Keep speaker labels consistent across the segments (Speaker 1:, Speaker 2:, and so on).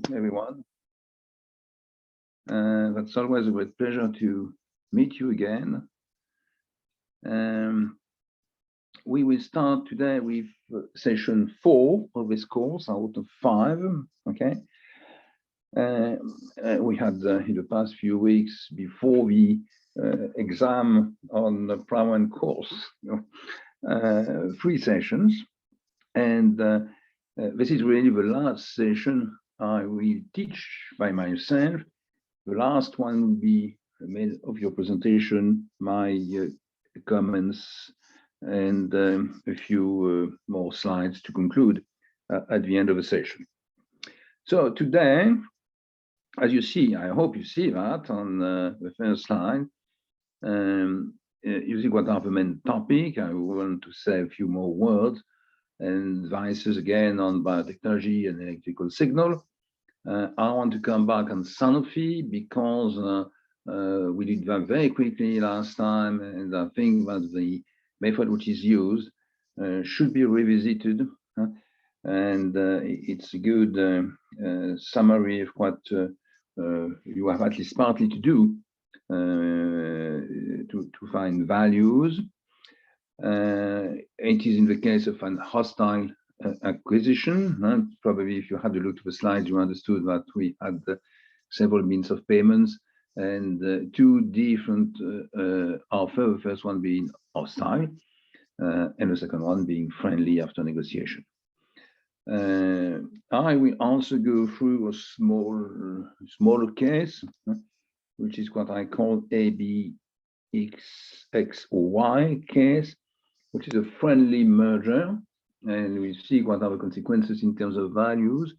Speaker 1: Hello, everyone. That's always a great pleasure to meet you again. We will start today with session 4 of this course out of 5. Okay. We had in the past few weeks before the exam on the primary course, 3 sessions, and this is really the last session I will teach by myself. The last one will be made of your presentation, my comments, and a few more slides to conclude at the end of the session. So today, as you see, I hope you see that on the first slide, you see what are the main topic. I want to say a few more words and advices again on biotechnology and electrical signal. I want to come back on Sanofi because we did that very quickly last time, and I think that the method which is used should be revisited, and it's a good summary of what you have at least partly to do to find values. It is in the case of an hostile acquisition. Probably if you had a look at the slides, you understood that we had several means of payments and 2 different offers, the first one being hostile and the second one being friendly after negotiation. I will also go through a smaller case, which is what I call ABXXY case, which is a friendly merger, and we see what are the consequences in terms of values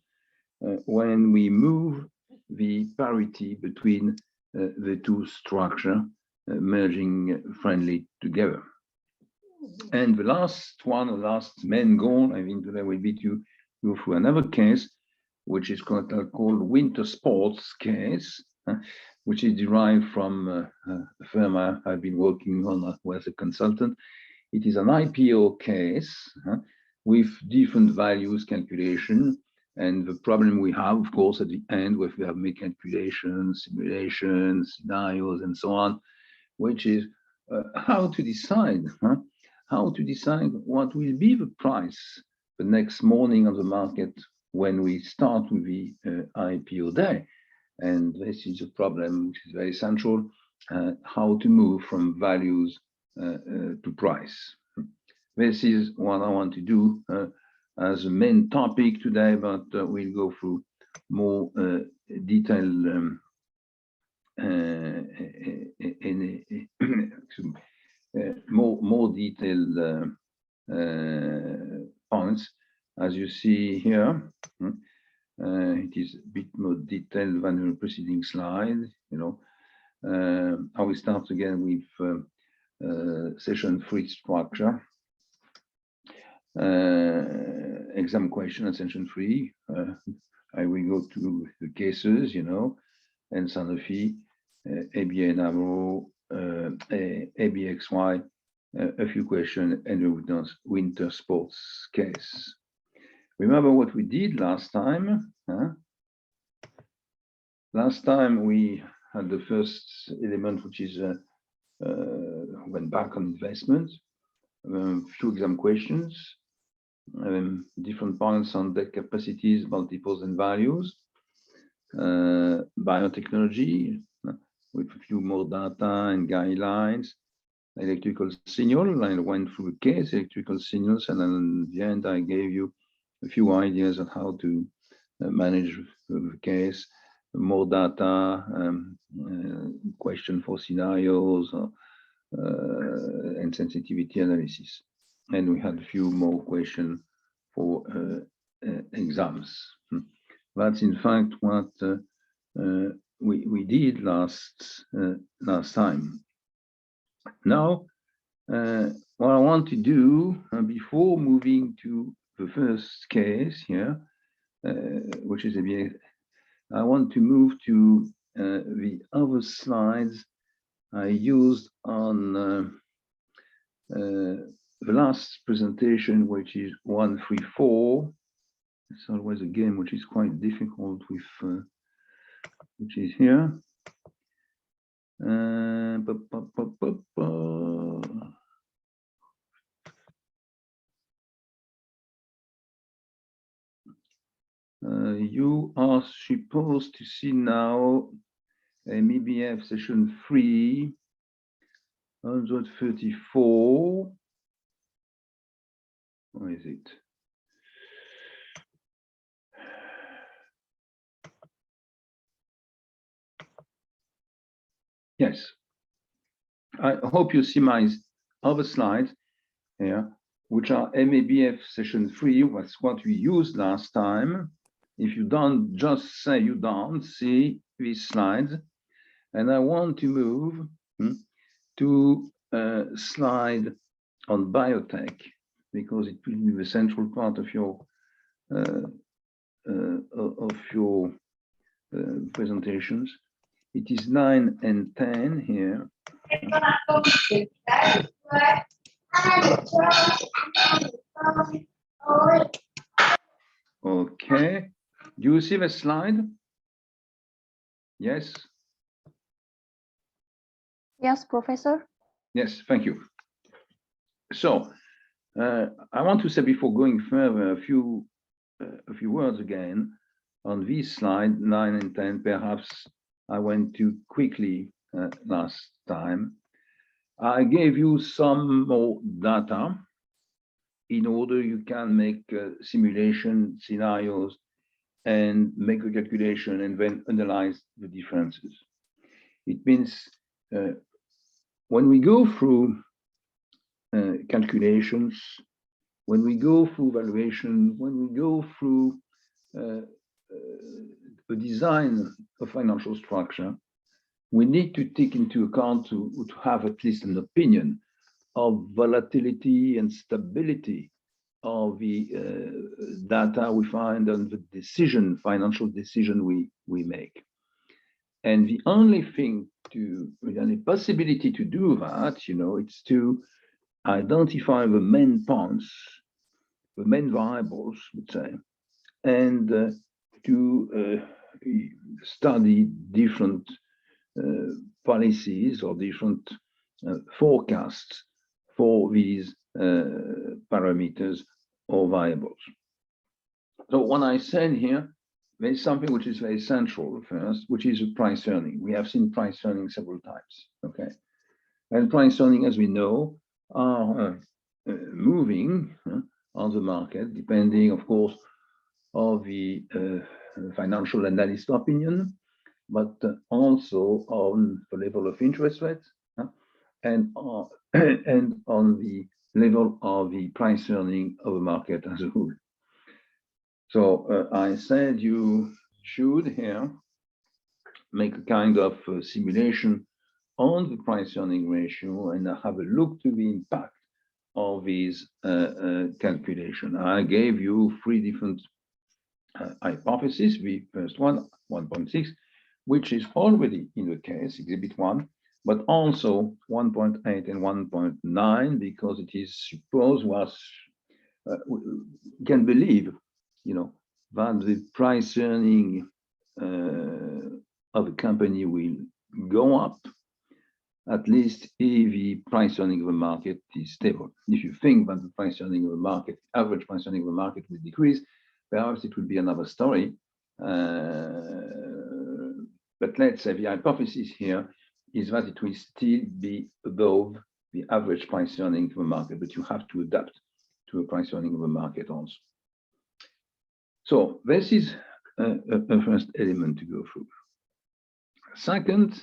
Speaker 1: when we move the parity between the 2 structures merging friendly together. And the last main goal, I think, today will be to go through another case, which is called winter sports case, which is derived from a firm I've been working on as a consultant. It is an IPO case with different values calculation. And the problem we have, of course, at the end, where we have made calculations, simulations, scenarios, and so on, which is how to decide what will be the price the next morning on the market when we start with the IPO day. And this is a problem which is very central, how to move from values to price. This is what I want to do as a main topic today, but we'll go through more detailed more detailed points. As you see here, it is a bit more detailed than the preceding slide. I will start again with session 3 structure. Exam question and session 3. I will go to the cases, and Sanofi, ABA Navo, ABXY, a few questions, and the winter sports case. Remember what we did last time? Last time we had the first element, which is went back on investment, few exam questions, different points on debt capacities, multiples, and values, biotechnology, with a few more data and guidelines, electrical signal. I went through the case, electrical signals, and then at the end, I gave you a few ideas on how to manage the case, more data, question for scenarios, and sensitivity analysis. And we had a few more questions for exams. That's in fact what we did last time. Now, what I want to do before moving to the first case here, which is I want to move to the other slides I used on the last presentation, which is 134, It's always a game which is quite difficult with, which is here. You are supposed to see now MEBF session 3, 134. Where is it? Yes. I hope you see my other slides here, which are MEBF session 3. That's what we used last time. If you don't, just say you don't see these slides. And I want to move to a slide on biotech, because it will be the central part of your presentations. It is 9 and 10 here. Okay. Do you see the slide? Yes.
Speaker 2: Yes, Professor.
Speaker 1: Yes, thank you. So I want to say before going further a few words again on this slide 9 and 10. Perhaps I went too quickly last time. I gave you some more data in order you can make simulation scenarios and make a calculation and then analyze the differences. It means when we go through calculations, when we go through valuation, when we go through the design of financial structure, we need to take into account to have at least an opinion of volatility and stability of the data we find and the financial decision we make. And the only possibility to do that, it's to identify the main points, the main variables, would say, and to study different policies or different forecasts for these parameters or variables. So what I said here, there's something which is very essential first, which is price earning. We have seen price earning several times, okay? And price earning, as we know, are moving on the market, depending, of course, of the financial analyst opinion, but also on the level of interest rates and on the level of the price earning of the market as a whole. So I said you should here make a kind of simulation on the price earning ratio and have a look to the impact of these calculation. I gave you 3 different hypotheses. The first one, 1.6, which is already in the case, exhibit 1, but also 1.8 and 1.9, because it is supposed we can believe, that the price earning of a company will go up, at least if the price earning of the market is stable. If you think that the price earning of the market, average price earning of the market will decrease, perhaps it will be another story. But let's say the hypothesis here is that it will still be above the average price earning of the market, but you have to adapt to a price earning of the market also. So this is a first element to go through. Second,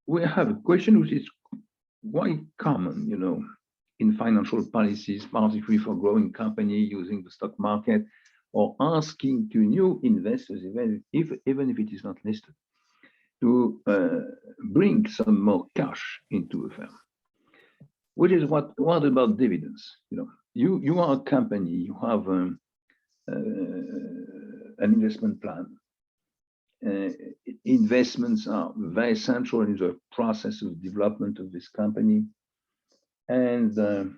Speaker 1: we have a question which is quite common, in financial policies, particularly for growing company using the stock market, or asking to new investors, even if it is not listed, to bring some more cash into a firm. Which is what about dividends? You are a company, you have an investment plan. Investments are very central in the process of development of this company, and the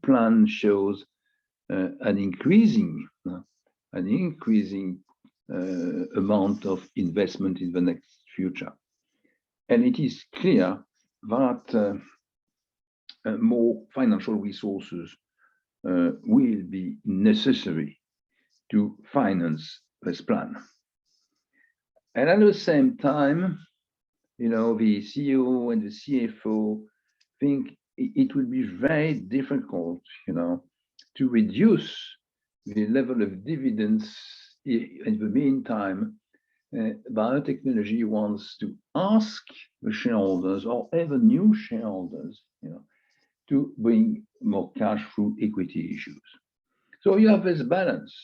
Speaker 1: plan shows an increasing amount of investment in the next future. And it is clear that more financial resources will be necessary to finance this plan. And at the same time, the CEO and the CFO think it will be very difficult, to reduce the level of dividends. In the meantime, biotechnology wants to ask the shareholders or even new shareholders, to bring more cash through equity issues. So you have this balance,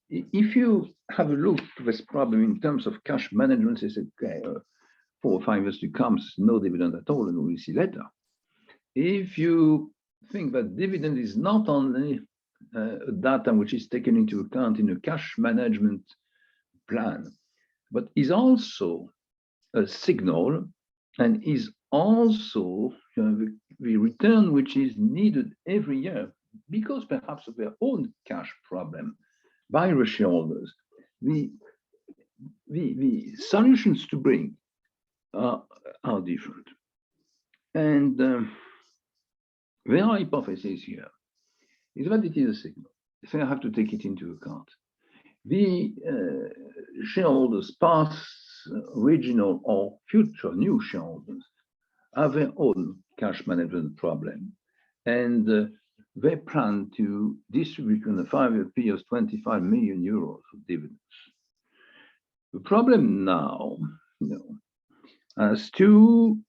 Speaker 1: if you have a look to this problem in terms of cash management, they said, okay, 4 or 5 years to come, no dividend at all, and we'll see later. If you think that dividend is not only data which is taken into account in a cash management plan, but is also a signal and is also the return which is needed every year, because perhaps of their own cash problem by the shareholders, the solutions to bring are different. And their hypothesis here is that it is a signal. So I have to take it into account. The shareholders, past, original, or future new shareholders, have their own cash management problem. And they plan to distribute in a 5-year period 25 million euros of dividends. The problem now, has two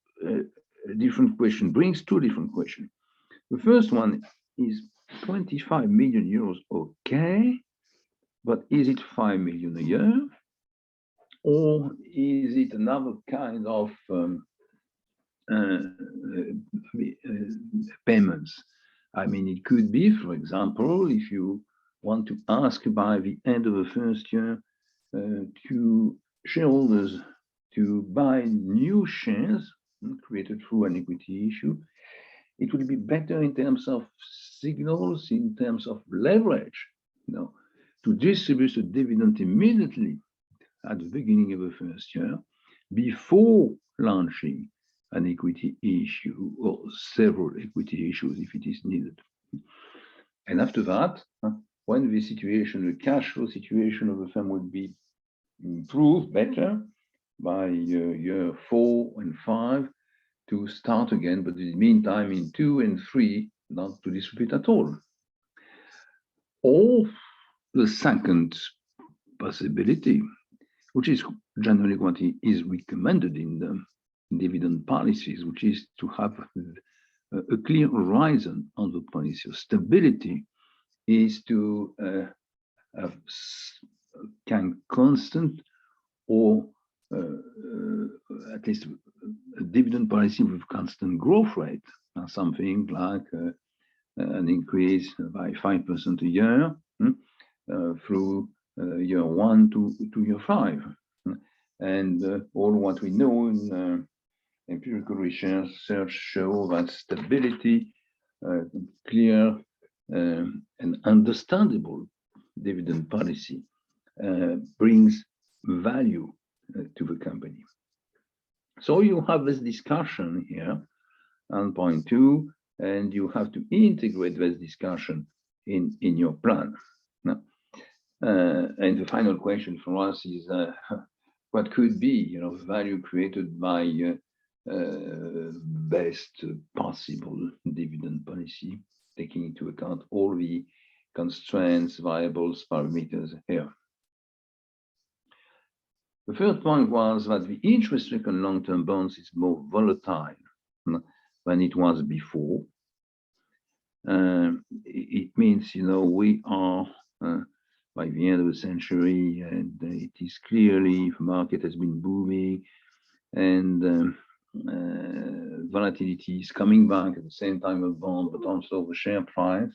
Speaker 1: different questions, brings two different questions. The first one is 25 million euros, okay, but is it 5 million a year? Or is it another kind of payments? I mean, it could be, for example, if you want to ask by the end of the first year to shareholders to buy new shares created through an equity issue, it will be better in terms of signals, in terms of leverage, to distribute a dividend immediately at the beginning of the first year before launching an equity issue or several equity issues if it is needed. And after that, when the situation, the cash flow situation of the firm will be improved better by year 4 and 5 to start again, but in the meantime, in 2 and 3, not to distribute at all. Or the second possibility, which is generally what is recommended in the dividend policies, which is to have a clear horizon on the policy of stability, is to have kind of constant or at least a dividend policy with constant growth rate, something like an increase by 5% a year through year 1 to year 5. And all what we know in empirical research show that stability, clear and understandable dividend policy brings value to the company. So you have this discussion here on point 2, and you have to integrate this discussion in your plan. And the final question for us is what could be, value created by best possible dividend policy, taking into account all the constraints, variables, parameters here. The third point was that the interest rate on long-term bonds is more volatile than it was before. It means, we are by the end of the century, and it is clearly the market has been booming, and volatility is coming back at the same time of bond, but also the share price.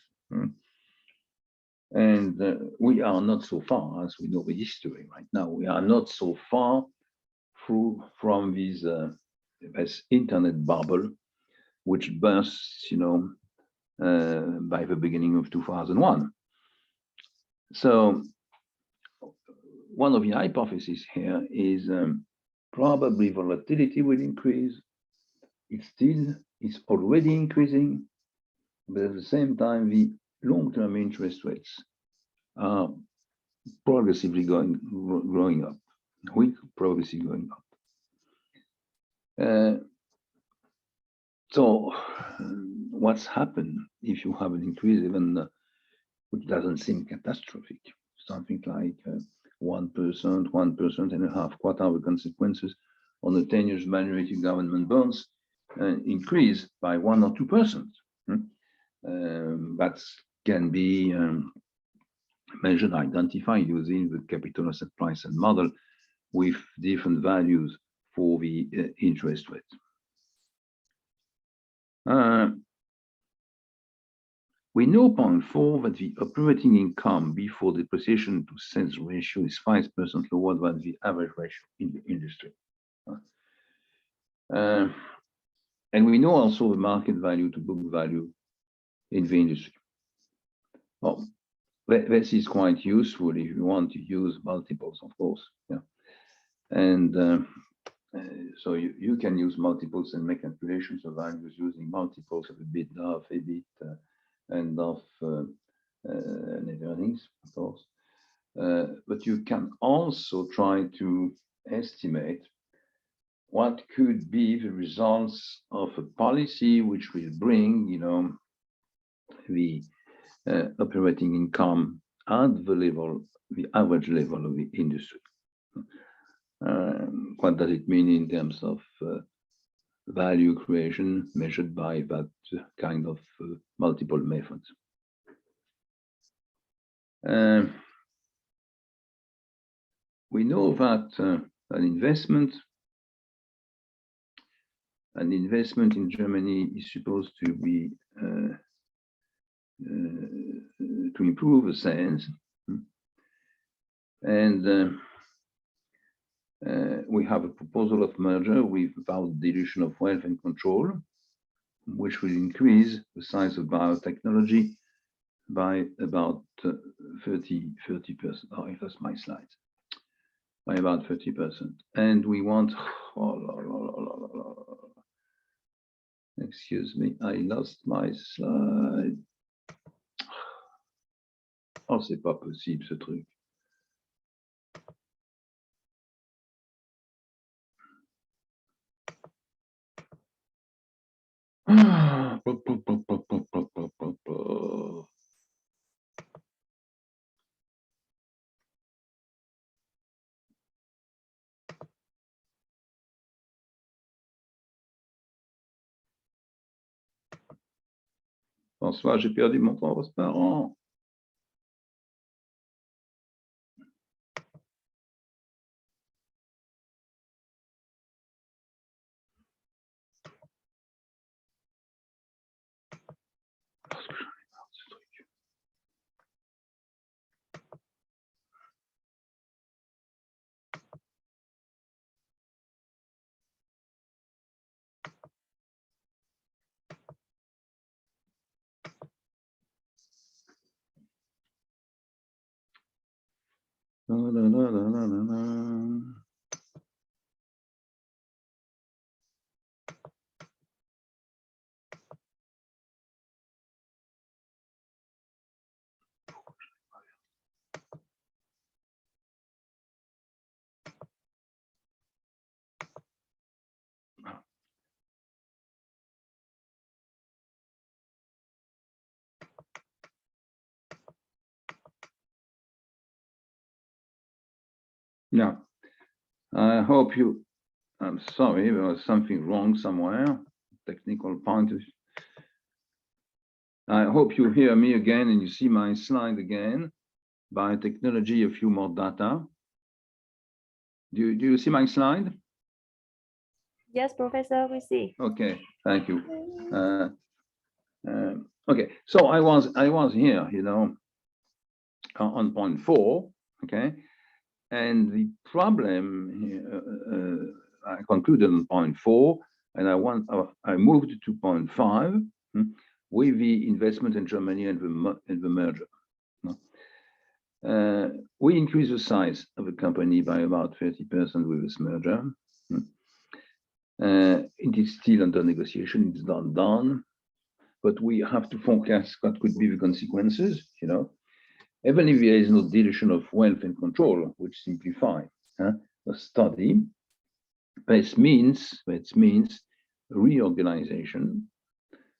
Speaker 1: And we are not so far, as we know the history right now, we are not so far from this internet bubble, which bursts, by the beginning of 2001. So one of the hypotheses here is probably volatility will increase. It's already increasing, but at the same time, the long-term interest rates are progressively growing up, progressively going up. So what's happened if you have an increase, even which doesn't seem catastrophic, something like 1%, 1.5%, what are the consequences on the 10 years maturity government bonds increase by 1 or 2%? That can be measured, identified using the capital asset price and model with different values for the interest rate. We know, point 4, that the operating income before depreciation to sales ratio is 5% lower than the average ratio in the industry. And we know also the market value to book value in the industry. Well, this is quite useful if you want to use multiples, of course. Yeah. And so you can use multiples and make calculations of values using multiples of EBITDA, of EBIT, and of net earnings, of course. But you can also try to estimate what could be the results of a policy which will bring, the operating income at the average level of the industry. What does it mean in terms of value creation measured by that kind of multiple methods? We know that an investment in Germany is supposed to be to improve the sales, and we have a proposal of merger without dilution of wealth and control, which will increase the size of biotechnology by about 30%. Oh, if that's my slide, by about 30%. And we want, excuse me, I lost my slide. Oh, c'est pas possible ce truc. François, j'ai perdu mon transparent. Yeah, I hope you, I'm sorry, there was something wrong somewhere, technical point of view. I hope you hear me again and you see my slide again. Biotechnology, a few more data. Do you see my slide?
Speaker 2: Yes, Professor, we see.
Speaker 1: Okay, thank you. Okay, so I was here, on point 4, okay? And the problem here, I concluded on point 4, and I moved to point 5, with the investment in Germany and the merger. We increase the size of the company by about 30% with this merger. It is still under negotiation, it's not done, but we have to forecast what could be the consequences, Even if there is no dilution of wealth and control, which simplify the study, this means reorganization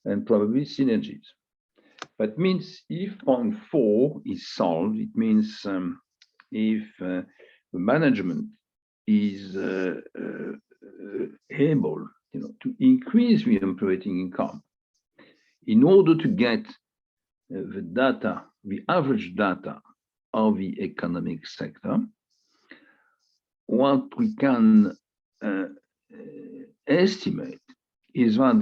Speaker 1: and probably synergies. That means if point 4 is solved, it means if the management is able to increase the operating income in order to get the data, the average data of the economic sector, what we can estimate is that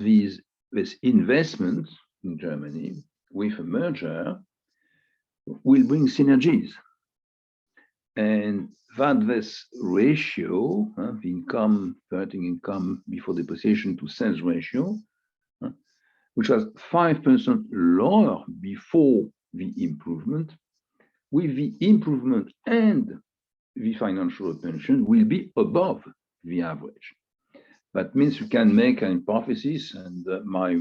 Speaker 1: this investment in Germany with a merger will bring synergies. And that this ratio, the operating income before depreciation to sales ratio, which was 5% lower before the improvement, with the improvement and the financial pension will be above the average. That means you can make an hypothesis, and my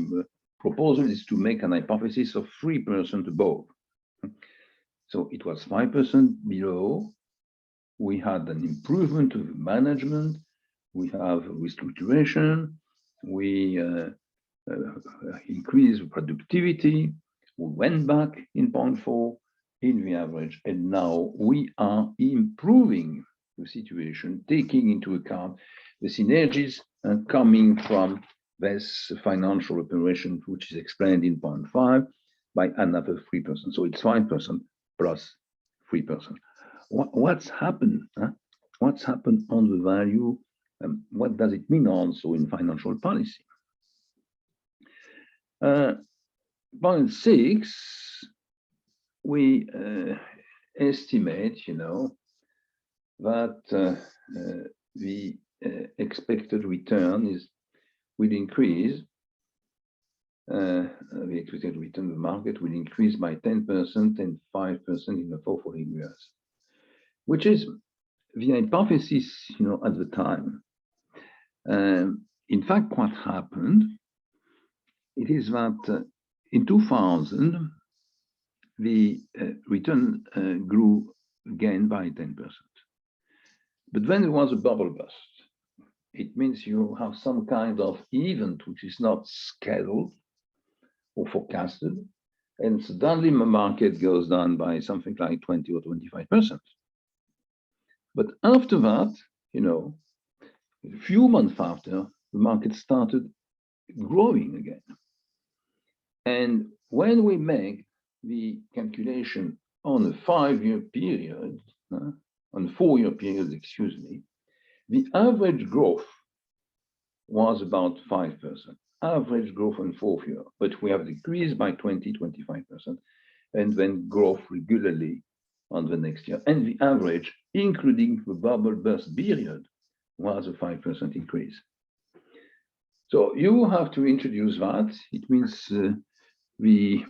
Speaker 1: proposal is to make an hypothesis of 3% above. So it was 5% below. We had an improvement of management. We have restructuration. We increased productivity. We went back in point 4 in the average, and now we are improving the situation, taking into account the synergies coming from this financial operation, which is explained in point 5 by another 3%. So it's 5% plus 3%. What's happened? What's happened on the value? What does it mean also in financial policy? Point 6, we estimate, that the expected return will increase. The expected return of the market will increase by 10% and 5% in the following years, which is the hypothesis, at the time. In fact, what happened, it is that in 2000, the return grew again by 10%. But then there was a bubble burst. It means you have some kind of event which is not scheduled or forecasted, and suddenly the market goes down by something like 20 or 25%. But after that, a few months after, the market started growing again. And when we make the calculation on a 5-year period, on 4-year period, excuse me, the average growth was about 5%, average growth on 4th year, but we have decreased by 20-25%, and then growth regularly on the next year. And the average, including the bubble burst period, was a 5% increase. So you have to introduce that. It means the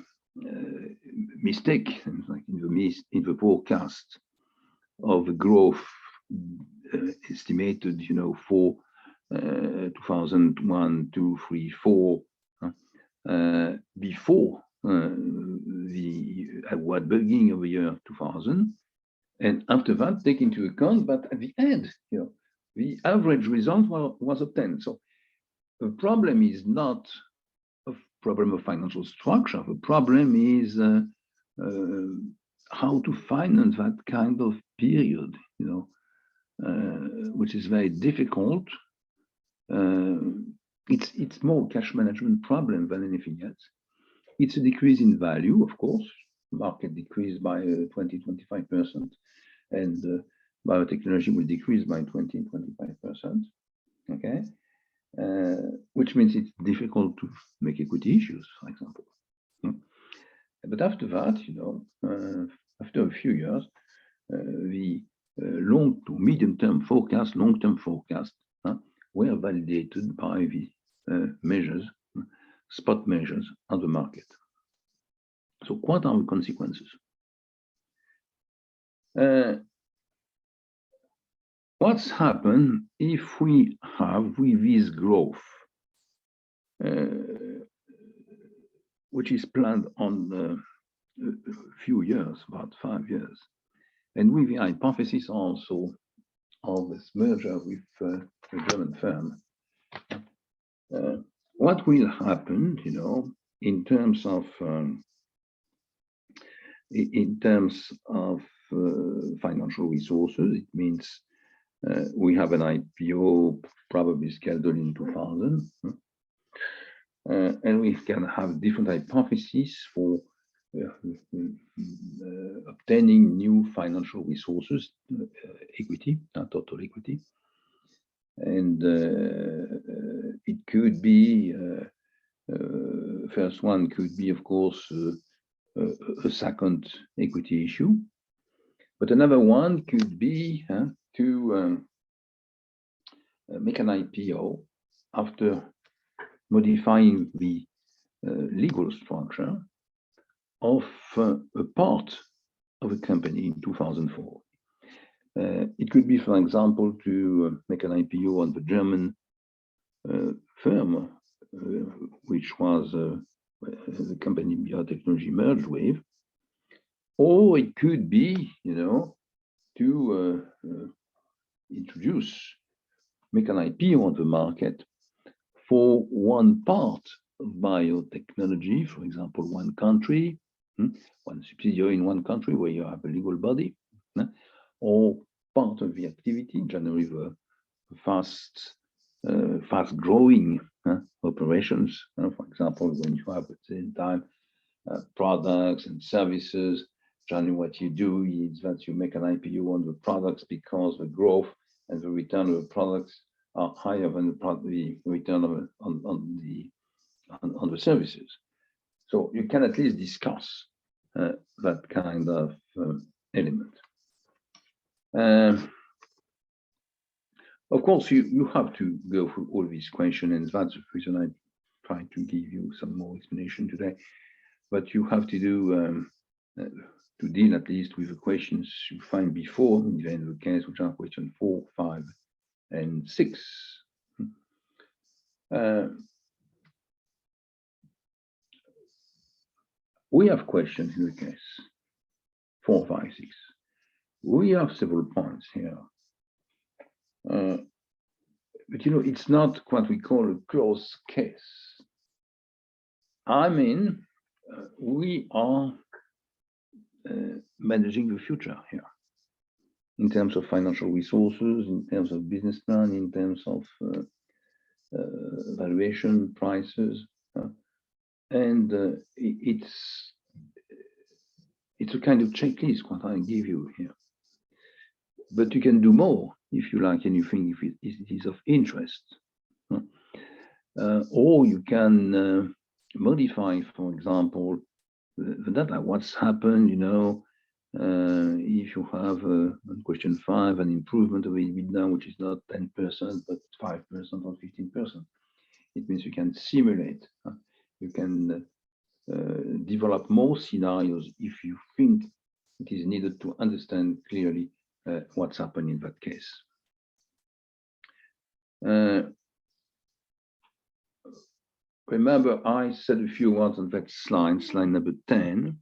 Speaker 1: mistake in the forecast of the growth estimated, for 2001, 2, 3, 4, before the beginning of the year 2000, and after that, take into account that at the end, the average result was obtained. So the problem is not a problem of financial structure. The problem is how to finance that kind of period, which is very difficult. It's more cash management problem than anything else. It's a decrease in value, of course. Market decreased by 20-25%, and biotechnology will decrease by 20-25%. Okay, which means it's difficult to make equity issues, for example. But after that, after a few years, the long to medium-term forecast, long-term forecast were validated by the measures spot measures on the market. So what are the consequences? What's happened if we have with this growth, which is planned on a few years, about 5 years, and with the hypothesis also of this merger with a German firm, what will happen, you know, in terms of financial resources? It means we have an IPO probably scheduled in 2000, and we can have different hypotheses for obtaining new financial resources, equity, total equity. And it could be, first one could be, of course, a second equity issue. But another one could be to make an IPO after modifying the legal structure of a part of a company in 2004. It could be, for example, to make an IPO on the German firm, which was the company Biotechnology merged with, or it could be, you know, to make an IPO on the market for one part of biotechnology, for example, one country, one subsidiary in one country where you have a legal body, or part of the activity, generally the fast-growing operations. For example, when you have at the same time products and services, generally what you do is that you make an IPO on the products because the growth and the return of the products are higher than the return on the services. So you can at least discuss that kind of element. Of course, you have to go through all these questions, and that's the reason I try to give you some more explanation today. But you have to do to deal at least with the questions you find before in the end of the case, which are question 4, 5, and 6. We have questions in the case 4, 5, 6. We have several points here. But you know, it's not what we call a closed case. I mean, we are managing the future here in terms of financial resources, in terms of business plan, in terms of valuation, prices, and it's a kind of checklist what I give you here. But you can do more if you like, and you think if it is of interest, or you can modify, for example, the data. What's happened, you know, if you have on question 5 an improvement of EBITDA, which is not 10% but 5% or 15%. It means you can simulate. You can develop more scenarios if you think it is needed to understand clearly what's happened in that case. Remember, I said a few words on that slide number 10,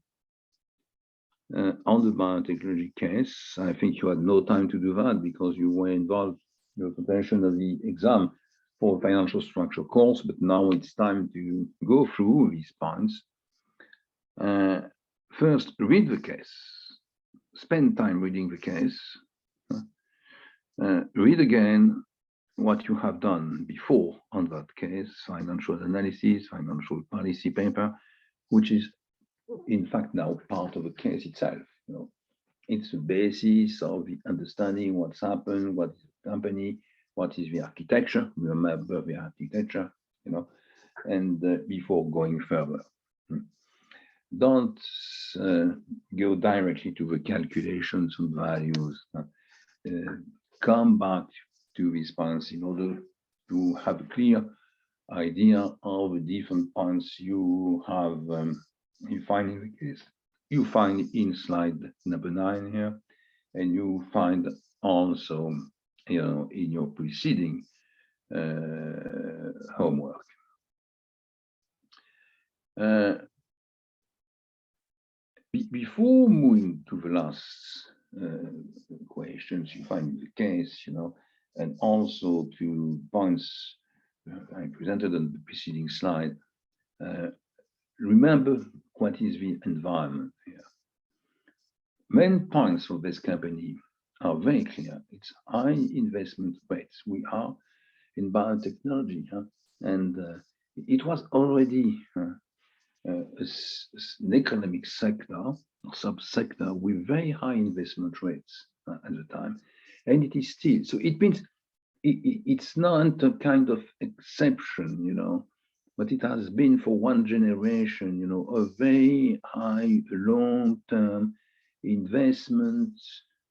Speaker 1: on the biotechnology case. I think you had no time to do that because you were involved in the preparation of the exam for financial structure course, but now it's time to go through these points. First, read the case. Spend time reading the case. Read again what you have done before on that case, financial analysis, financial policy paper, which is in fact now part of the case itself. You know, it's the basis of the understanding what's happened, what is the company, what is the architecture. Remember the architecture, you know, and before going further. Don't go directly to the calculations and values. Come back to this balance in order to have a clear idea of the different points you have, you find in the case. You find in slide number 9 here, and you find also, in your preceding homework. Before moving to the last questions you find in the case, and also to points I presented on the preceding slide, remember what is the environment here. Main points for this company are very clear. It's high investment rates. We are in biotechnology, and it was already an economic sector or subsector with very high investment rates at the time, and it is still. So it means it's not a kind of exception, but it has been for one generation, a very high long-term investment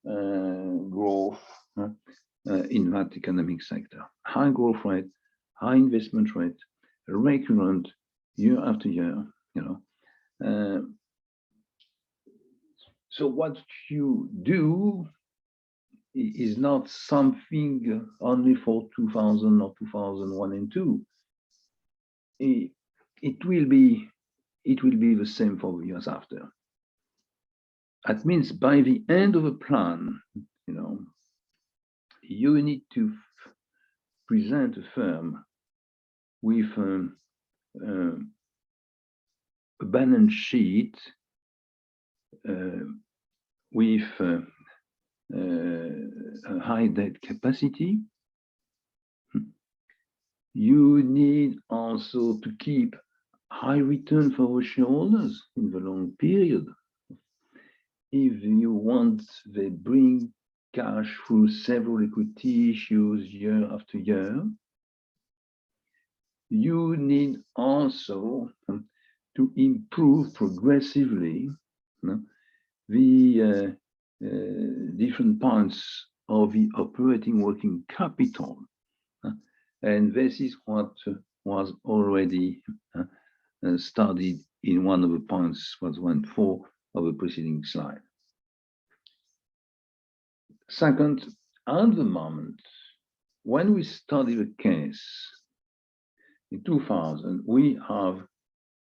Speaker 1: growth in that economic sector. High growth rate, high investment rate, recurrent year after year, so what you do is not something only for 2000 or 2001 and 2. It will be the same for the years after. That means by the end of a plan, you need to present a firm with a balance sheet with a high debt capacity. You need also to keep high return for shareholders in the long period. If you want, they bring cash through several equity issues year after year. You need also to improve progressively the different points of the operating working capital. And this is what was already studied in one of the points, was 1.4 of the preceding slide. Second, at the moment, when we study the case in 2000, we have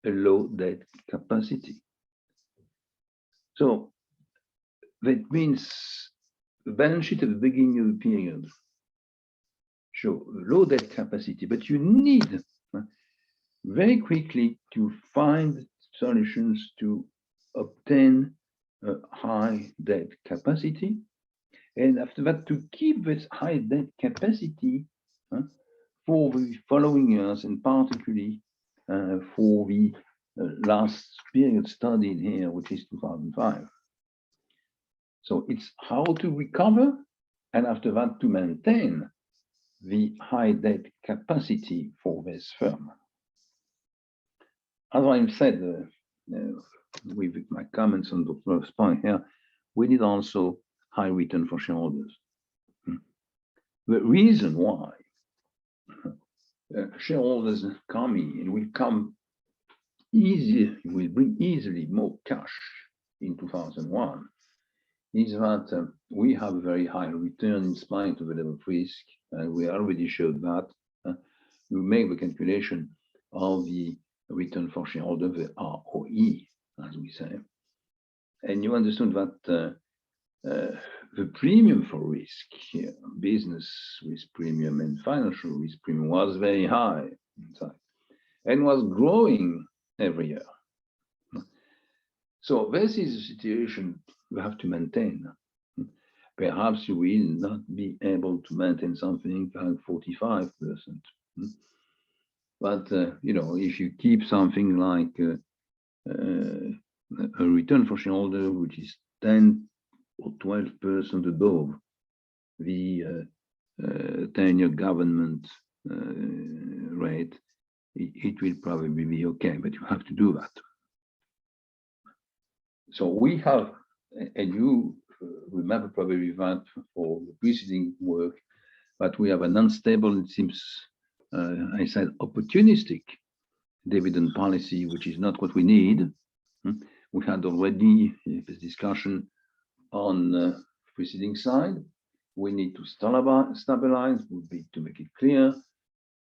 Speaker 1: a low debt capacity. So that means the balance sheet at the beginning of the period show low debt capacity, but you need very quickly to find solutions to obtain a high debt capacity. And after that, to keep this high debt capacity for the following years, and particularly for the last period studied here, which is 2005. So it's how to recover, and after that, to maintain the high debt capacity for this firm. As I said, with my comments on the first point here, we need also high return for shareholders. The reason why shareholders coming and will come easier, will bring easily more cash in 2001 is that we have a very high return in spite of the level of risk, and we already showed that. We make the calculation of the return for shareholder, the ROE, as we say, and you understand that the premium for risk here, business risk premium and financial risk premium, was very high, in fact, and was growing every year. So this is a situation we have to maintain. Perhaps you will not be able to maintain something like 45%. But if you keep something like a return for shareholder which is 10 or 12% above the 10-year government rate, it will probably be okay, but you have to do that. So we have, and you remember probably that for the preceding work, but we have an unstable, it seems, I said opportunistic dividend policy, which is not what we need. We had already this discussion on the preceding slide. We need to stabilize, would be to make it clear.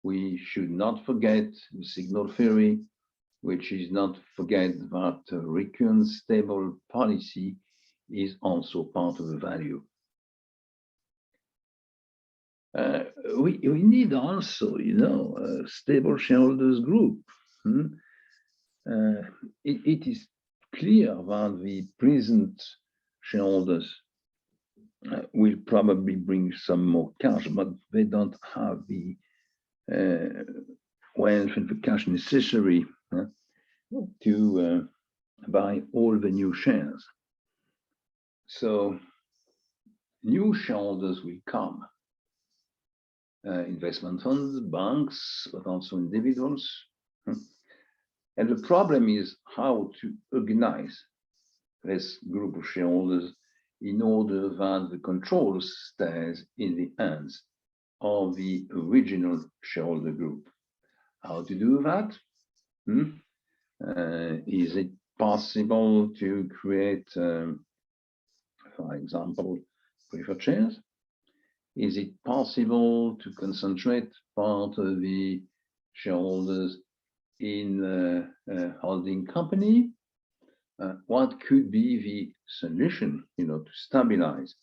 Speaker 1: We should not forget the signal theory, which is not forget that recurrent stable policy is also part of the value. We need also, a stable shareholders group. It is clear that the present shareholders will probably bring some more cash, but they don't have the wealth and the cash necessary to buy all the new shares. So new shareholders will come, investment funds, banks, but also individuals. And the problem is how to organize this group of shareholders in order that the control stays in the hands of the original shareholder group. How to do that? Is it possible to create, for example, preferred shares? Is it possible to concentrate part of the shareholders in a holding company? What could be the solution, to stabilize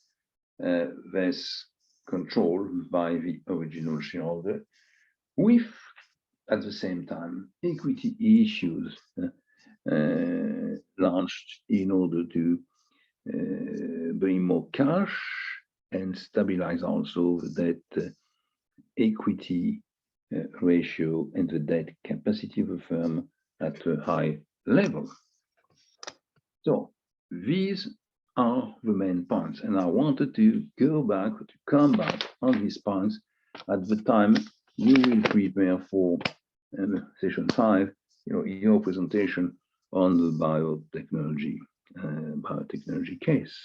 Speaker 1: this control by the original shareholder, with at the same time equity issues launched in order to bring more cash and stabilize also the debt equity ratio and the debt capacity of the firm at a high level. So these are the main points, and I wanted to come back on these points at the time you will prepare for session 5, your presentation on the biotechnology case.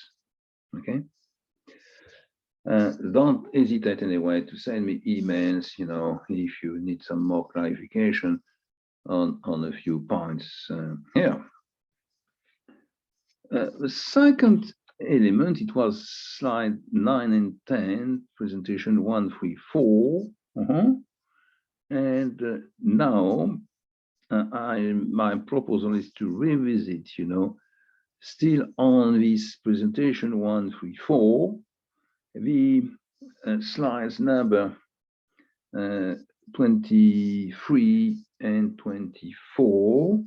Speaker 1: Okay. Don't hesitate anyway to send me emails, if you need some more clarification on a few points here. The second element, it was slide 9 and 10, presentation 134. And now my proposal is to revisit, still on this presentation 134, the slides number 23 and 24.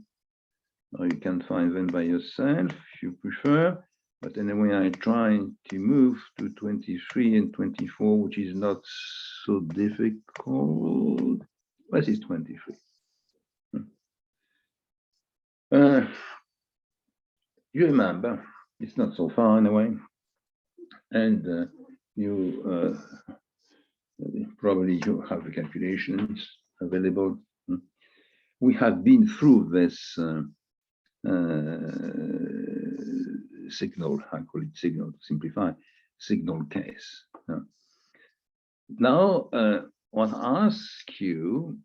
Speaker 1: You can find them by yourself if you prefer, but anyway, I try to move to 23 and 24, which is not so difficult. What is 23? You remember, it's not so far anyway, and you probably have the calculations available. We have been through this signal, I call it signal to simplify, signal case. Now, what I ask you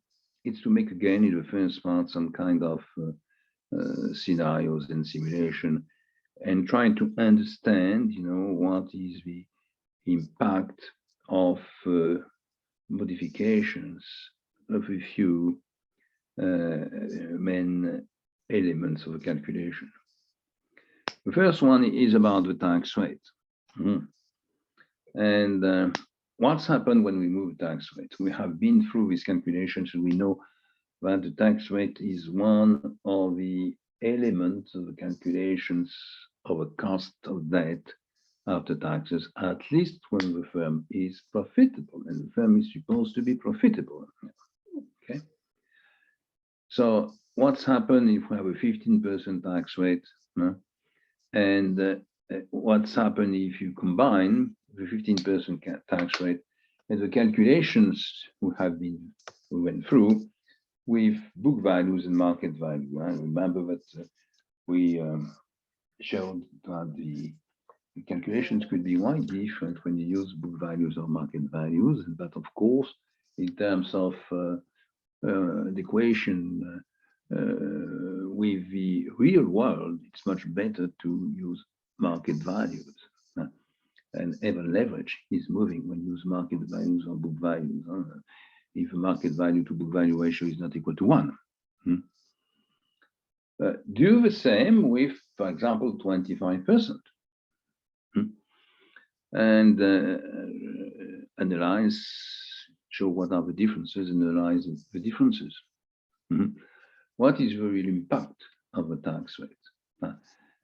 Speaker 1: is to make again in the first part some kind of scenarios and simulation, and trying to understand, what is the impact of modifications of a few main elements of the calculation. The first one is about the tax rate. And what's happened when we move tax rate? We have been through these calculations, and we know that the tax rate is one of the elements of the calculations of a cost of debt after taxes, at least when the firm is profitable, and the firm is supposed to be profitable. Okay. So what's happened if we have a 15% tax rate? And what's happened if you combine the 15% tax rate and the calculations we went through with book values and market value? And remember that we showed that the calculations could be quite different when you use book values or market values, but of course, in terms of the equation with the real world, it's much better to use market values. And even leverage is moving when you use market values or book values. If a market value to book value ratio is not equal to 1. Do the same with, for example, 25%. And analyze, show what are the differences, analyze the differences. What is the real impact of the tax rate?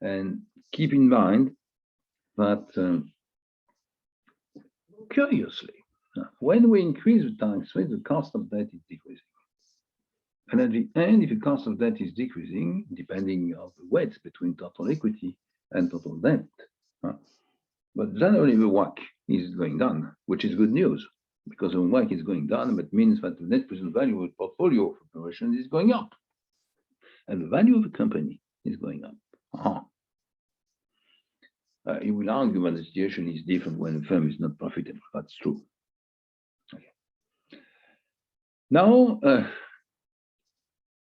Speaker 1: And keep in mind that curiously, when we increase the tax rate, the cost of debt is decreasing. And at the end, if the cost of debt is decreasing, depending on the weight between total equity and total debt, but generally the WACC is going down, which is good news, because when WACC is going down, that means that the net present value of the portfolio of operations is going up, and the value of the company is going up. You will argue that the situation is different when the firm is not profitable. That's true. Okay. Now,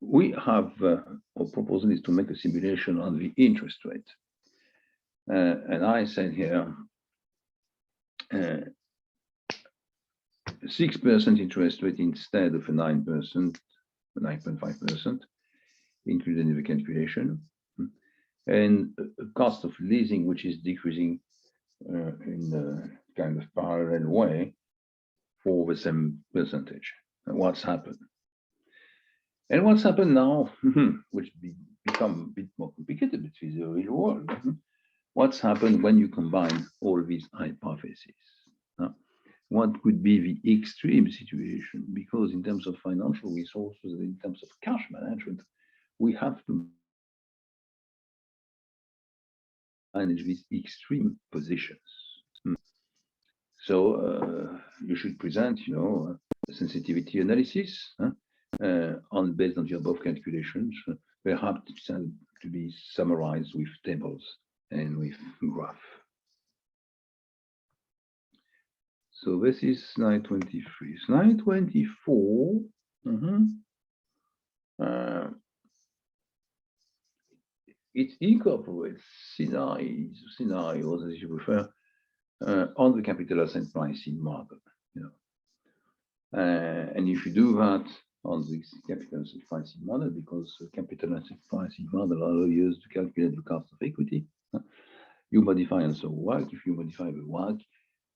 Speaker 1: we have our proposal is to make a simulation on the interest rate. And I said here, 6% interest rate instead of a 9%, 9.5%, included in the calculation, and a cost of leasing, which is decreasing in a kind of parallel way for the same percentage. And what's happened? And what's happened now, which become a bit more complicated between the real world. What's happened when you combine all these hypotheses? What could be the extreme situation? Because in terms of financial resources, in terms of cash management, we have to manage these extreme positions. So you should present, a sensitivity analysis based on the above calculations, perhaps to be summarized with tables and with graph. So this is slide 23. Slide 24. It incorporates scenarios, as you prefer, on the capital asset pricing model. And if you do that on the capital asset pricing model, because the capital asset pricing model allows you to calculate the cost of equity, you modify also WACC. If you modify the WACC,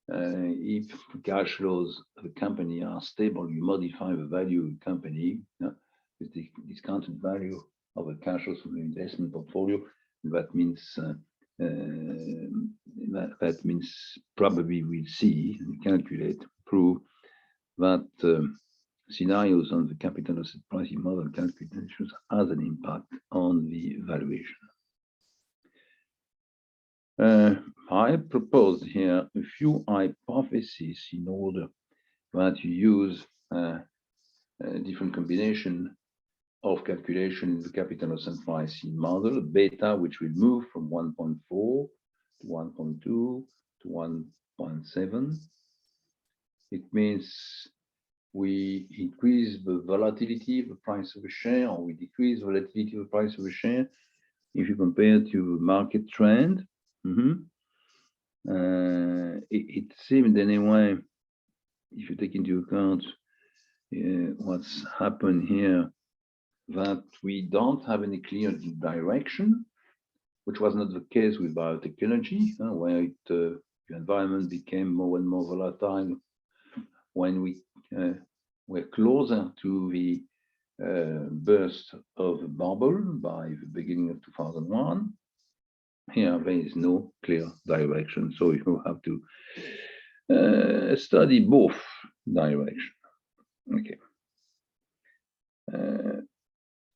Speaker 1: if the cash flows of the company are stable, you modify the value of the company with the discounted value of the cash flows from the investment portfolio. That means that means probably we'll see and calculate, prove that scenarios on the capital asset pricing model calculations has an impact on the valuation. I proposed here a few hypotheses in order that you use a different combination of calculation in the capital asset pricing model, beta, which will move from 1.4 to 1.2 to 1.7. It means we increase the volatility of the price of a share, or we decrease the volatility of the price of a share if you compare to market trend. It seemed anyway, if you take into account what's happened here, that we don't have any clear direction, which was not the case with biotechnology, where the environment became more and more volatile when we were closer to the burst of the bubble by the beginning of 2001. Here, there is no clear direction, so you have to study both directions. Okay.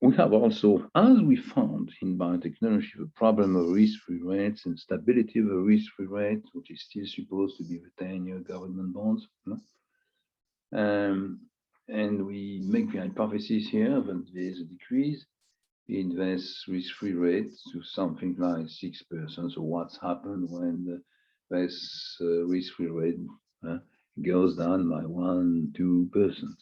Speaker 1: We have also, as we found in biotechnology, the problem of risk-free rates and stability of a risk-free rate, which is still supposed to be the 10-year government bonds. And we make the hypothesis here that there is a decrease in this risk-free rate to something like 6%. So what's happened when this risk-free rate goes down by 1-2%.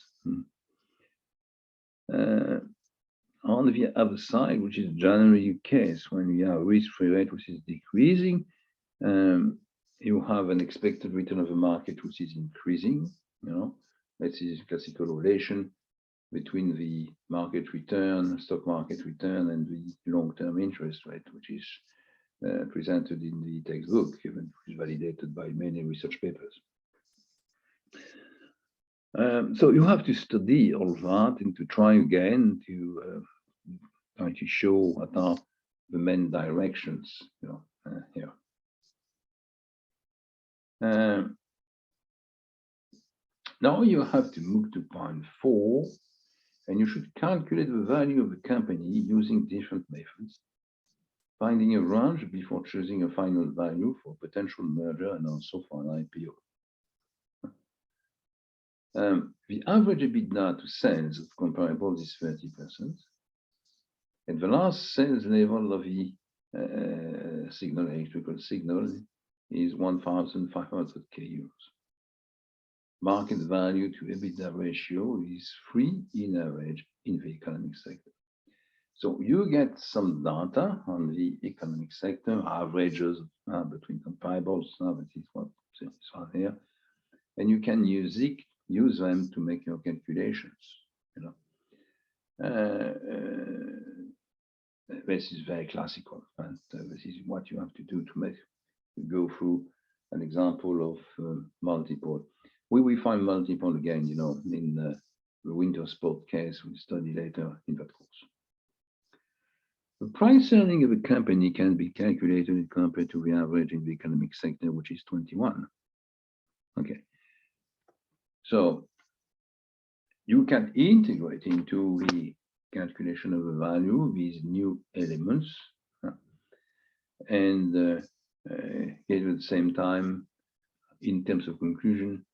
Speaker 1: On the other side, which is generally the case when you have risk-free rate which is decreasing, you have an expected return of the market which is increasing. This is a classical relation between the market return, stock market return, and the long-term interest rate, which is presented in the textbook, even which is validated by many research papers. So you have to study all that and to try again to try to show what are the main directions here. Now you have to move to point 4, and you should calculate the value of the company using different methods, finding a range before choosing a final value for potential merger and also for an IPO. The average EBITDA to sales of comparables is 30%, and the last sales level of the electrical signal is 1,500 euros. Market value to EBITDA ratio is 3 in average in the economic sector. So you get some data on the economic sector, averages between comparables, that is what is here, and you can use them to make your calculations. This is very classical, and this is what you have to do to go through an example of multiple. We will find multiple again, in the winter sport case we study later in that course. The price earning of a company can be calculated compared to the average in the economic sector, which is 21. Okay. So you can integrate into the calculation of the value these new elements and get at the same time, in terms of conclusion,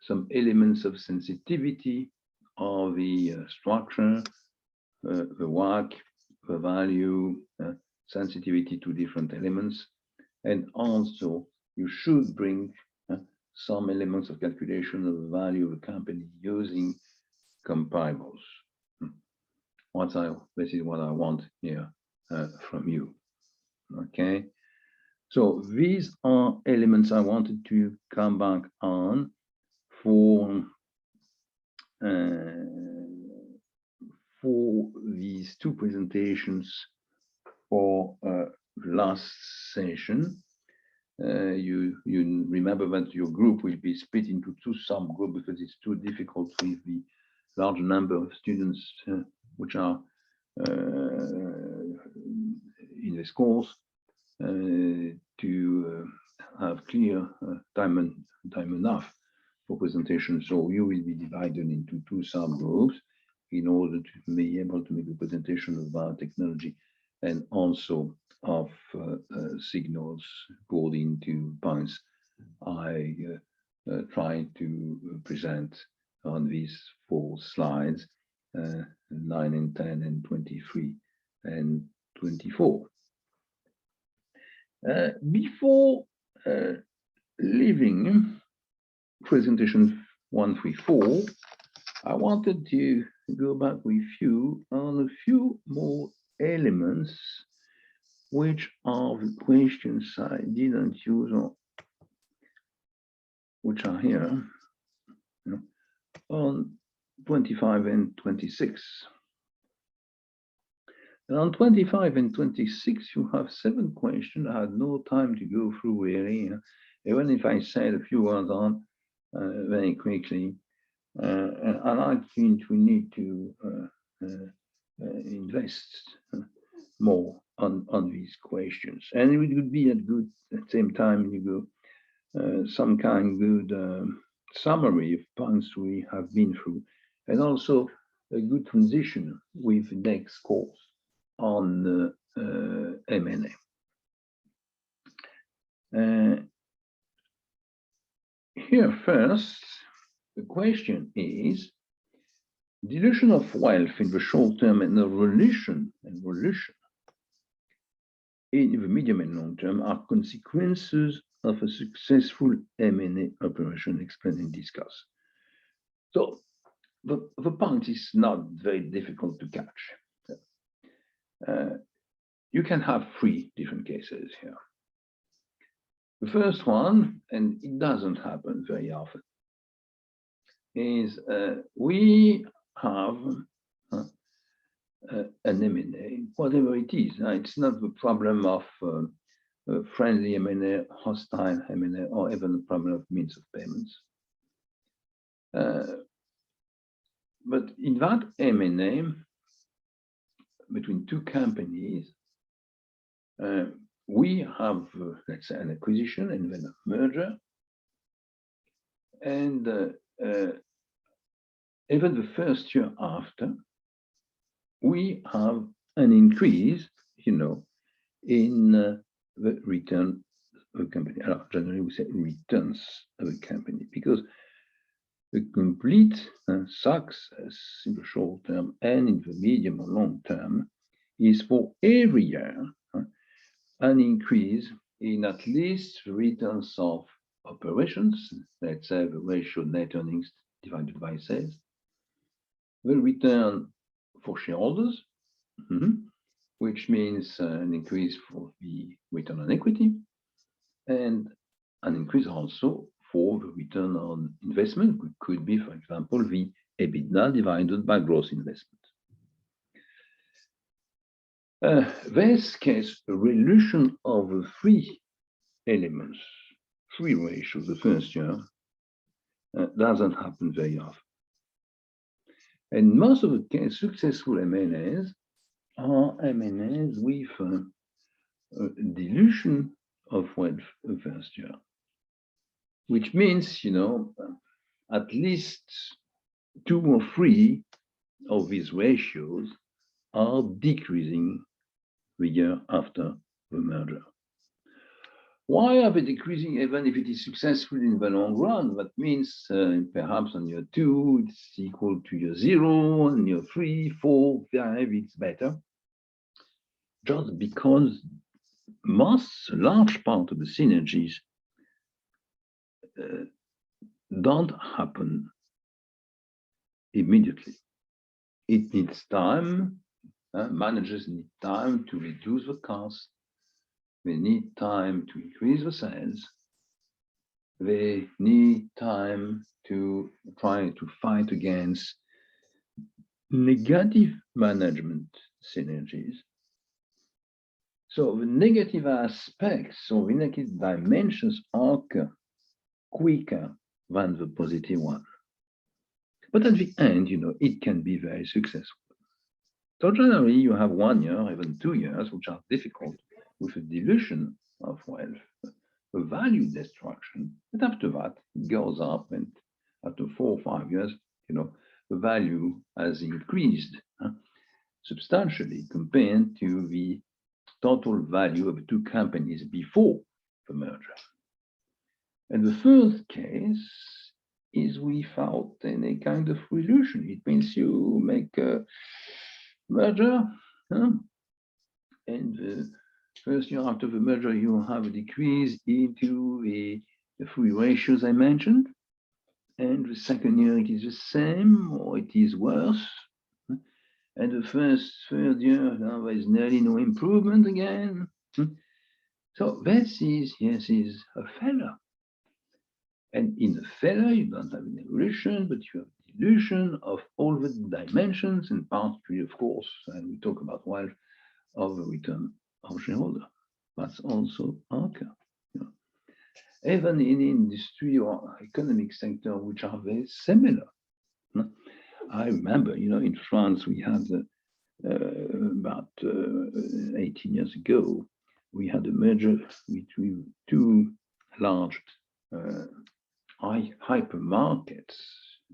Speaker 1: some elements of sensitivity of the structure, the WACC, the value, sensitivity to different elements, and also you should bring some elements of calculation of the value of a company using comparables. This is what I want here from you. Okay, so these are elements I wanted to come back on for these two presentations for last session. You remember that your group will be split into two subgroups because it's too difficult with the large number of students which are in this course to have clear time enough for presentation. So you will be divided into two subgroups in order to be able to make a presentation of biotechnology and also of signals poured into points I try to present on these 4 slides, 9 and 10 and 23 and 24. Before leaving presentation 134, I wanted to go back with you on a few more elements which are the questions I didn't use, or which are here on 25 and 26. And on 25 and 26, you have 7 questions. I had no time to go through really, even if I said a few words on very quickly. I think we need to invest more on these questions, and it would be at the same time you go some kind of good summary of points we have been through, and also a good transition with the next course on M&A. Here first, the question is dilution of wealth in the short term and revolution in the medium and long term are consequences of a successful M&A operation explain and discuss. So the point is not very difficult to catch. You can have three different cases here. The first one, and it doesn't happen very often, is we have an M&A, whatever it is. It's not the problem of friendly M&A, hostile M&A, or even the problem of means of payments. But in that M&A between two companies, we have, let's say, an acquisition and then a merger. And even the first year after, we have an increase, in the return of the company. Generally, we say returns of the company, because the complete success in the short term and in the medium or long term is for every year an increase in at least returns of operations, let's say the ratio net earnings divided by sales, the return for shareholders, which means an increase for the return on equity, and an increase also for the return on investment, which could be, for example, the EBITDA divided by gross investment. This case, a resolution of the three elements, three ratios the first year, doesn't happen very often. And most of the case, successful M&As are M&As with dilution of wealth the first year, which means, at least 2 or 3 of these ratios are decreasing the year after the merger. Why are they decreasing even if it is successful in the long run? That means perhaps on year 2, it's equal to year 0, and year 3, 4, 5, it's better. Just because a large part of the synergies don't happen immediately. It needs time. Managers need time to reduce the cost. They need time to increase the sales. They need time to try to fight against negative management synergies. So the negative aspects or the negative dimensions occur quicker than the positive one. But at the end, it can be very successful. So generally, you have 1 year, even 2 years, which are difficult with a dilution of wealth, a value destruction. But after that, it goes up, and after 4 or 5 years, the value has increased substantially compared to the total value of the two companies before the merger. And the third case is without any kind of dilution. It means you make a merger, and the first year after the merger, you have a decrease into the 3 ratios I mentioned. And the second year, it is the same, or it is worse. And the third year, now there is nearly no improvement again. So this is a failure. And in a failure, you don't have an evolution, but you have dilution of all the dimensions, and particularly, of course, and we talk about wealth, of the return of shareholder. That's also occur. Even in industry or economic sector, which are very similar. I remember, in France, we had about 18 years ago, we had a merger between 2 large hypermarket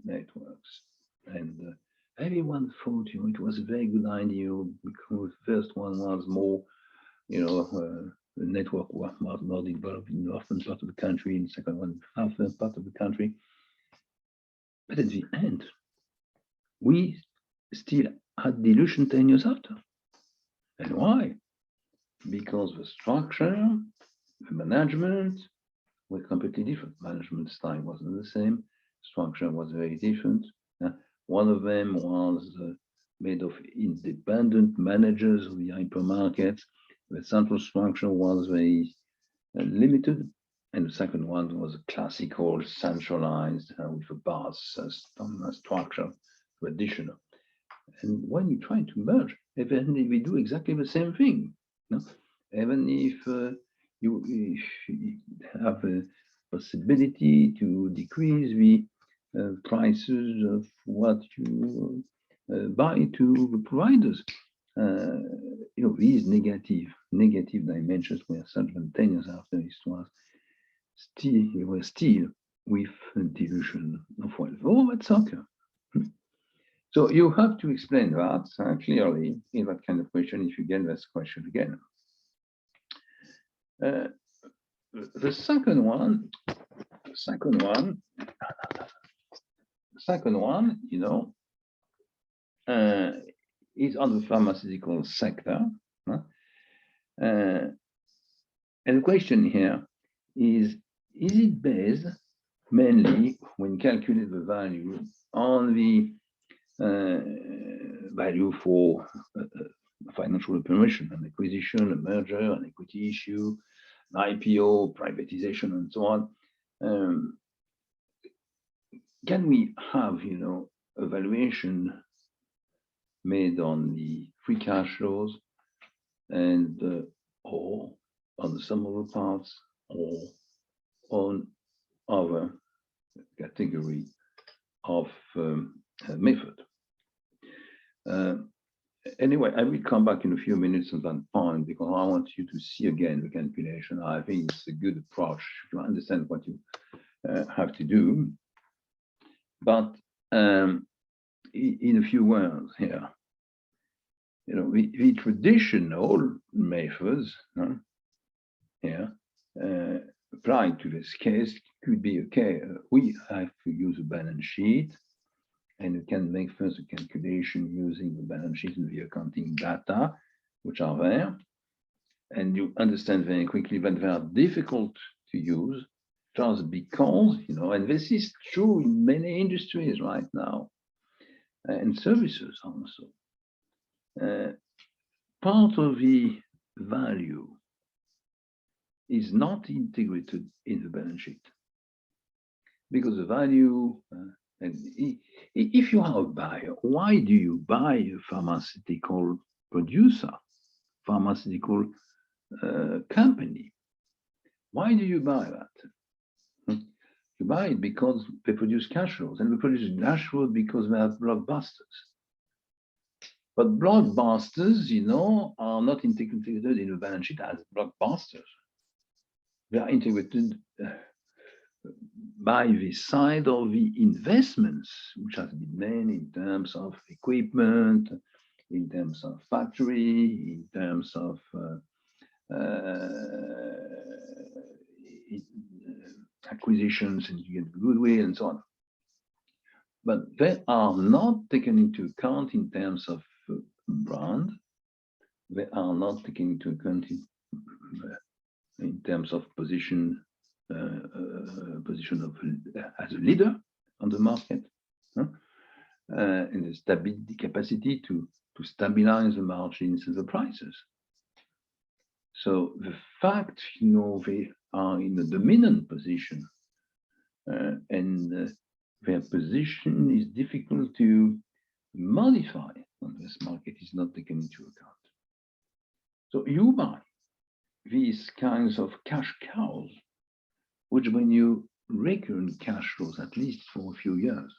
Speaker 1: networks, and everyone thought it was a very good idea, because the first one was more, the network was more developed in the northern part of the country, and the second one, southern part of the country. But at the end, we still had dilution 10 years after. And why? Because the structure, the management, were completely different. Management style wasn't the same. Structure was very different. One of them was made of independent managers of the hypermarkets. The central structure was very limited. And the second one was a classical, centralized, with a boss structure, traditional. And when you try to merge, even if we do exactly the same thing, no? Even if you have a possibility to decrease the prices of what you buy to the providers, these negative dimensions were such that 10 years after it was still with dilution of wealth. Oh, that's soccer. So you have to explain that clearly in that kind of question if you get this question again. The second one, is on the pharmaceutical sector. And the question here is it based mainly when calculate the value on the value for financial operation, an acquisition, a merger, an equity issue, an IPO, privatization, and so on? Can we have, a valuation made on the free cash flows and or on the sum of the parts or on other category of method? Anyway, I will come back in a few minutes on that point because I want you to see again the calculation. I think it's a good approach to understand what you have to do. But in a few words here, the traditional methods here applied to this case could be, okay, we have to use a balance sheet and you can make further calculation using the balance sheet and the accounting data, which are there. And you understand very quickly that they are difficult to use just because, and this is true in many industries right now, and services also. Part of the value is not integrated in the balance sheet because the value, and if you are a buyer, why do you buy a pharmaceutical producer, pharmaceutical company? Why do you buy that? You buy it because they produce cash flows, and they produce cash flows because they are blockbusters. But blockbusters, are not integrated in the balance sheet as blockbusters. They are integrated by the side of the investments, which has been made in terms of equipment, in terms of factory, in terms of acquisitions, and you get goodwill and so on. But they are not taken into account in terms of brand. They are not taken into account in terms of position of as a leader on the market, and the stability capacity to stabilize the margins and the prices. So the fact, they are in a dominant position, and their position is difficult to modify on this market is not taken into account. So you buy these kinds of cash cows, which when you recurrent cash flows, at least for a few years.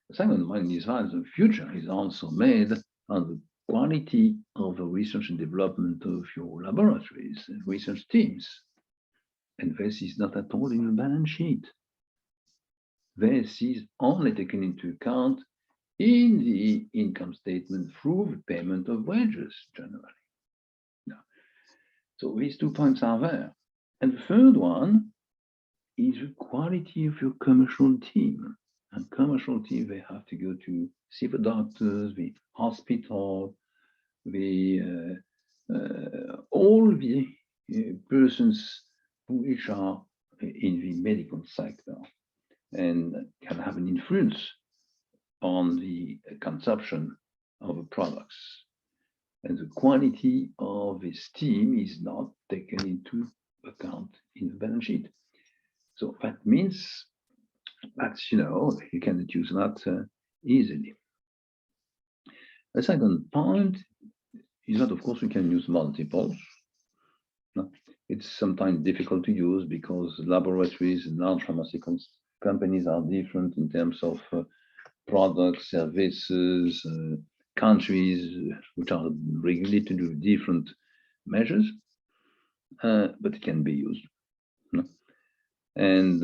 Speaker 1: The second one is that the future is also made on the quality of the research and development of your laboratories and research teams. And this is not at all in the balance sheet. This is only taken into account in the income statement through the payment of wages, generally. Now, so these 2 points are there. And the third one is the quality of your commercial team. And commercial team, they have to go to see the doctors, the hospital, all the persons which are in the medical sector and can have an influence on the consumption of the products. And the quality of this team is not taken into account in the balance sheet. So that means that, you cannot use that easily. The second point is that, of course, we can use multiples. It's sometimes difficult to use because laboratories and large pharmaceutical companies are different in terms of products, services, countries, which are regulated with different measures, but it can be used. And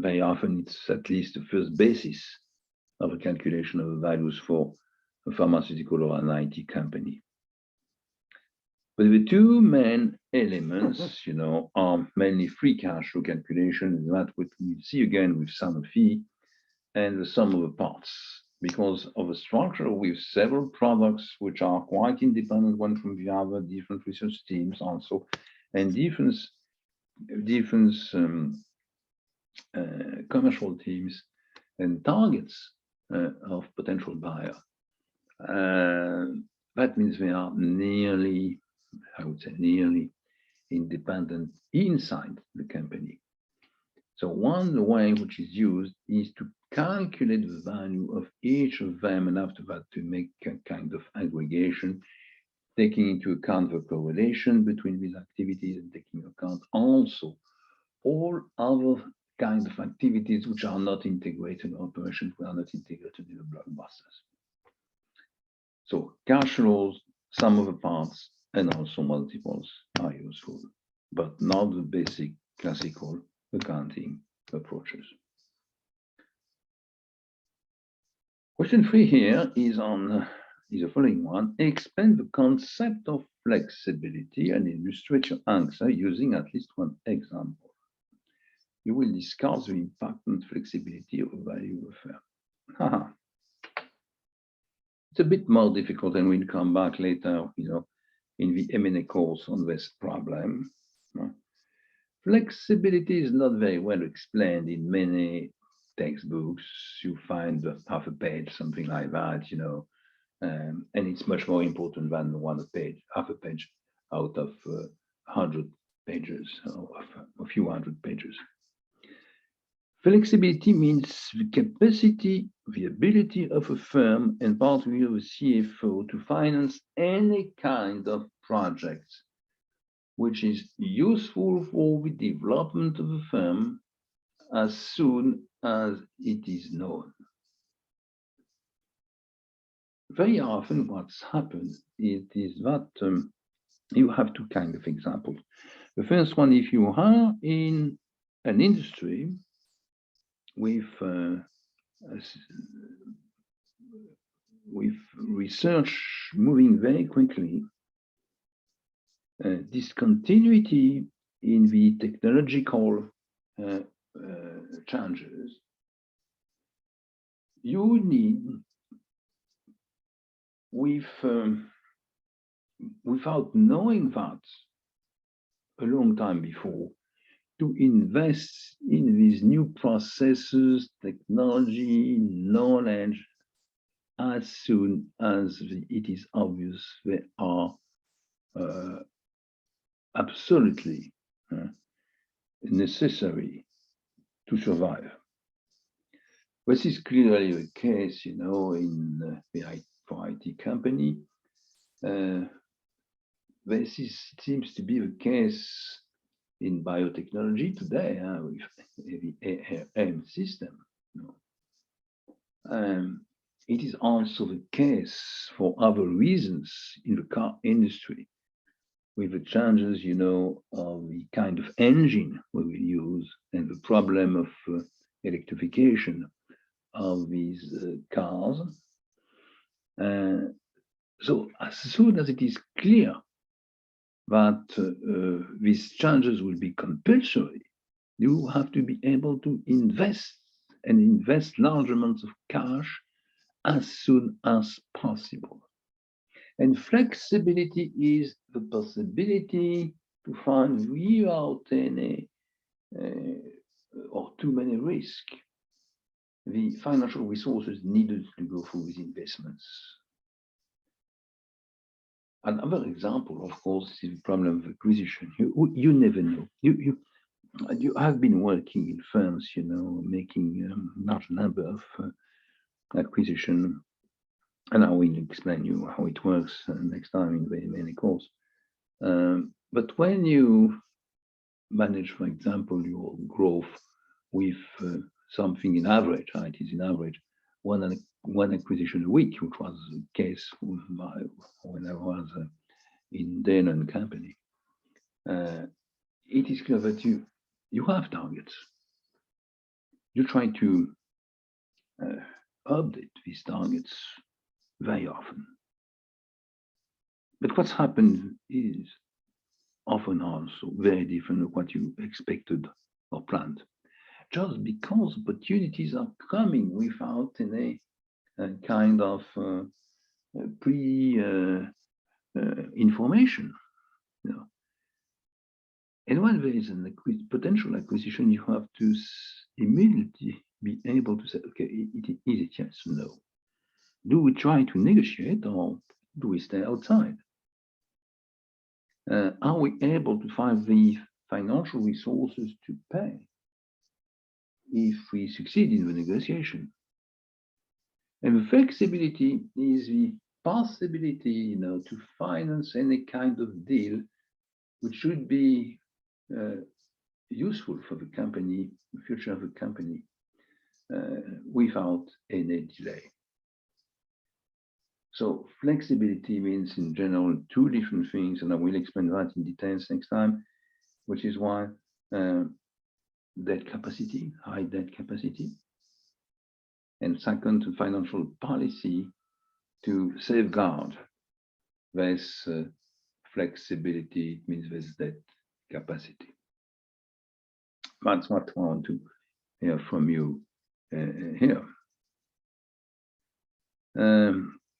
Speaker 1: very often it's at least the first basis of a calculation of values for a pharmaceutical or an IT company. But the two main elements, are mainly free cash flow calculation, that what we see again with Sanofi, and the sum of the parts, because of a structure with several products which are quite independent one from the other, different research teams also, and different commercial teams and targets of potential buyer. That means they are nearly, I would say, nearly independent inside the company. So one way which is used is to calculate the value of each of them, and after that to make a kind of aggregation, taking into account the correlation between these activities and taking into account also all other kinds of activities which are not integrated in operations, which are not integrated in the blockbusters. So cash flows, sum of the parts, and also multiples are useful, but not the basic classical accounting approaches. Question 3 here is the following one. Explain the concept of flexibility and illustrate your answer using at least one example. You will discuss the impact and flexibility of value of firm. It's a bit more difficult, and we'll come back later, in the M&A course on this problem. Flexibility is not very well explained in many textbooks. You find half a page, something like that, and it's much more important than half a page out of 100 pages, or a few hundred pages. Flexibility means the capacity, the ability of a firm, and particularly of a CFO, to finance any kind of project which is useful for the development of a firm as soon as it is known. Very often what's happened is that you have two kinds of examples. The first one, if you are in an industry with research moving very quickly, discontinuity in the technological changes, you need, without knowing that a long time before, to invest in these new processes, technology, knowledge, as soon as it is obvious they are absolutely necessary to survive. This is clearly the case, in for IT company. This seems to be the case in biotechnology today with the ARM system. It is also the case for other reasons in the car industry, with the changes, of the kind of engine we will use and the problem of electrification of these cars. So as soon as it is clear that these changes will be compulsory, you have to be able to invest large amounts of cash as soon as possible. And flexibility is the possibility to find without any or too many risks the financial resources needed to go through these investments. Another example, of course, is the problem of acquisition. You never know. You have been working in firms, making a large number of acquisition, and I will explain you how it works next time in very many course. But when you manage, for example, your growth with something in average, it is in average, one acquisition a week, which was the case when I was in Dane & Company. It is clear that you have targets. You try to update these targets very often. But what's happened is often also very different from what you expected or planned, just because opportunities are coming without any kind of information. And when there is a potential acquisition, you have to immediately be able to say, okay, is it yes or no? Do we try to negotiate or do we stay outside? Are we able to find the financial resources to pay if we succeed in the negotiation? And the flexibility is the possibility, to finance any kind of deal which should be useful for the company, the future of the company, without any delay. So flexibility means in general two different things, and I will explain that in details next time, which is why debt capacity, high debt capacity, and second, financial policy to safeguard this flexibility, means this debt capacity. That's what I want to hear from you here.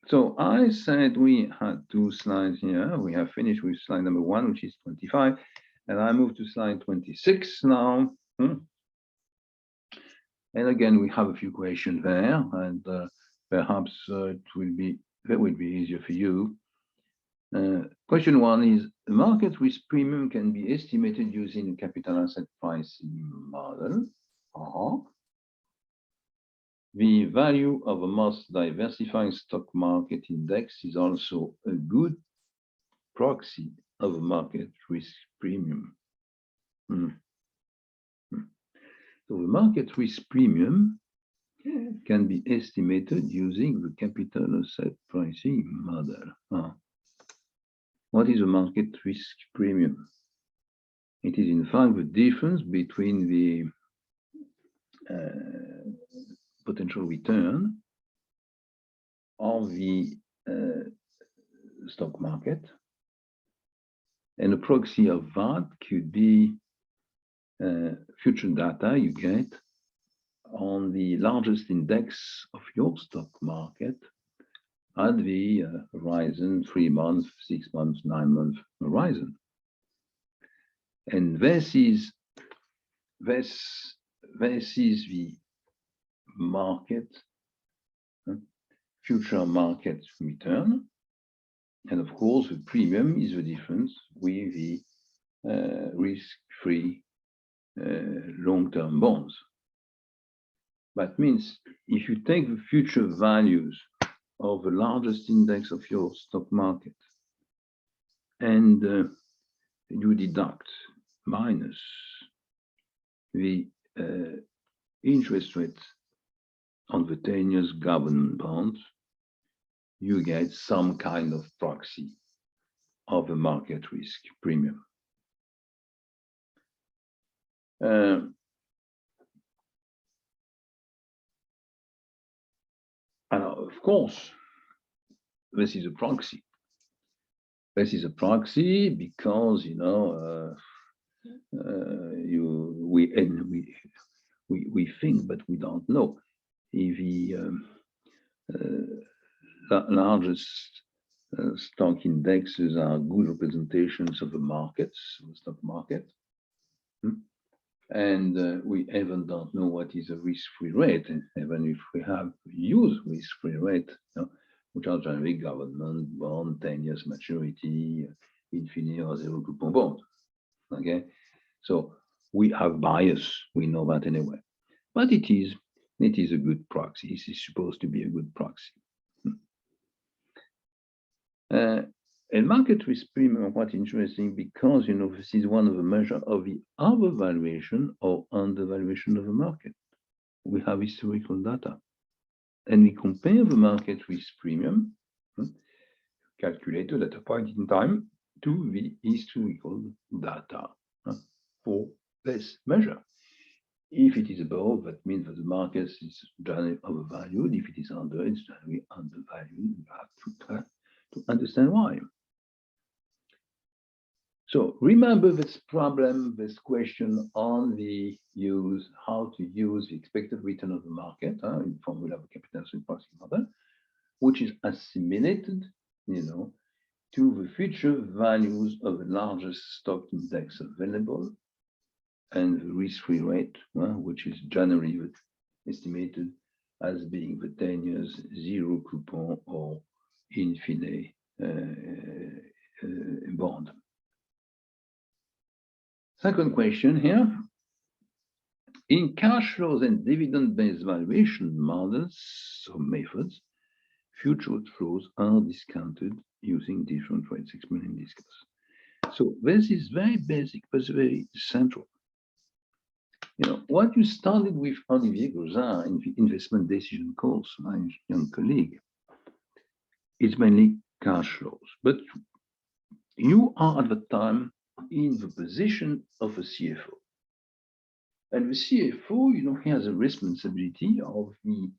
Speaker 1: So I said we had two slides here. We have finished with slide number 1, which is 25, and I move to slide 26 now. And again, we have a few questions there, and perhaps that will be easier for you. Question 1 is, the market risk premium can be estimated using a capital asset pricing model. The value of a most diversified stock market index is also a good proxy of a market risk premium. So the market risk premium can be estimated using the capital asset pricing model. What is a market risk premium? It is in fact the difference between the potential return of the stock market, and a proxy of that could be future data you get on the largest index of your stock market at the horizon, 3 months, 6 months, 9 month horizon. And this is the market, future market return. And of course, the premium is the difference with the risk-free long-term bonds. That means if you take the future values of the largest index of your stock market and you deduct minus the interest rate on the 10 years government bonds, you get some kind of proxy of a market risk premium. And of course, this is a proxy. This is a proxy because we think, but we don't know if the largest stock indexes are good representations of the markets, the stock market. And we even don't know what is a risk-free rate, and even if we have used risk-free rate, which are generally government bond, 10 years maturity, infinite or zero coupon bond. Okay, so we have bias, we know that anyway, but it is a good proxy. It is supposed to be a good proxy. And market risk premium are quite interesting because, this is one of the measures of the overvaluation or undervaluation of the market. We have historical data, and we compare the market risk premium calculated at a point in time to the historical data for this measure. If it is above, that means that the market is generally overvalued. If it is under, it's generally undervalued. You have to try to understand why. So remember this problem, this question on the how to use the expected return of the market in formula of a capital proxy model, which is assimilated, to the future values of the largest stock index available and the risk-free rate, which is generally estimated as being the 10 years zero coupon or infinite bond. Second question here. In cash flows and dividend-based valuation models or methods, future flows are discounted using different rates explained in this case. So this is very basic, but very central. What you started with Olivier Gauzin in the investment decision course, my young colleague, is mainly cash flows. But you are at the time in the position of a CFO. And the CFO, he has a responsibility of the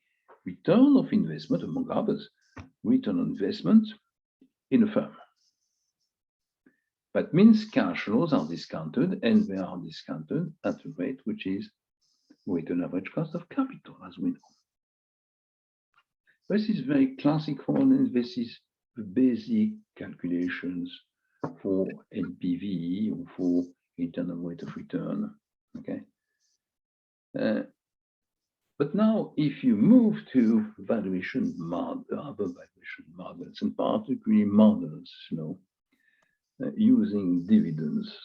Speaker 1: return of investment, among others, return on investment in a firm. That means cash flows are discounted, and they are discounted at a rate which is weighted average cost of capital, as we know. This is very classical, and this is the basic calculations for NPV or for internal rate of return. Okay. But now, if you move to valuation model, other valuation models, and particularly models, using dividends.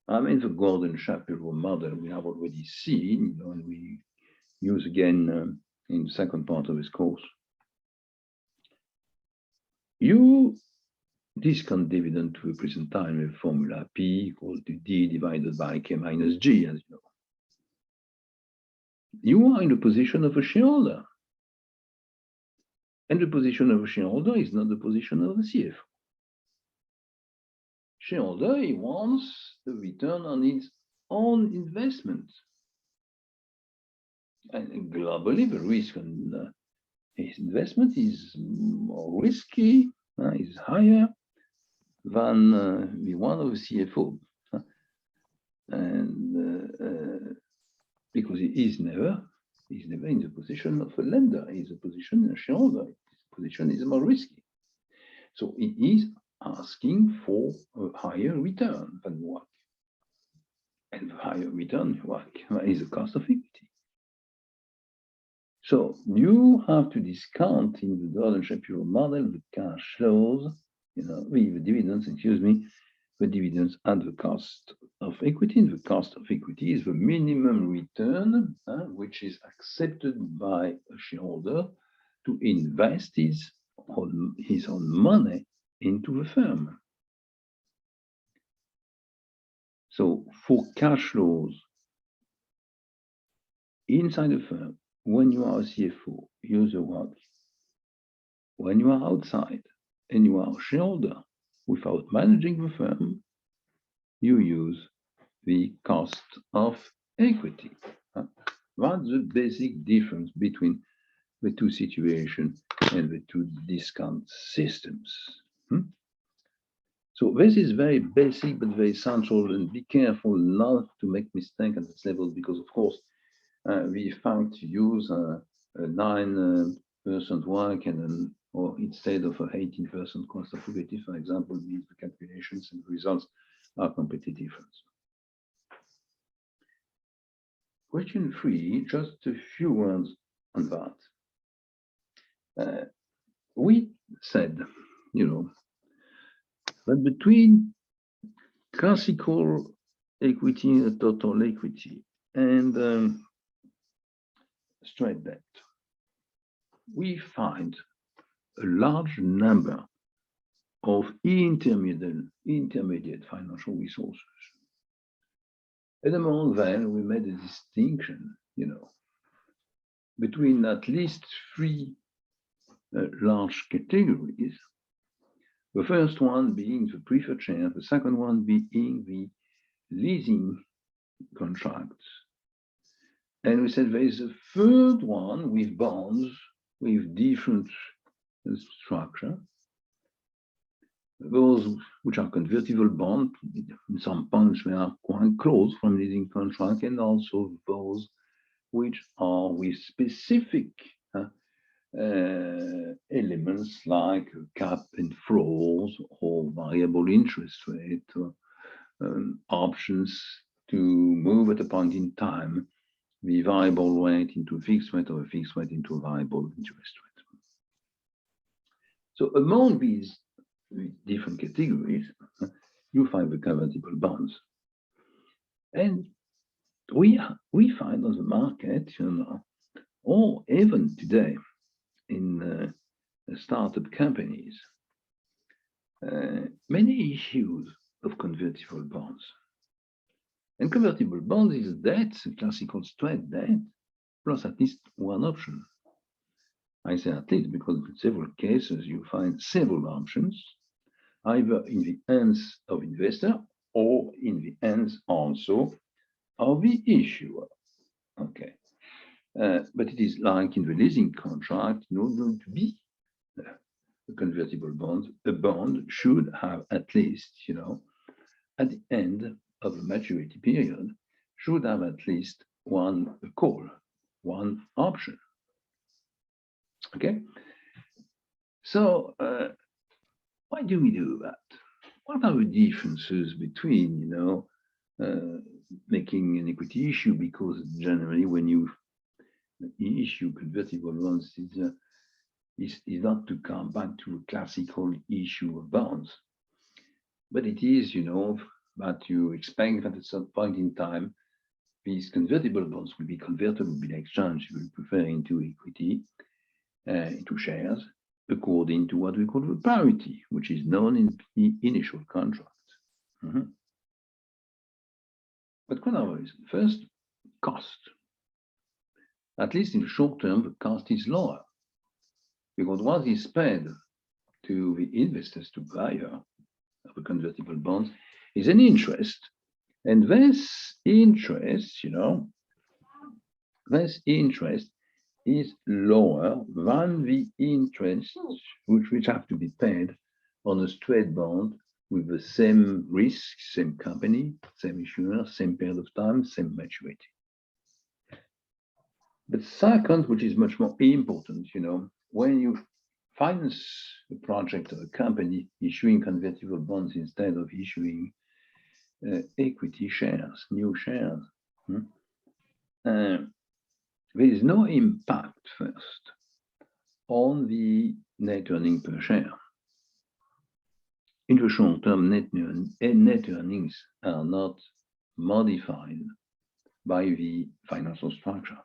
Speaker 1: The Gordon Shapiro model we have already seen, and we use again in the second part of this course. You discount dividend to represent time with formula P equal to D divided by K minus G, as you know. You are in the position of a shareholder. And the position of a shareholder is not the position of the CFO. Shareholder, he wants the return on his own investment. And globally, the risk on his investment is more risky, is higher than the one of the CFO. And because he is never in the position of a lender, he is a position of a shareholder. His position is more risky. So he is asking for a higher return than WACC. And the higher return WACC is the cost of equity. So you have to discount in the Gordon Shapiro model the cash flows, with the dividends, the dividends and the cost of equity. And the cost of equity is the minimum return, which is accepted by a shareholder to invest his own money into the firm. So for cash flows inside the firm, when you are a CFO, use the WACC. When you are outside and you are a shareholder without managing the firm, you use the cost of equity. That's the basic difference between the two situations and the two discount systems. So this is very basic but very central, and be careful not to make mistakes at this level, because of course we found to use 9 WACC and then, or instead of an 18% cost of equity, for example, means the calculations and the results are completely different. Question 3, just a few words on that. We said, that between classical equity, total equity, and straight debt, we find a large number of intermediate financial resources. And among them, we made a distinction, between at least 3 large categories. The first one being the preferred share, the second one being the leasing contracts. And we said there is a third one with bonds with different structure. Those which are convertible bonds, in some points they are quite close from leasing contract, and also those which are with specific elements like cap and floors or variable interest rate, or, options to move at a point in time the variable rate into a fixed rate or a fixed rate into a variable interest rate. So among these different categories, you find the convertible bonds. And we find on the market, or even today in startup companies, many issues of convertible bonds. And convertible bonds is debt, a classical straight debt, plus at least one option. I say at least because in several cases you find several options, either in the hands of investor or in the hands also of the issuer. Okay. But it is like in the leasing contract, in order to be a convertible bond, a bond should have at least, at the end of the maturity period, should have at least one call, one option. Okay. So why do we do that? What are the differences between, making an equity issue? Because generally, when you issue convertible bonds, is not to come back to a classical issue of bonds, but it is, that you expect that at some point in time, these convertible bonds will be converted, will be exchanged, you will prefer into equity, into shares, according to what we call the parity, which is known in the initial contract. But what are the reasons? First, cost. At least in the short term, the cost is lower, because what is paid to the investors, to buyer of the convertible bonds, is an interest. And this interest, this interest is lower than the interest which have to be paid on a straight bond with the same risk, same company, same issuer, same period of time, same maturity. But second, which is much more important, when you finance a project or a company issuing convertible bonds instead of issuing equity shares, new shares, there is no impact first on the net earning per share. In the short term, net earnings are not modified by the financial structure.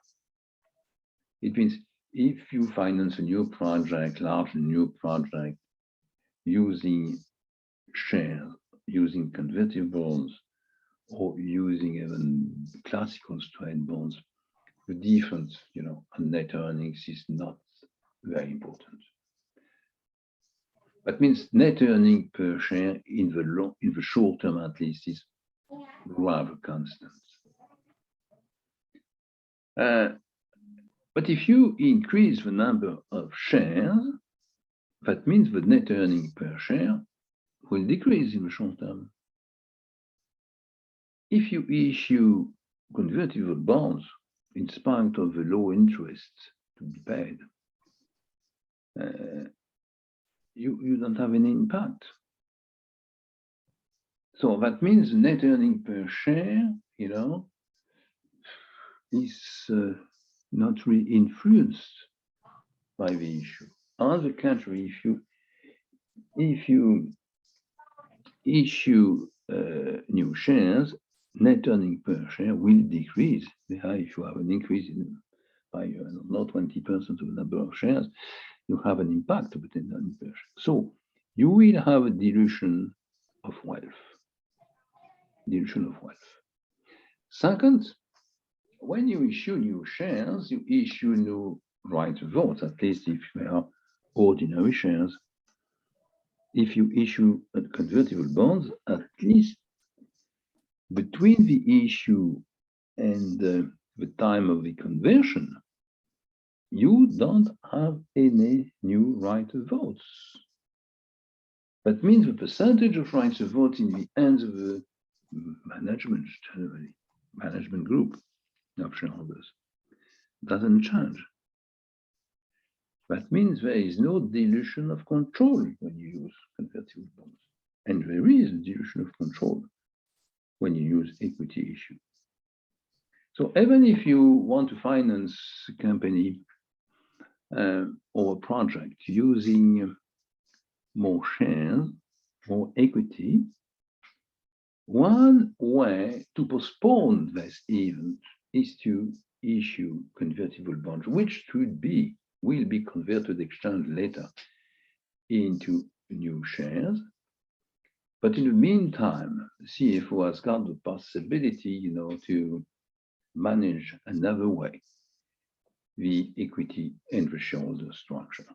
Speaker 1: It means if you finance a new project, large new project, using shares, using convertibles, or using even classical straight bonds, the difference, on net earnings is not very important. That means net earning per share in the short term at least is rather constant. But if you increase the number of shares, that means the net earning per share will decrease in the short term. If you issue convertible bonds in spite of the low interest to be paid, you don't have any impact. So that means net earning per share, is not really influenced by the issue. On the contrary, if you issue new shares, net earning per share will decrease. If you have an increase by not 20% of the number of shares, you have an impact of net earning per share. So you will have a dilution of wealth. Second, when you issue new shares, you issue new right of vote, at least if they are ordinary shares. If you issue a convertible bonds, at least between the issue and the time of the conversion, you don't have any new right of votes. That means the percentage of rights of vote in the hands of the management, generally, management group of shareholders, doesn't change. That means there is no dilution of control when you use convertible bonds. And there is a dilution of control when you use equity issue. So even if you want to finance a company or a project using more shares, more equity, one way to postpone this event is to issue convertible bonds, which will be converted, exchanged later into new shares. But in the meantime, the CFO has got the possibility, to manage another way the equity and the shareholder structure.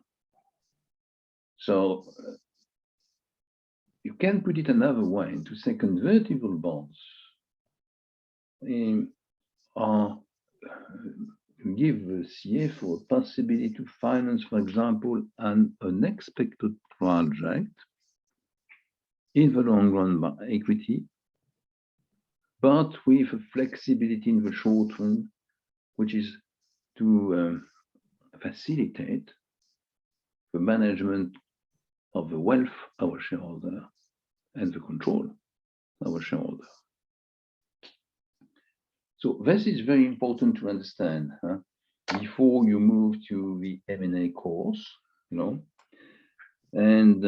Speaker 1: So you can put it another way to say convertible bonds are give the CFO a possibility to finance, for example, an unexpected project in the long run by equity, but with a flexibility in the short run, which is to facilitate the management of the wealth of our shareholder and the control of our shareholder. So this is very important to understand before you move to the M&A course, and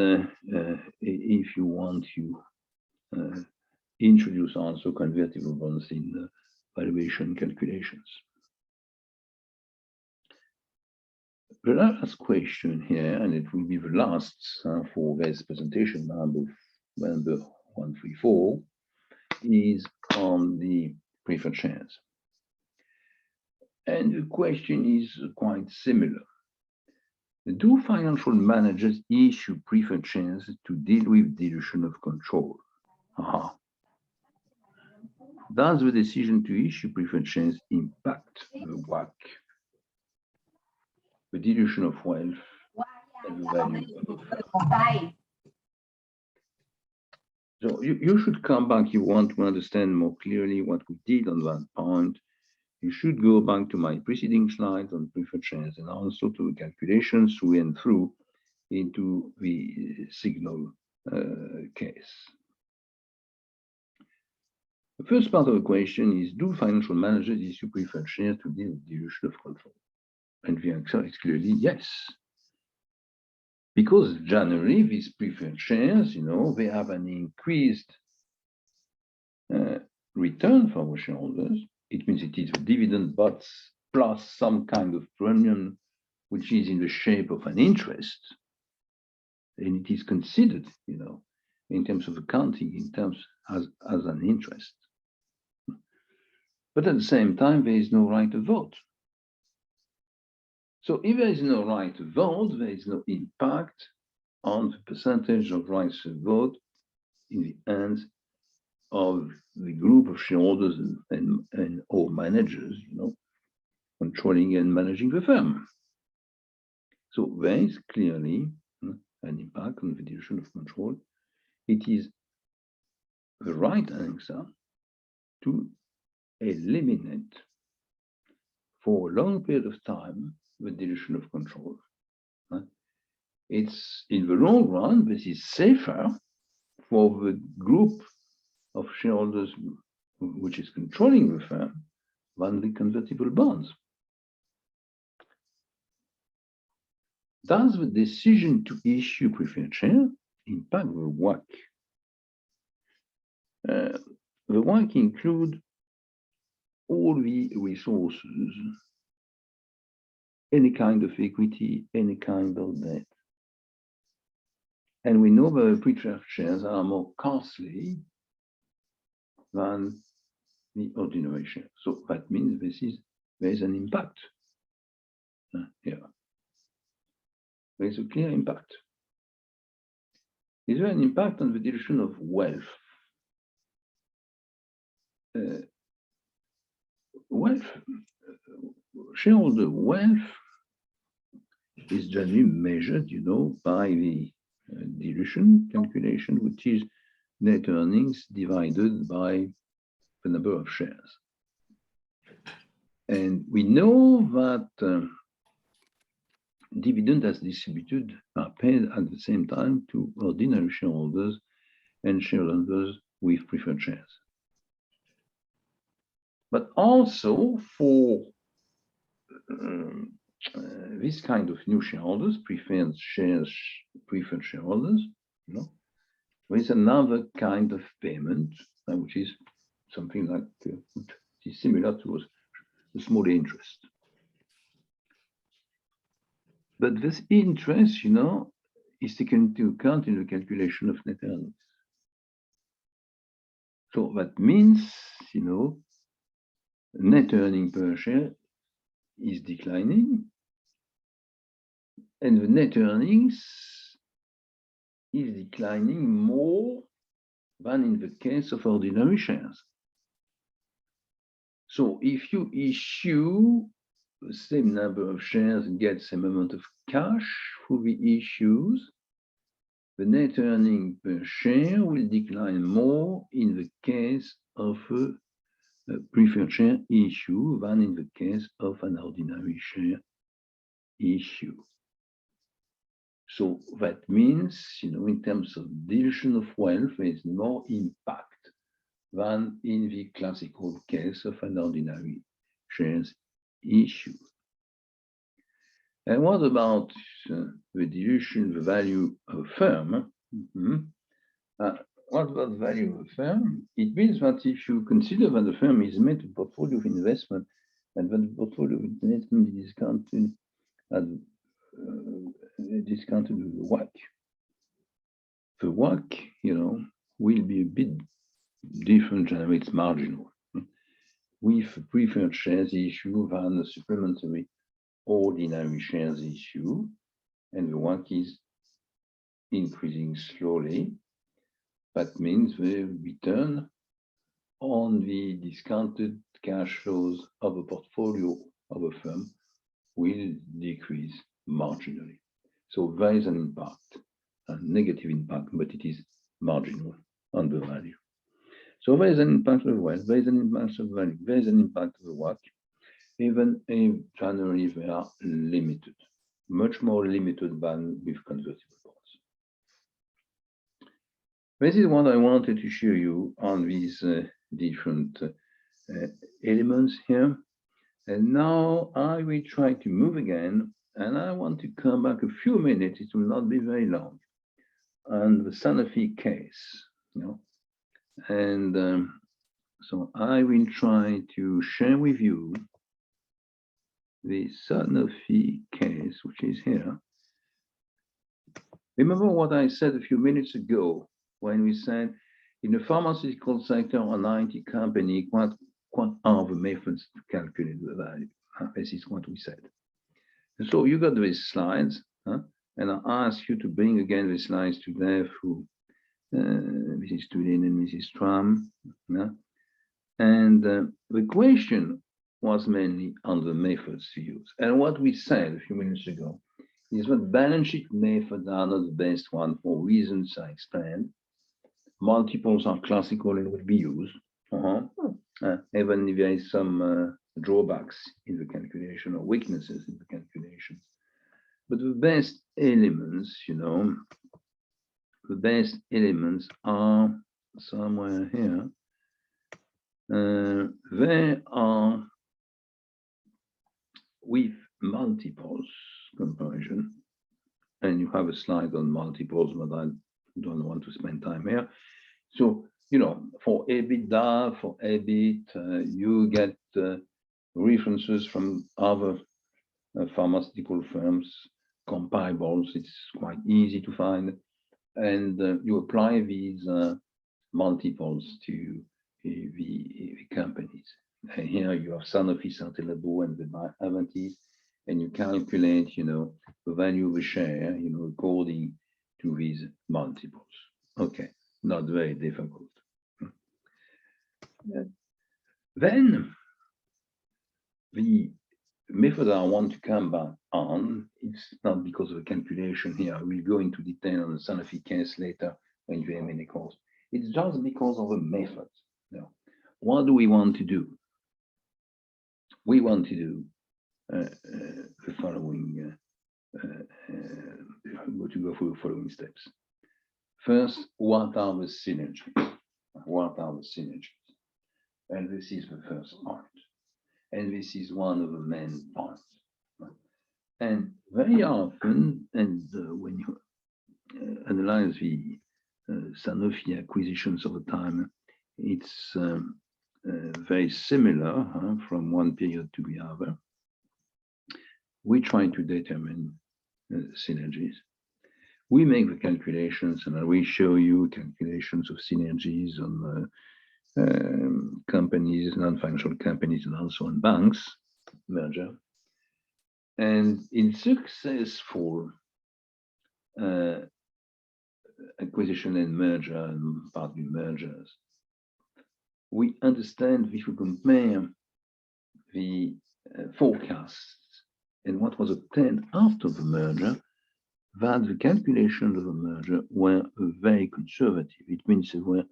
Speaker 1: if you want to introduce also convertible bonds in the valuation calculations. The last question here, and it will be the last for this presentation, number 134, is on the preferred shares. And the question is quite similar. Do financial managers issue preferred shares to deal with dilution of control? Does the decision to issue preferred shares impact the WACC, the dilution of wealth, and the value of the firm? So you should come back. You want to understand more clearly what we did on that point. You should go back to my preceding slides on preferred shares and also to the calculations we went through into the signal case. The first part of the question is, do financial managers issue preferred shares to deal with dilution of control? And the answer is clearly yes. Because generally, these preferred shares, they have an increased return for our shareholders. It means it is a dividend, but plus some kind of premium, which is in the shape of an interest. And it is considered, in terms of accounting, in terms as an interest. But at the same time, there is no right to vote. So if there is no right to vote, there is no impact on the percentage of rights to vote in the hands of the group of shareholders and or managers, controlling and managing the firm. So there is clearly an impact on the dilution of control. It is the right answer to eliminate for a long period of time the dilution of control. it's in the long run, this is safer for the group of shareholders which is controlling the firm than the convertible bonds. Does the decision to issue preferred share impact the WACC? The WACC includes all the resources, any kind of equity, any kind of debt. And we know that preferred shares are more costly than the ordinary shares. So that means there is an impact here. There is a clear impact. Is there an impact on the dilution of wealth? Shareholder wealth is generally measured, by the dilution calculation, which is net earnings divided by the number of shares. And we know that dividend as distributed are paid at the same time to ordinary shareholders and shareholders with preferred shares. But also for this kind of new shareholders, preferred shareholders, there is another kind of payment, which is something like which is similar to a small interest. But this interest, is taken into account in the calculation of net earnings. So that means, net earning per share is declining, and the net earnings is declining more than in the case of ordinary shares. So if you issue the same number of shares and get the same amount of cash through the issues, the net earning per share will decline more in the case of a preferred share issue than in the case of an ordinary share issue. So that means, in terms of dilution of wealth, there is more impact than in the classical case of an ordinary shares issue. And what about the dilution, the value of a firm? What about the value of a firm? It means that if you consider that the firm is made a portfolio of investment and that the portfolio of investment is discounted with the WACC, the WACC, will be a bit different, and it's marginal with preferred shares issue than a supplementary ordinary shares issue, and the WACC is increasing slowly. That means the return on the discounted cash flows of a portfolio of a firm will decrease marginally. So there is an impact, a negative impact, but it is marginal on the value. So there is an impact of wealth, there is an impact of value, there is an impact of the WACC, even if generally they are limited, much more limited than with convertible bonds. This is what I wanted to show you on these different elements here. And now I will try to move again, and I want to come back a few minutes, it will not be very long, on the Sanofi case. And so I will try to share with you the Sanofi case, which is here. Remember what I said a few minutes ago when we said in the pharmaceutical sector on IT company, what are the methods to calculate the value? This is what we said. And so you got these slides, and I ask you to bring again the slides today through Mrs. Tulin and Mrs. Tram. And the question was mainly on the methods to use. And what we said a few minutes ago is that balance sheet methods are not the best one for reasons I explained. Multiples are classical and will be used, even if there is some drawbacks in the calculation or weaknesses in the calculations. But the best elements, the best elements are somewhere here. They are with multiples comparison. And you have a slide on multiples, but I don't want to spend time here. So, for EBITDA, for EBIT, you get references from other pharmaceutical firms, comparables. It's quite easy to find. And you apply these multiples to the companies. And here you have Sanofi, Santelabo, and the Avantis, and you calculate, the value of a share, according to these multiples. Okay, not very difficult. Then the method I want to come back on, it's not because of the calculation here. We'll go into detail on the Sanofi case later in the M&A course. It's just because of the method. What do we want to do? We want to do the following. To go through the following steps. First, what are the synergies? What are the synergies? And this is the first point. And this is one of the main points. And very often, and when you analyze the Sanofi acquisitions over time, it's very similar from one period to the other. We try to determine synergies. We make the calculations, and I will show you calculations of synergies on companies, non-financial companies, and also on banks merger. And in successful acquisition and merger and partly mergers, we understand if we compare the forecasts and what was obtained after the merger, that the calculations of the merger were very conservative. It means they were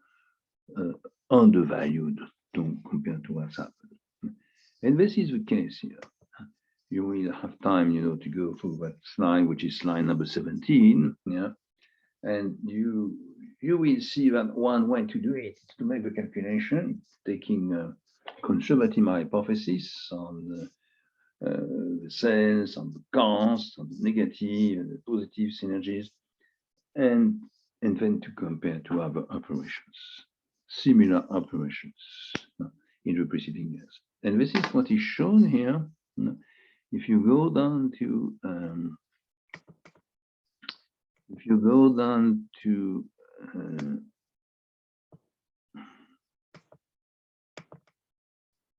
Speaker 1: undervalued compared to what's happened. And this is the case here. You will have time, to go through that slide, which is slide number 17. Yeah, and you will see that one way to do it is to make the calculation, taking a conservative hypothesis on the sales, on the cost, on the negative and the positive synergies, and then to compare to other operations, similar operations in the preceding years. And this is what is shown here. If you go down to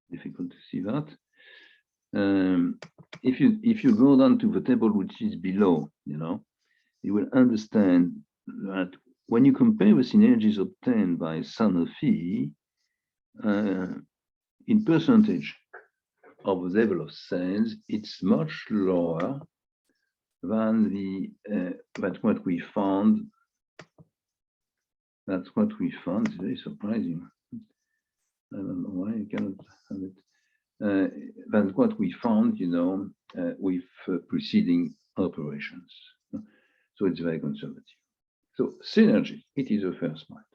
Speaker 1: difficult to see that. If you go down to the table which is below, you will understand that when you compare the synergies obtained by Sanofi in percentage of the level of sales, it's much lower than that's what we found. That's what we found. It's very surprising. I don't know why I cannot have it. That's what we found, with preceding operations. So it's very conservative. So synergy, it is the first point.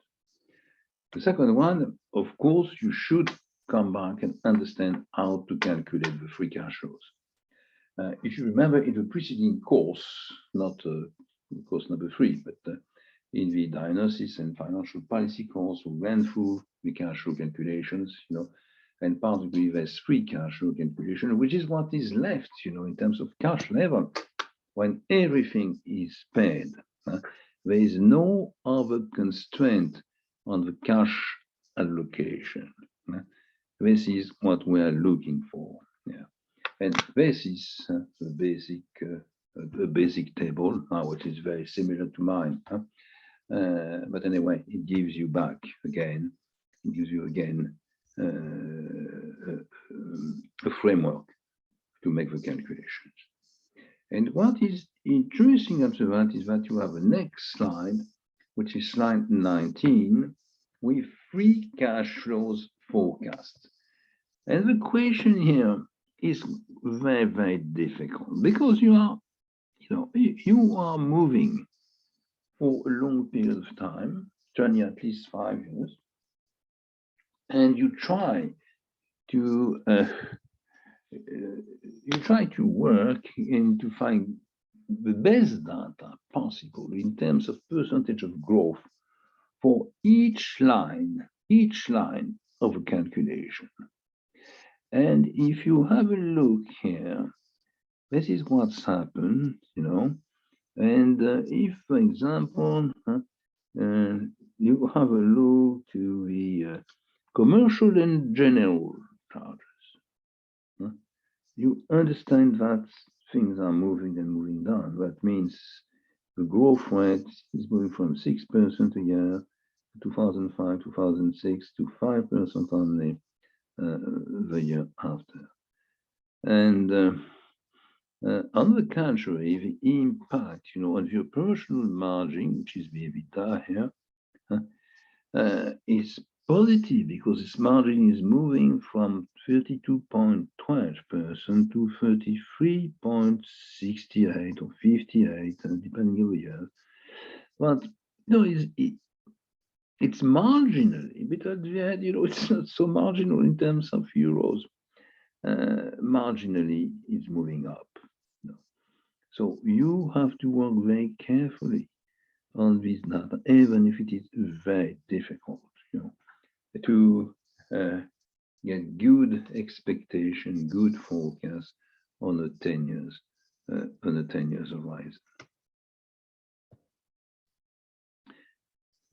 Speaker 1: The second one, of course, you should come back and understand how to calculate the free cash flows. If you remember in the preceding course, not course number 3, but in the diagnosis and financial policy course, we went through the cash flow calculations, and particularly this free cash flow calculation, which is what is left, in terms of cash level, when everything is paid. There is no other constraint on the cash allocation. This is what we are looking for. Yeah. And this is the basic table, which is very similar to mine. But anyway, it gives you back again. It gives you again a framework to make the calculations. And what is interesting about that is that you have a next slide, which is slide 19, with free cash flows forecast. And the question here is very, very difficult because you are, So you are moving for a long period of time, generally at least 5 years, and you try to work and to find the best data possible in terms of percentage of growth for each line of a calculation. And if you have a look here, this is what's happened, you know. And if, for example, you have a look to the commercial and general charges, you understand that things are moving and moving down. That means the growth rate is moving from 6% a year, 2005, 2006, to 5% on the year after. And on the contrary, the impact, you know, on the operational margin, which is the EBITDA here, is positive because this margin is moving from 32.12% to 33.68 or 58, depending on the year. But no, it's marginally, but at the end, you know, it's not so marginal in terms of euros. Marginally, it's moving up. No. So you have to work very carefully on this data, even if it is very difficult, you know, to get good expectation, good forecast on a 10 years horizon.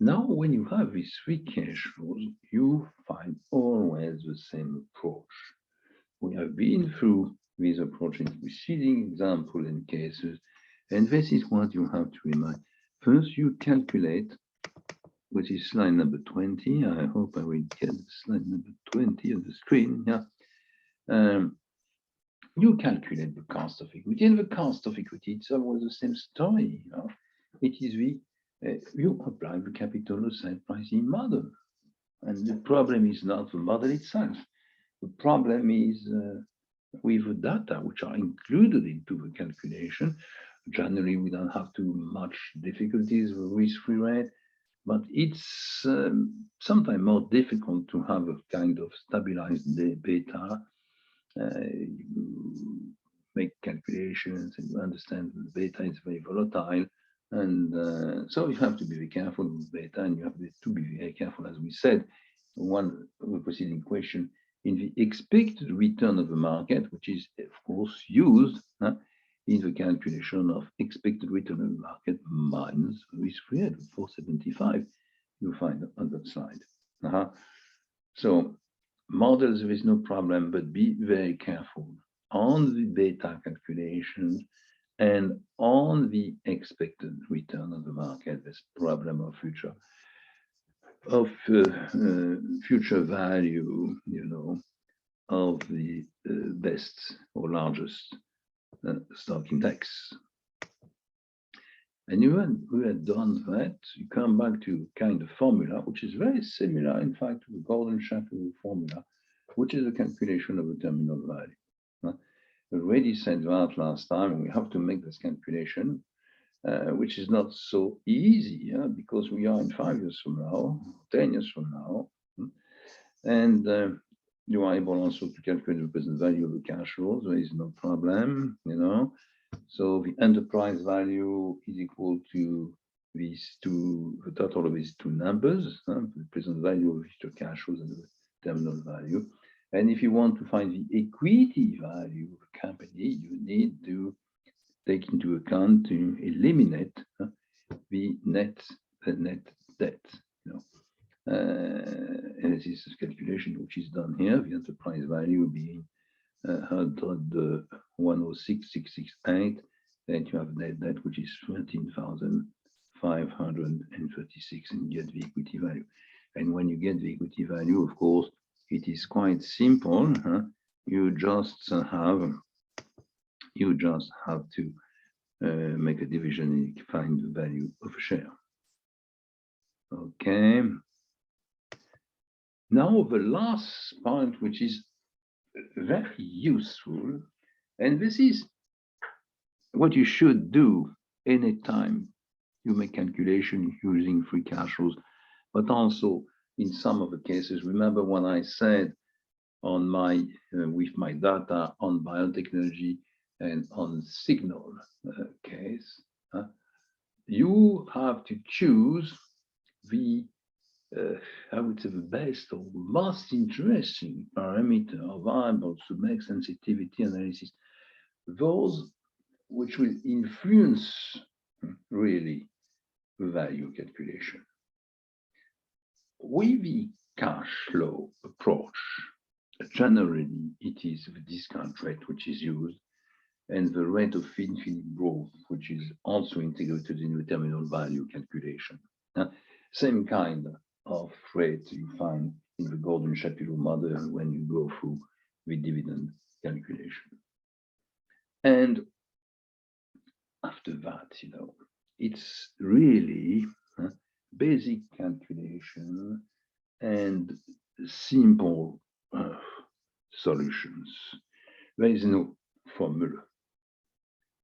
Speaker 1: Now, when you have these three cash flows, you find always the same approach. We have been through these approaches in preceding example and cases, and this is what you have to remind. First, you calculate, which is slide number 20. I hope I will get slide number 20 on the screen. Yeah. You calculate the cost of equity, and the cost of equity, it's always the same story. You know? It is you apply the capital asset pricing model, and the problem is not the model itself. The problem is with the data which are included into the calculation. Generally, we don't have too much difficulties with risk-free rate, but it's sometimes more difficult to have a kind of stabilized beta. You make calculations and you understand that the beta is very volatile. And so you have to be very careful with beta, and you have to be very careful, as we said, one of the preceding question, in the expected return of the market, which is, of course, used in the calculation of expected return on the market minus risk-free rate, 475, you find on that slide. So models, there is no problem, but be very careful on the beta calculations and on the expected return on the market. This problem of future value, you know, of the best or largest stock index. And when we had done that, you come back to kind of formula, which is very similar, in fact, to the golden shackle formula, which is a calculation of the terminal value. I already said that last time, and we have to make this calculation, which is not so easy, because we are in 5 years from now, 10 years from now, and you are able also to calculate the present value of the cash flows. There is no problem, you know. So the enterprise value is equal to these two, the total of these two numbers, the present value of future cash flows and the terminal value. And if you want to find the equity value of a company, you need to take into account to eliminate the net debt. You know. And this is a calculation which is done here, the enterprise value being 106,668, and you have net debt, which is 13,536, and you get the equity value. And when you get the equity value, of course, it is quite simple. You just have to make a division and find the value of a share. Okay. Now the last point, which is very useful, and this is what you should do anytime you make calculation using free cash flows, but also in some of the cases, remember when I said on my with my data on biotechnology and on signal case, you have to choose the I would say the best or most interesting parameter or variables to make sensitivity analysis, those which will influence really the value calculation. With the cash flow approach, generally it is the discount rate which is used and the rate of infinite growth, which is also integrated in the terminal value calculation. Same kind of rate you find in the Gordon-Shapiro model when you go through the dividend calculation. And after that, it's really basic calculation and simple solutions. There is no formula.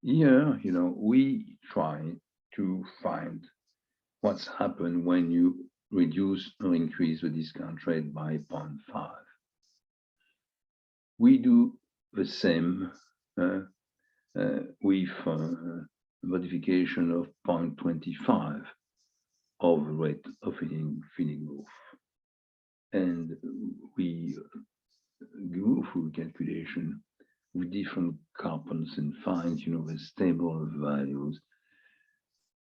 Speaker 1: Here, we try to find what's happened when you reduce or increase the discount rate by 0.5. We do the same with modification of 0.25 of the rate of infinite growth. And we go through calculation with different components and find, the stable values.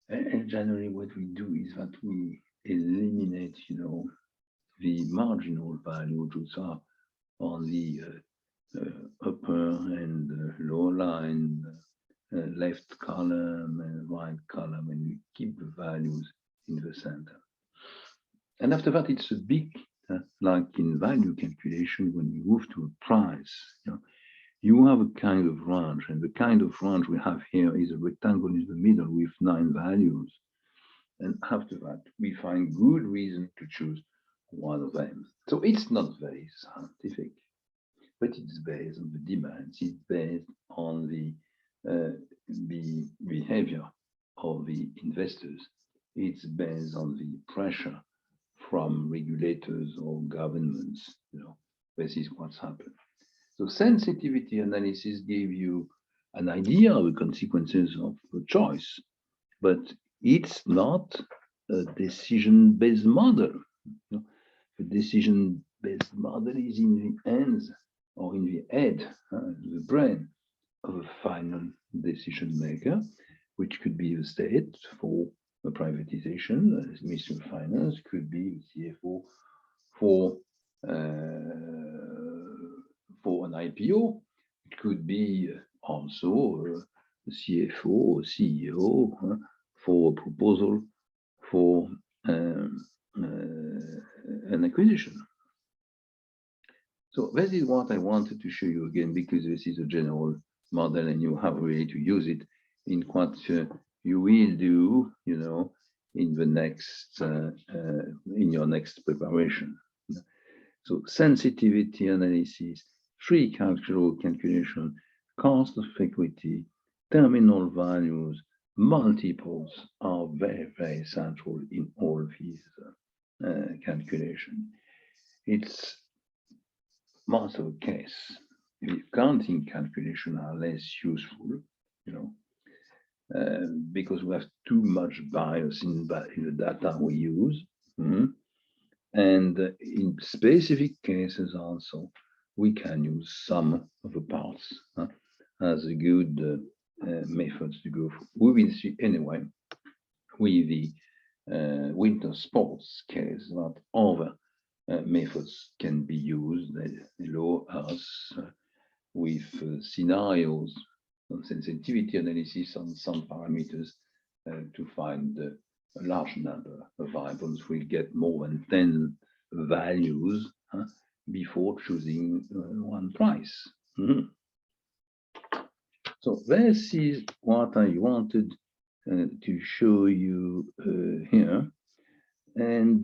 Speaker 1: And generally what we do is that we eliminate, the marginal values which are on the upper and lower line, left column and right column, and we keep the values in the center. And after that, it's a big, like in value calculation, when you move to a price, you have a kind of range, and the kind of range we have here is a rectangle in the middle with 9 values. And after that, we find good reason to choose one of them. So it's not very scientific, but it's based on the demands. It's based on the behavior of the investors. It's based on the pressure from regulators or governments. This is what's happened. So sensitivity analysis give you an idea of the consequences of the choice, but it's not a decision-based model. The decision-based model is in the hands or in the head, the brain of a final decision maker, which could be the state for a privatization, as Ministry of Finance, could be the CFO for an IPO. It could be also the CFO or CEO for a proposal for an acquisition. So this is what I wanted to show you again, because this is a general model and you have really to use it in what you will do, in the next, in your next preparation. So sensitivity analysis, free cash flow calculation, cost of equity, terminal values, multiples are very, very central in all these calculations. It's most of the case. The accounting calculation are less useful, because we have too much bias in the data we use. And in specific cases also, we can use some of the parts as a good methods to go through. We will see anyway with the winter sports case that other methods can be used. They allow us with scenarios on sensitivity analysis on some parameters to find a large number of variables. We get more than 10 values before choosing one price. So this is what I wanted to show you here. And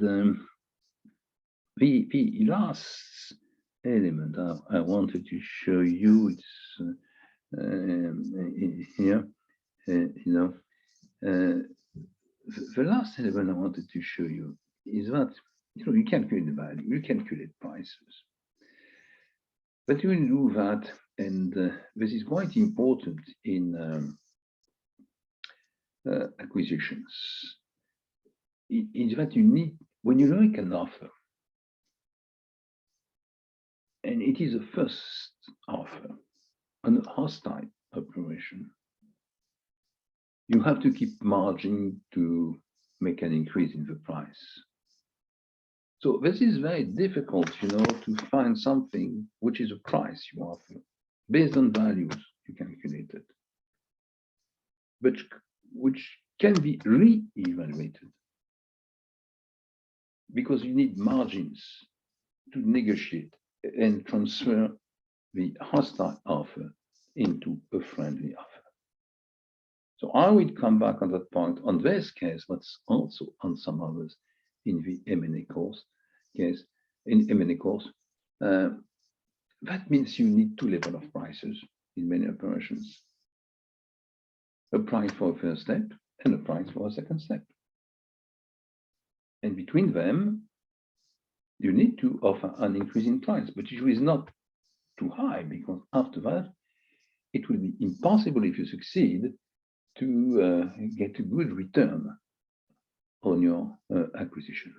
Speaker 1: the last element I wanted to show you, it's here, The last element I wanted to show you is that you calculate the value, you calculate prices, but you will do that, and this is quite important in acquisitions. Is that you need, when you make an offer, and it is a first offer, an hostile operation, you have to keep margin to make an increase in the price. So this is very difficult, to find something which is a price you offer based on values you calculated, but which can be re-evaluated because you need margins to negotiate and transfer the hostile offer into a friendly offer. So I will come back on that point on this case, but also on some others in the M&A course case. In M&A course, that means you need two levels of prices in many operations: a price for a first step and a price for a second step. And between them, you need to offer an increase in price, but it is not too high, because after that, it will be impossible, if you succeed, to get a good return on your acquisition.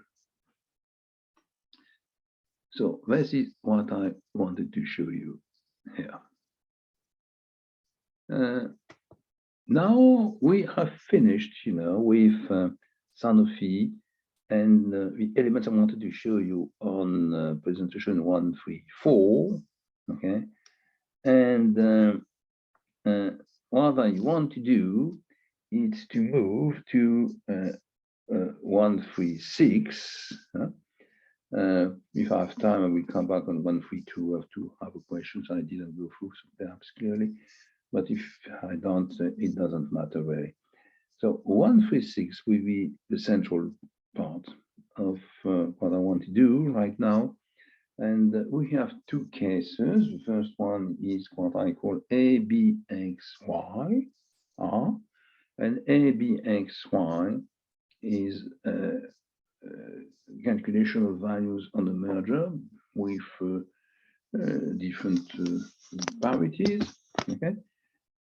Speaker 1: So this is what I wanted to show you here. Now we have finished, with Sanofi and the elements I wanted to show you on presentation 134. Okay, and what I want to do is to move to 136. If I have time, I will come back on 132. I have to have a questions I didn't go through, so perhaps clearly. But if I don't, it doesn't matter really. So 136 will be the central part of what I want to do right now. And we have two cases. The first one is what I call ABXY. And ABXY is calculation of values on the merger with different parities. Okay.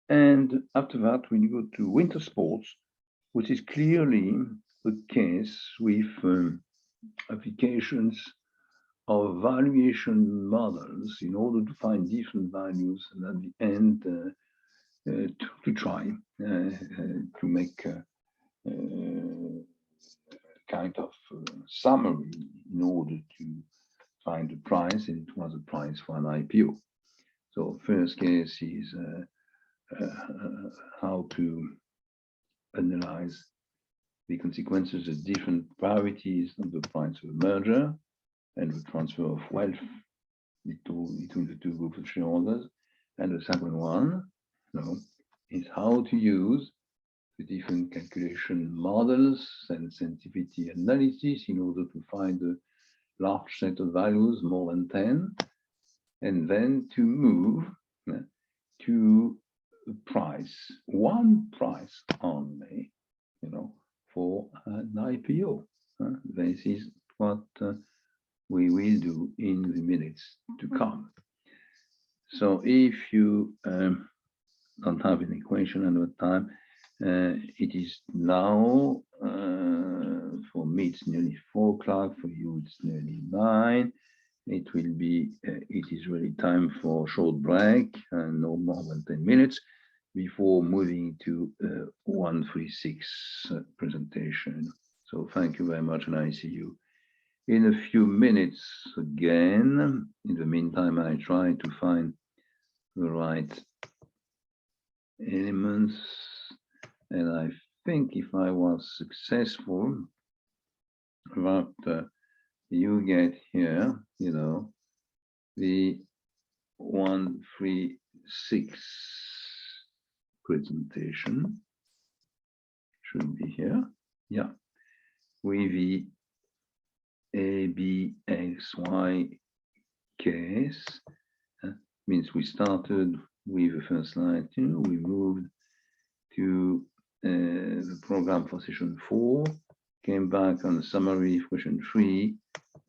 Speaker 1: And after that, we go to winter sports, which is clearly the case with applications of valuation models in order to find different values, and at the end to try to make a kind of summary in order to find the price, and it was a price for an IPO. So first case is how to analyze the consequences of different priorities of the price of a merger and the transfer of wealth between the two groups of shareholders. And the second one is how to use the different calculation models and sensitivity analysis in order to find a large set of values, more than 10, and then to move to a price, one price only, for an IPO. This is what we will do in the minutes to come. So if you don't have any question at the time, it is now, for me, it's nearly 4 o'clock, for you, it's nearly 9. It will be, it is really time for a short break, no more than 10 minutes, before moving to 136 presentation. So thank you very much, and I see you in a few minutes again. In the meantime, I try to find the right elements, and I think if I was successful, that you get here, the 136 presentation should be here. Yeah, with the ABXY case, means we started with the first slide, we moved to the program for session 4, came back on the summary for session 3,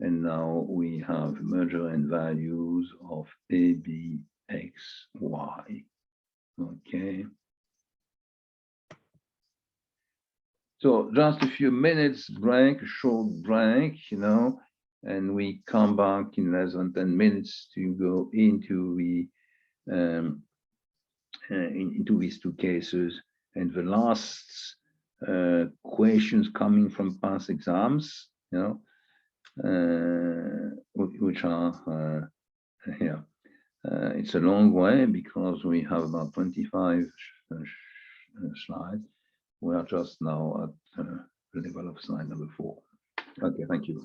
Speaker 1: and now we have merger and values of A, B, X, Y. Okay. So just a few minutes break, a short break, and we come back in less than 10 minutes to go into the into these two cases. And the last questions coming from past exams, which are here. It's a long way because we have about 25 slides. We are just now at the level of slide number 4. Okay, thank you.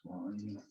Speaker 1: Next one.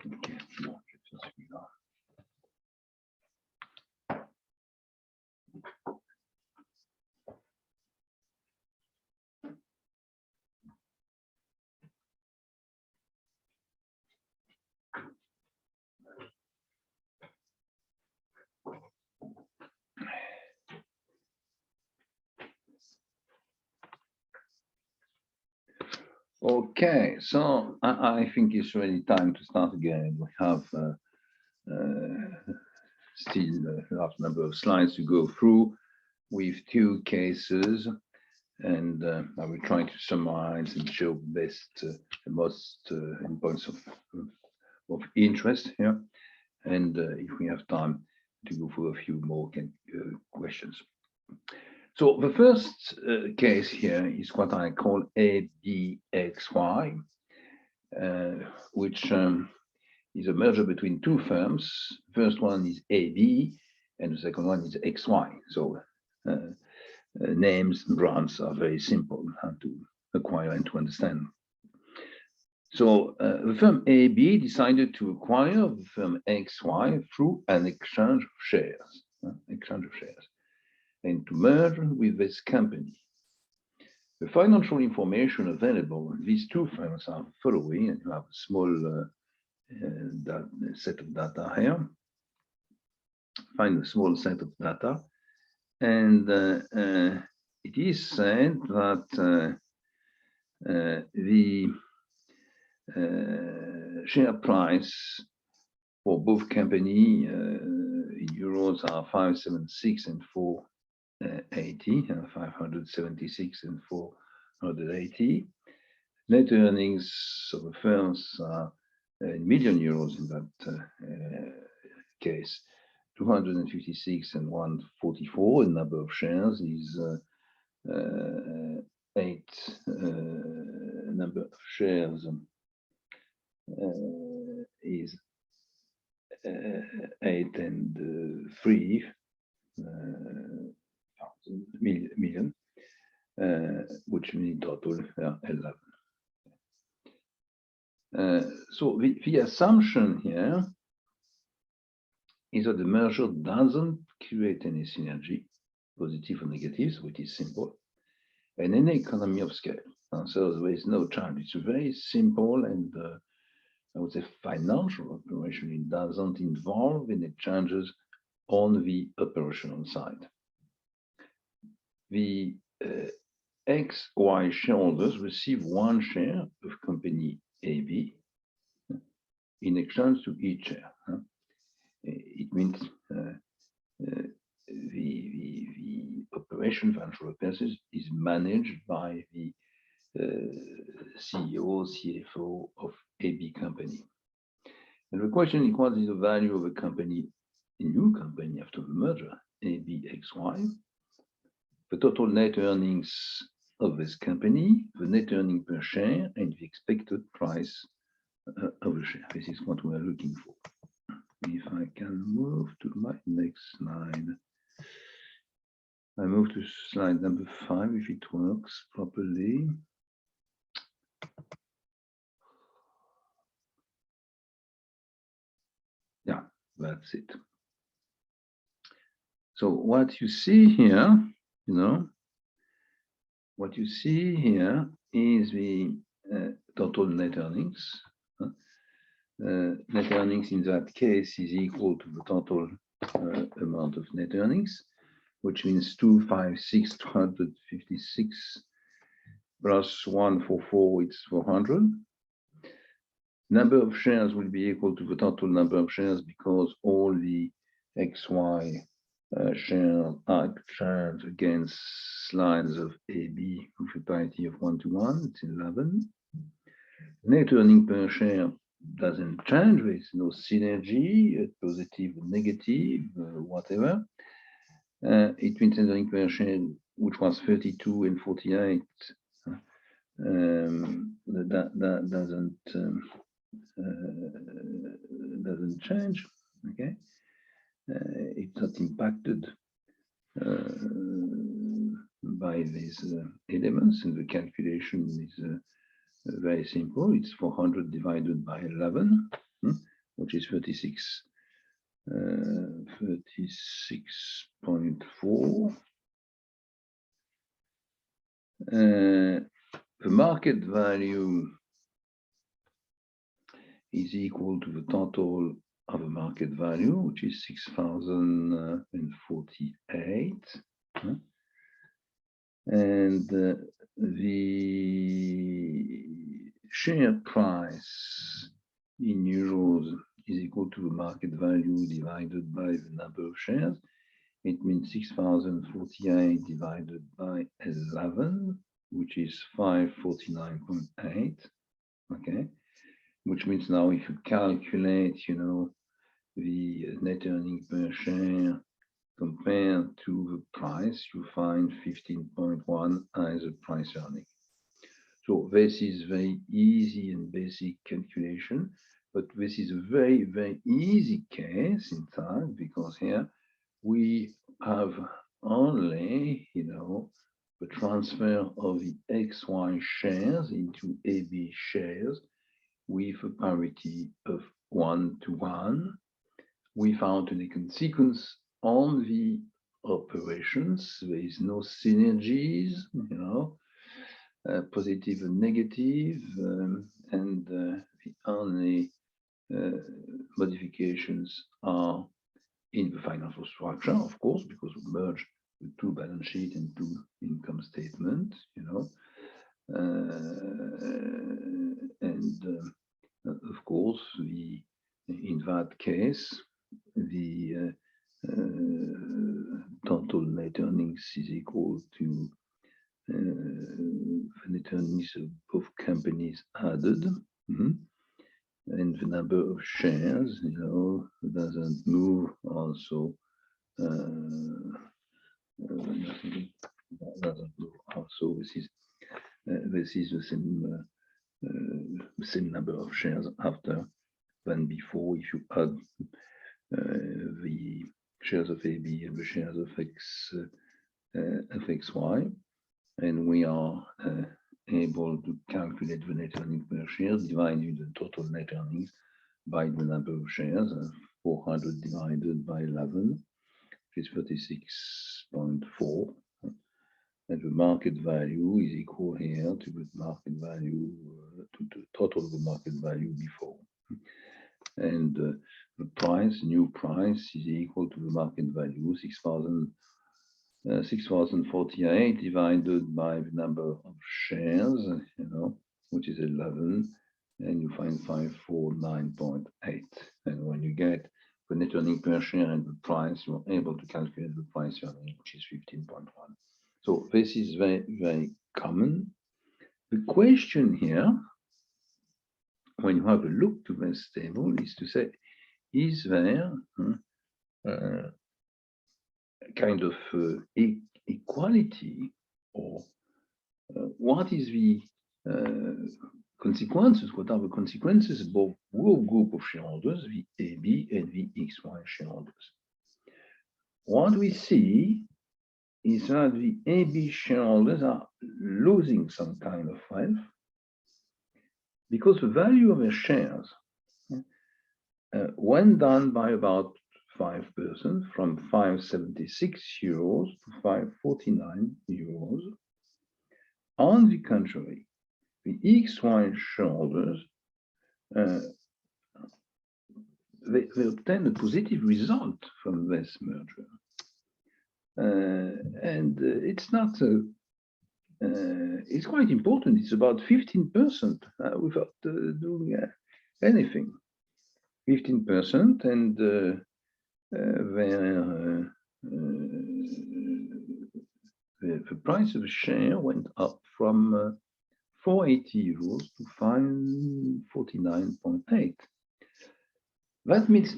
Speaker 1: Ok, bon, je vais faire celui-là. Okay, so I think it's really time to start again. We have still a large number of slides to go through with 2 cases, and I will try to summarize and show best the most points of interest here. And if we have time to go for a few more questions. So the first case here is what I call ABXY, which is a merger between two firms. First one is AB, and the second one is XY. So names and brands are very simple to acquire and to understand. So the firm AB decided to acquire the firm XY through an exchange of shares, and to merge with this company. The financial information available on these two firms are following, and you have a small set of data here. Find a small set of data, and it is said that the share price for both company in euros are 576 and 480, 576 and 480. Net earnings of the firms are in million euros in that case, 256 and 144. The number of shares is 8. Number of shares is 8 and 3 million, which means total 11. So the assumption here is that the merger doesn't create any synergy, positive or negative, so it is simple, and any economy of scale. So there is no charge. It's very simple, and I would say financial operation. It doesn't involve any changes on the operational side. The XY shareholders receive one share of company AB in exchange to each share. It means the operation, financial operations, is managed by the CEO, CFO of AB company. And the question is, what is the value of a company, a new company after the merger, ABXY? The total net earnings of this company, the net earning per share, and the expected price of the share. This is what we are looking for. If I can move to my next slide. I move to slide number 5, if it works properly. Yeah, that's it. So what you see here, what you see here is the total net earnings. Net earnings in that case is equal to the total amount of net earnings, which means 256 plus 144, it's 400. Number of shares will be equal to the total number of shares because all the XY shares are exchanged against lines of AB with a parity of 1:1, it's 11. Net earning per share doesn't change, there is no synergy, positive or negative, whatever. It means net earning per share, which was 32 and 48, that doesn't change. Okay, it's not impacted by these elements, and the calculation is very simple. It's 400 divided by 11, which is 36. 36.4. The market value is equal to the total of the market value, which is 6,048. And the share price in euros is equal to the market value divided by the number of shares. It means 6,048 divided by 11, which is 549.8. Okay, which means now if you calculate, the net earning per share compared to the price, you find 15.1 as a price earning. So this is very easy and basic calculation, but this is a very, very easy case, in fact, because here we have only, the transfer of the XY shares into AB shares with a parity of 1:1 without any consequence on the operations. There is no synergies, positive and negative, and the only modifications are in the financial structure, of course, because we merge the two balance sheet and two income statement, and of course, in that case, the total net earnings is equal to the net earnings of both companies added, and the number of shares, doesn't move also. Doesn't move also. This is the same number of shares after than before. If you add the shares of AB and the shares of FXY, and we are able to calculate the net earnings per share, dividing the total net earnings by the number of shares, 400 divided by 11, which is 36.4. And the market value is equal here to the market value, to the total of the market value before. And the price, new price, is equal to the market value, 6,048 divided by the number of shares, which is 11, and you find 549.8. And when you get the net earning per share and the price, you're able to calculate the price earning, which is 15.1. So this is very, very common. The question here, when you have a look to this table, is to say, is there kind of equality, or what is the consequences? What are the consequences of both group of shareholders, the AB and the XY shareholders? What we see is that the AB shareholders are losing some kind of wealth because the value of their shares went down by about 5%, from 576 euros to 549 euros. On the contrary, the XY shareholders, they obtain a positive result from this merger. And it's not it's quite important. It's about 15% without doing anything. 15%, and the price of a share went up from 480 euros to 549.8. That means,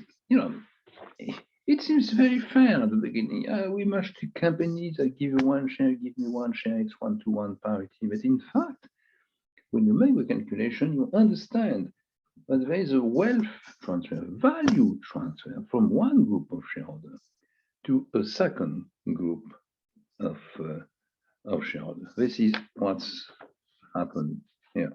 Speaker 1: it seems very fair at the beginning. We merge two companies. I give you one share, give me one share. It's 1-to-1 parity. But in fact, when you make the calculation, you understand that there is a wealth transfer, value transfer from one group of shareholders to a second group of shareholders. This is what's happened here.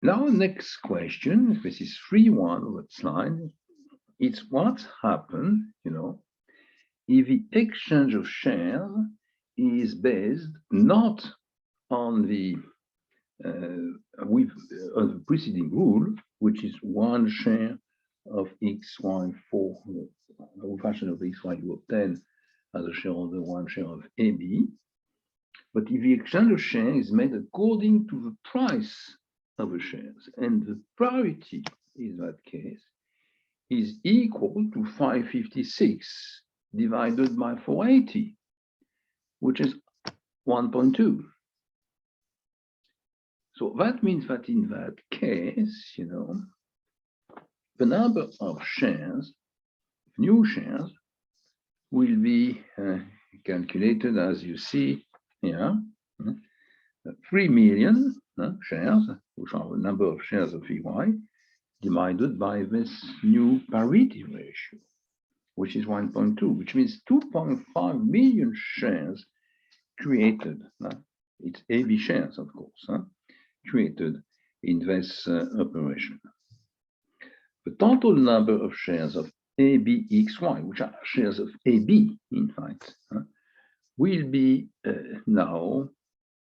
Speaker 1: Now, next question, this is 3.1 of that slide. It's what happened, if the exchange of shares is based not on the on the preceding rule, which is one share of XY4, a fraction of XY you obtain as a shareholder, one share of AB. But if the exchange of shares is made according to the price of the shares, and the priority in that case is equal to 556 divided by 480, which is 1.2. So that means that in that case, the number of shares, new shares, will be calculated as you see here, 3 million shares, which are the number of shares of EY, divided by this new parity ratio, which is 1.2, which means 2.5 million shares created. It's AB shares, of course, created in this operation. The total number of shares of ABXY, which are shares of AB, in fact, will be now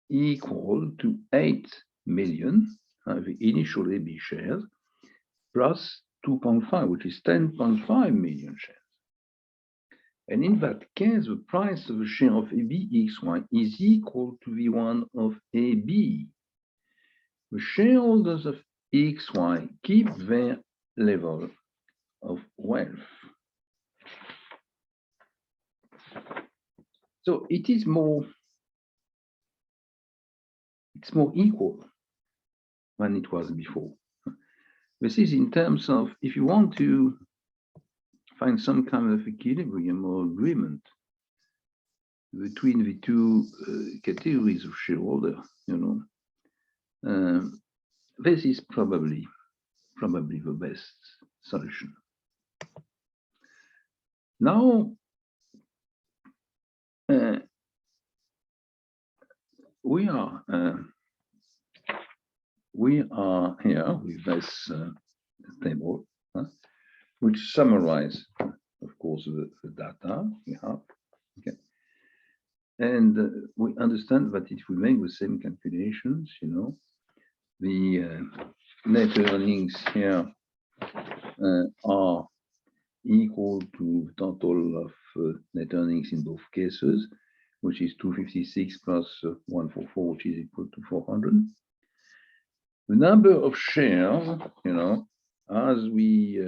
Speaker 1: equal to 8 million, the initial AB shares, plus 2.5, which is 10.5 million shares. And in that case, the price of a share of ABXY is equal to the one of AB. The shareholders of XY keep their level of wealth. So it's more equal than it was before. This is in terms of, if you want to find some kind of equilibrium or agreement between the two categories of shareholder, this is probably the best solution. Now, we are here with this table, which summarize, of course, the data we have. Okay, and we understand that if we make the same calculations, the net earnings here are equal to the total of net earnings in both cases, which is 256 plus 144, which is equal to 400. The number of shares, as we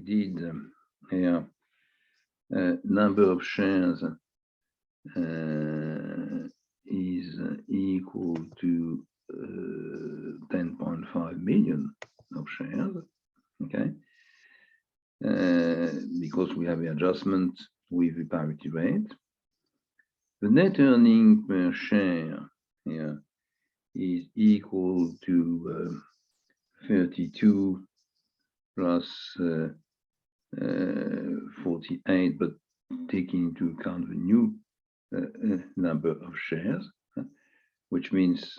Speaker 1: did here, number of shares is equal to 10.5 million of shares, okay? Because we have the adjustment with the parity rate. The net earning per share here is equal to 32 plus 48, but taking into account the new number of shares, which means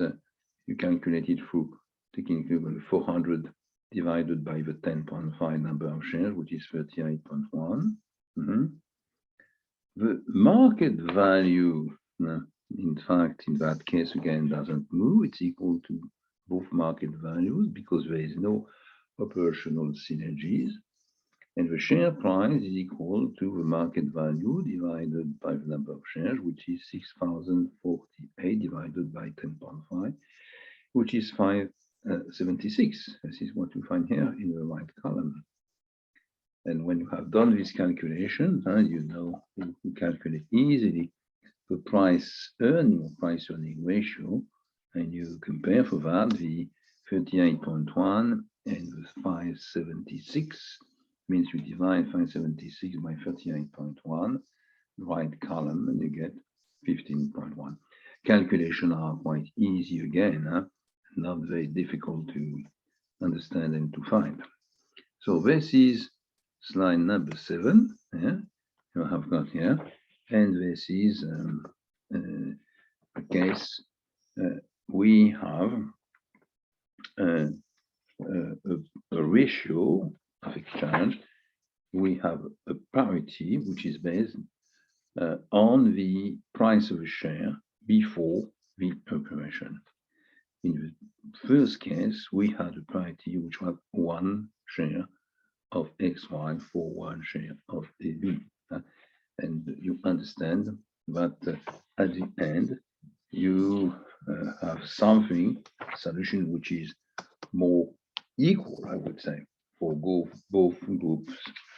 Speaker 1: you calculate it through taking into account 400 divided by the 10.5 number of shares, which is 38.1. The market value, in fact, in that case, again, doesn't move. It's equal to both market values because there is no operational synergies. And the share price is equal to the market value divided by the number of shares, which is 6,048 divided by 10.5, which is 576. This is what you find here in the right column. And when you have done this calculation, you calculate easily the price earning ratio, and you compare for that the 38.1 and the 576, means you divide 576 by 38.1, right column, and you get 15.1. Calculations are quite easy again, not very difficult to understand and to find. So this is slide number 7, you have got here, and this is a case we have a ratio of exchange. We have a parity which is based on the price of a share before the operation. In the first case, we had a parity which was 1 share of XY for 1 share of AB. And you understand that at the end, you have solution which is more equal, I would say, for both groups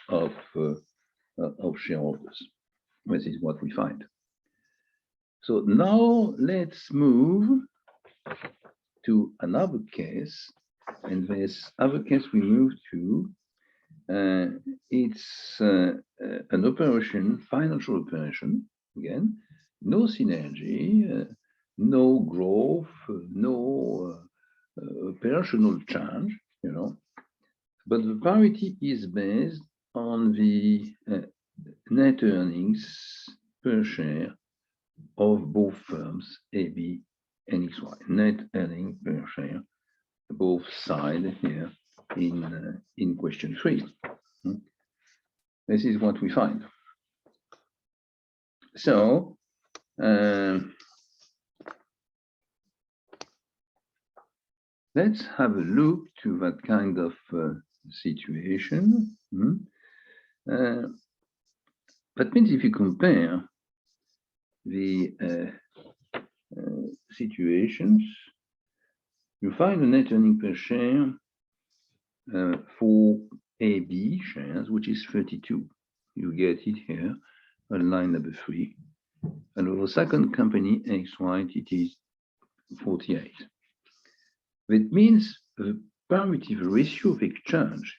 Speaker 1: of shareholders. This is what we find. So now let's move to another case, and this other case we move to, it's an operation, financial operation, again, no synergy, no growth, no operational change, you know, but the parity is based on the net earnings per share of both firms, AB and XY, net earning per share, both sides here in question 3. This is what we find. So, let's have a look to that kind of situation. That means if you compare the situations, you find a net earning per share for AB shares, which is 32. You get it here on line number 3. And for the second company, XY, it is 48. That means the parity, the ratio of exchange,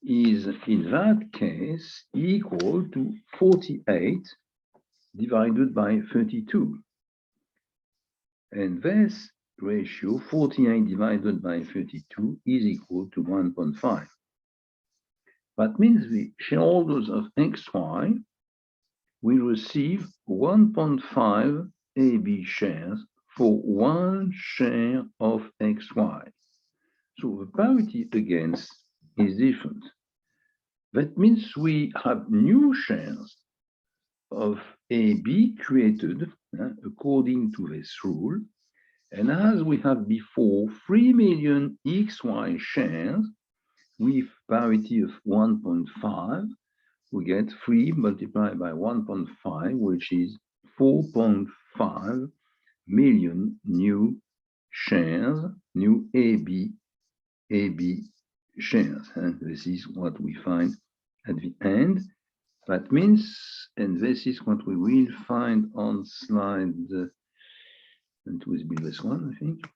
Speaker 1: is in that case equal to 48 divided by 32. And this ratio, 48 divided by 32, is equal to 1.5. That means the shareholders of XY will receive 1.5 AB shares for 1 share of XY. So the parity against is different. That means we have new shares of AB created according to this rule. And as we have before 3 million XY shares with parity of 1.5, we get 3 multiplied by 1.5, which is 4.5 million new shares, new AB shares. And this is what we find at the end. That means, and this is what we will find on slide, and it will be this one, I think.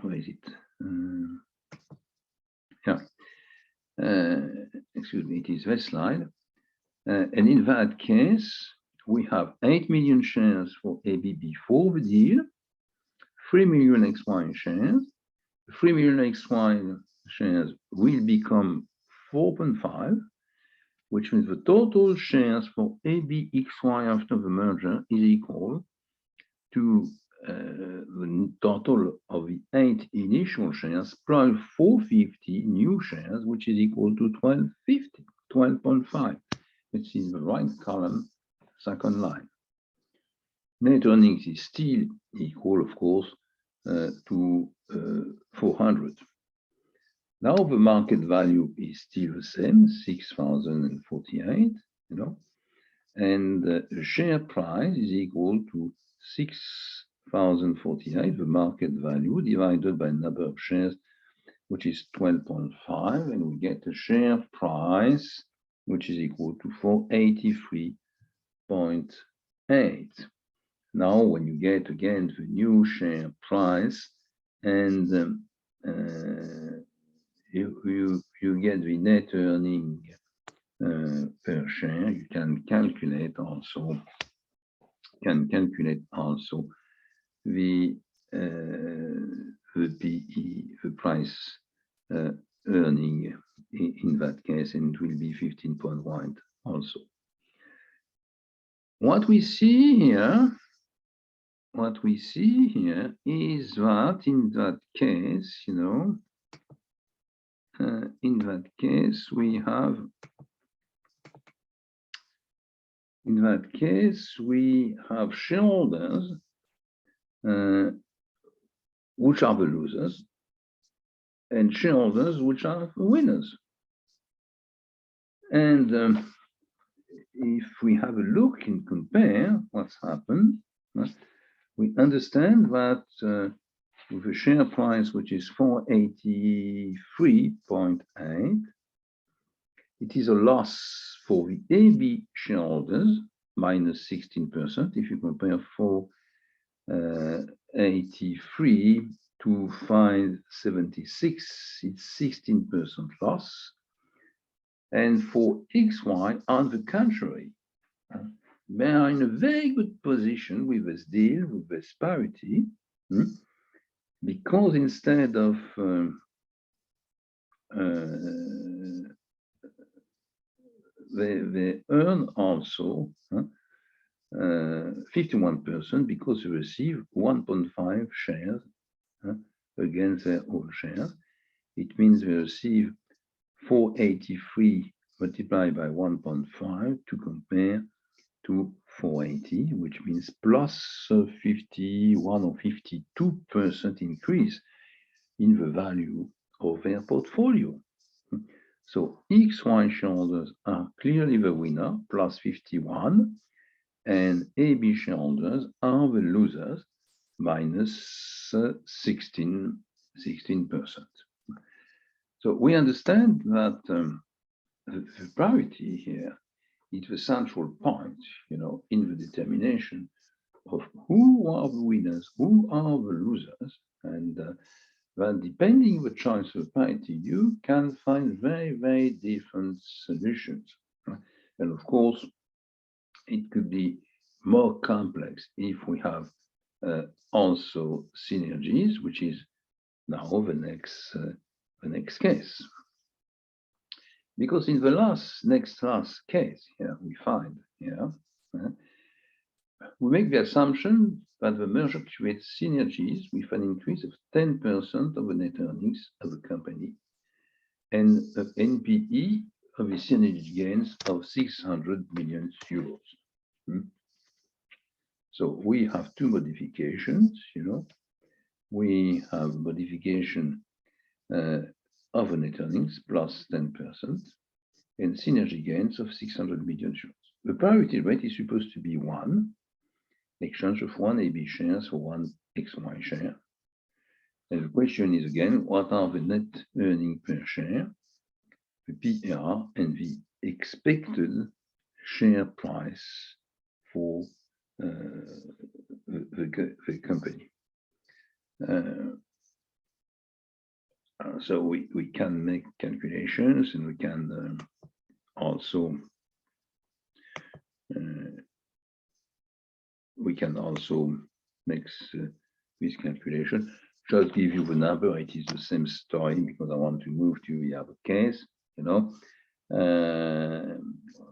Speaker 1: Where is it? Excuse me, it is this slide. And in that case, we have 8 million shares for AB before the deal, 3 million XY shares. 3 million XY shares will become 4.5, which means the total shares for AB XY after the merger is equal to the total of the 8 initial shares plus 450 new shares, which is equal to 1250, 12.5. It's in the right column, second line. Net earnings is still equal, of course, to 400. Now the market value is still the same, 6,048, you know, and the share price is equal to 6,048, the market value, divided by number of shares, which is 12.5, and we get a share price, which is equal to 483.8. Now, when you get again the new share price, and you get the net earning per share, you can calculate also the PE, the price earning in that case, and it will be 15.1 also. What we see here is that in that case, you know, in that case we have shareholders which are the losers and shareholders which are the winners. And if we have a look and compare what's happened, we understand that with a share price which is 483.8, it is a loss for the AB shareholders, minus 16%, if you compare 483 to 576, it's 16% loss. And for XY, on the contrary, they are in a very good position with this deal, with this parity, because instead of they earn also 51% because they receive 1.5 shares against their own shares. It means they receive 483 multiplied by 1.5 to compare to 480, which means plus 51 or 52% increase in the value of their portfolio. So XY shareholders are clearly the winner, plus 51, and AB shareholders are the losers, minus 16%. So we understand that the parity here is the central point, in the determination of who are the winners, who are the losers, and that depending on the choice of parity, you can find very, very different solutions. And of course, it could be more complex if we have also synergies, which is now the next case. Because in the last case here, we find here, we make the assumption that the merger creates synergies with an increase of 10% of the net earnings of the company and an NPE of the synergy gains of 600 million euros. So we have two modifications, We have modification of the net earnings plus 10% and synergy gains of 600 million euros. The parity rate is supposed to be 1, exchange of 1 AB shares for 1 XY share. And the question is again, what are the net earnings per share, the PER, and the expected share price for the company? So we can make calculations, and we can also make this calculation. Just give you the number. It is the same story because I want to move to the other case.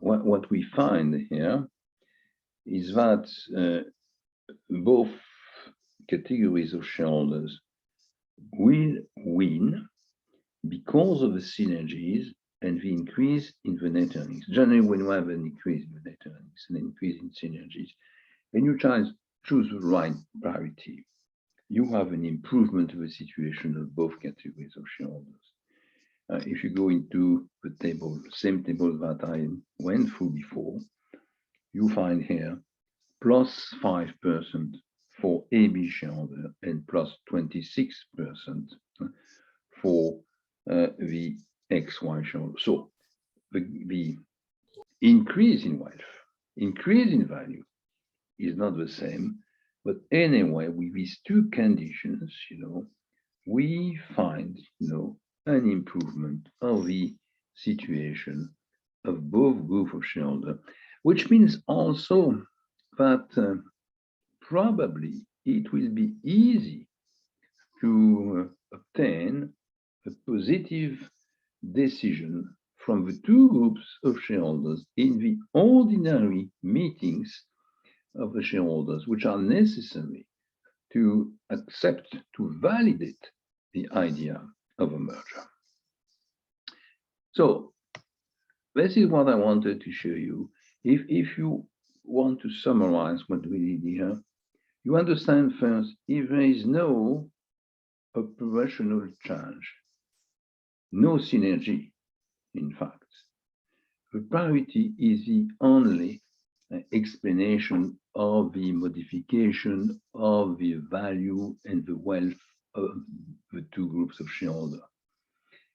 Speaker 1: What we find here is that both categories of shareholders will win because of the synergies and the increase in the net earnings. Generally, when you have an increase in the net earnings, an increase in synergies, and you choose the right parity, you have an improvement of the situation of both categories of shareholders. If you go into the table, same table that I went through before, you find here plus 5% for AB shareholder and plus 26% for the XY shareholder. So the increase in wealth, increase in value is not the same. But anyway, with these two conditions, we find, an improvement of the situation of both groups of shareholders, which means also that probably it will be easy to obtain a positive decision from the two groups of shareholders in the ordinary meetings of the shareholders, which are necessary to accept, to validate the idea of a merger. So this is what I wanted to show you. If you want to summarize what we did here, you understand first, if there is no operational change, no synergy, in fact, the parity is the only explanation of the modification of the value and the wealth of the two groups of shareholders.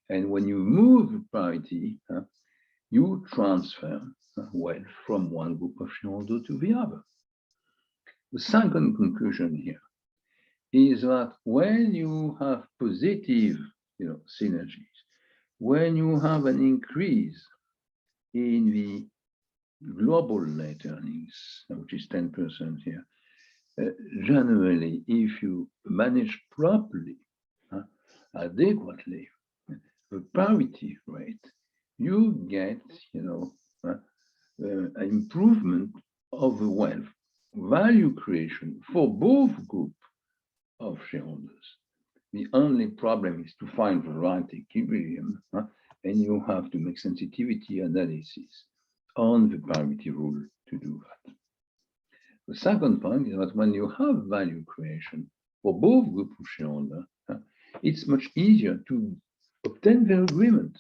Speaker 1: And when you move the parity, you transfer wealth from one group of shareholders to the other. The second conclusion here is that when you have positive, synergies, when you have an increase in the global net earnings, which is 10% here, generally, if you manage properly, adequately, the parity rate, you get, an improvement of the wealth value creation for both groups of shareholders. The only problem is to find the right equilibrium, and you have to make sensitivity analysis on the parity rule to do that. The second point is that when you have value creation for both groups of shareholders, it's much easier to obtain their agreement.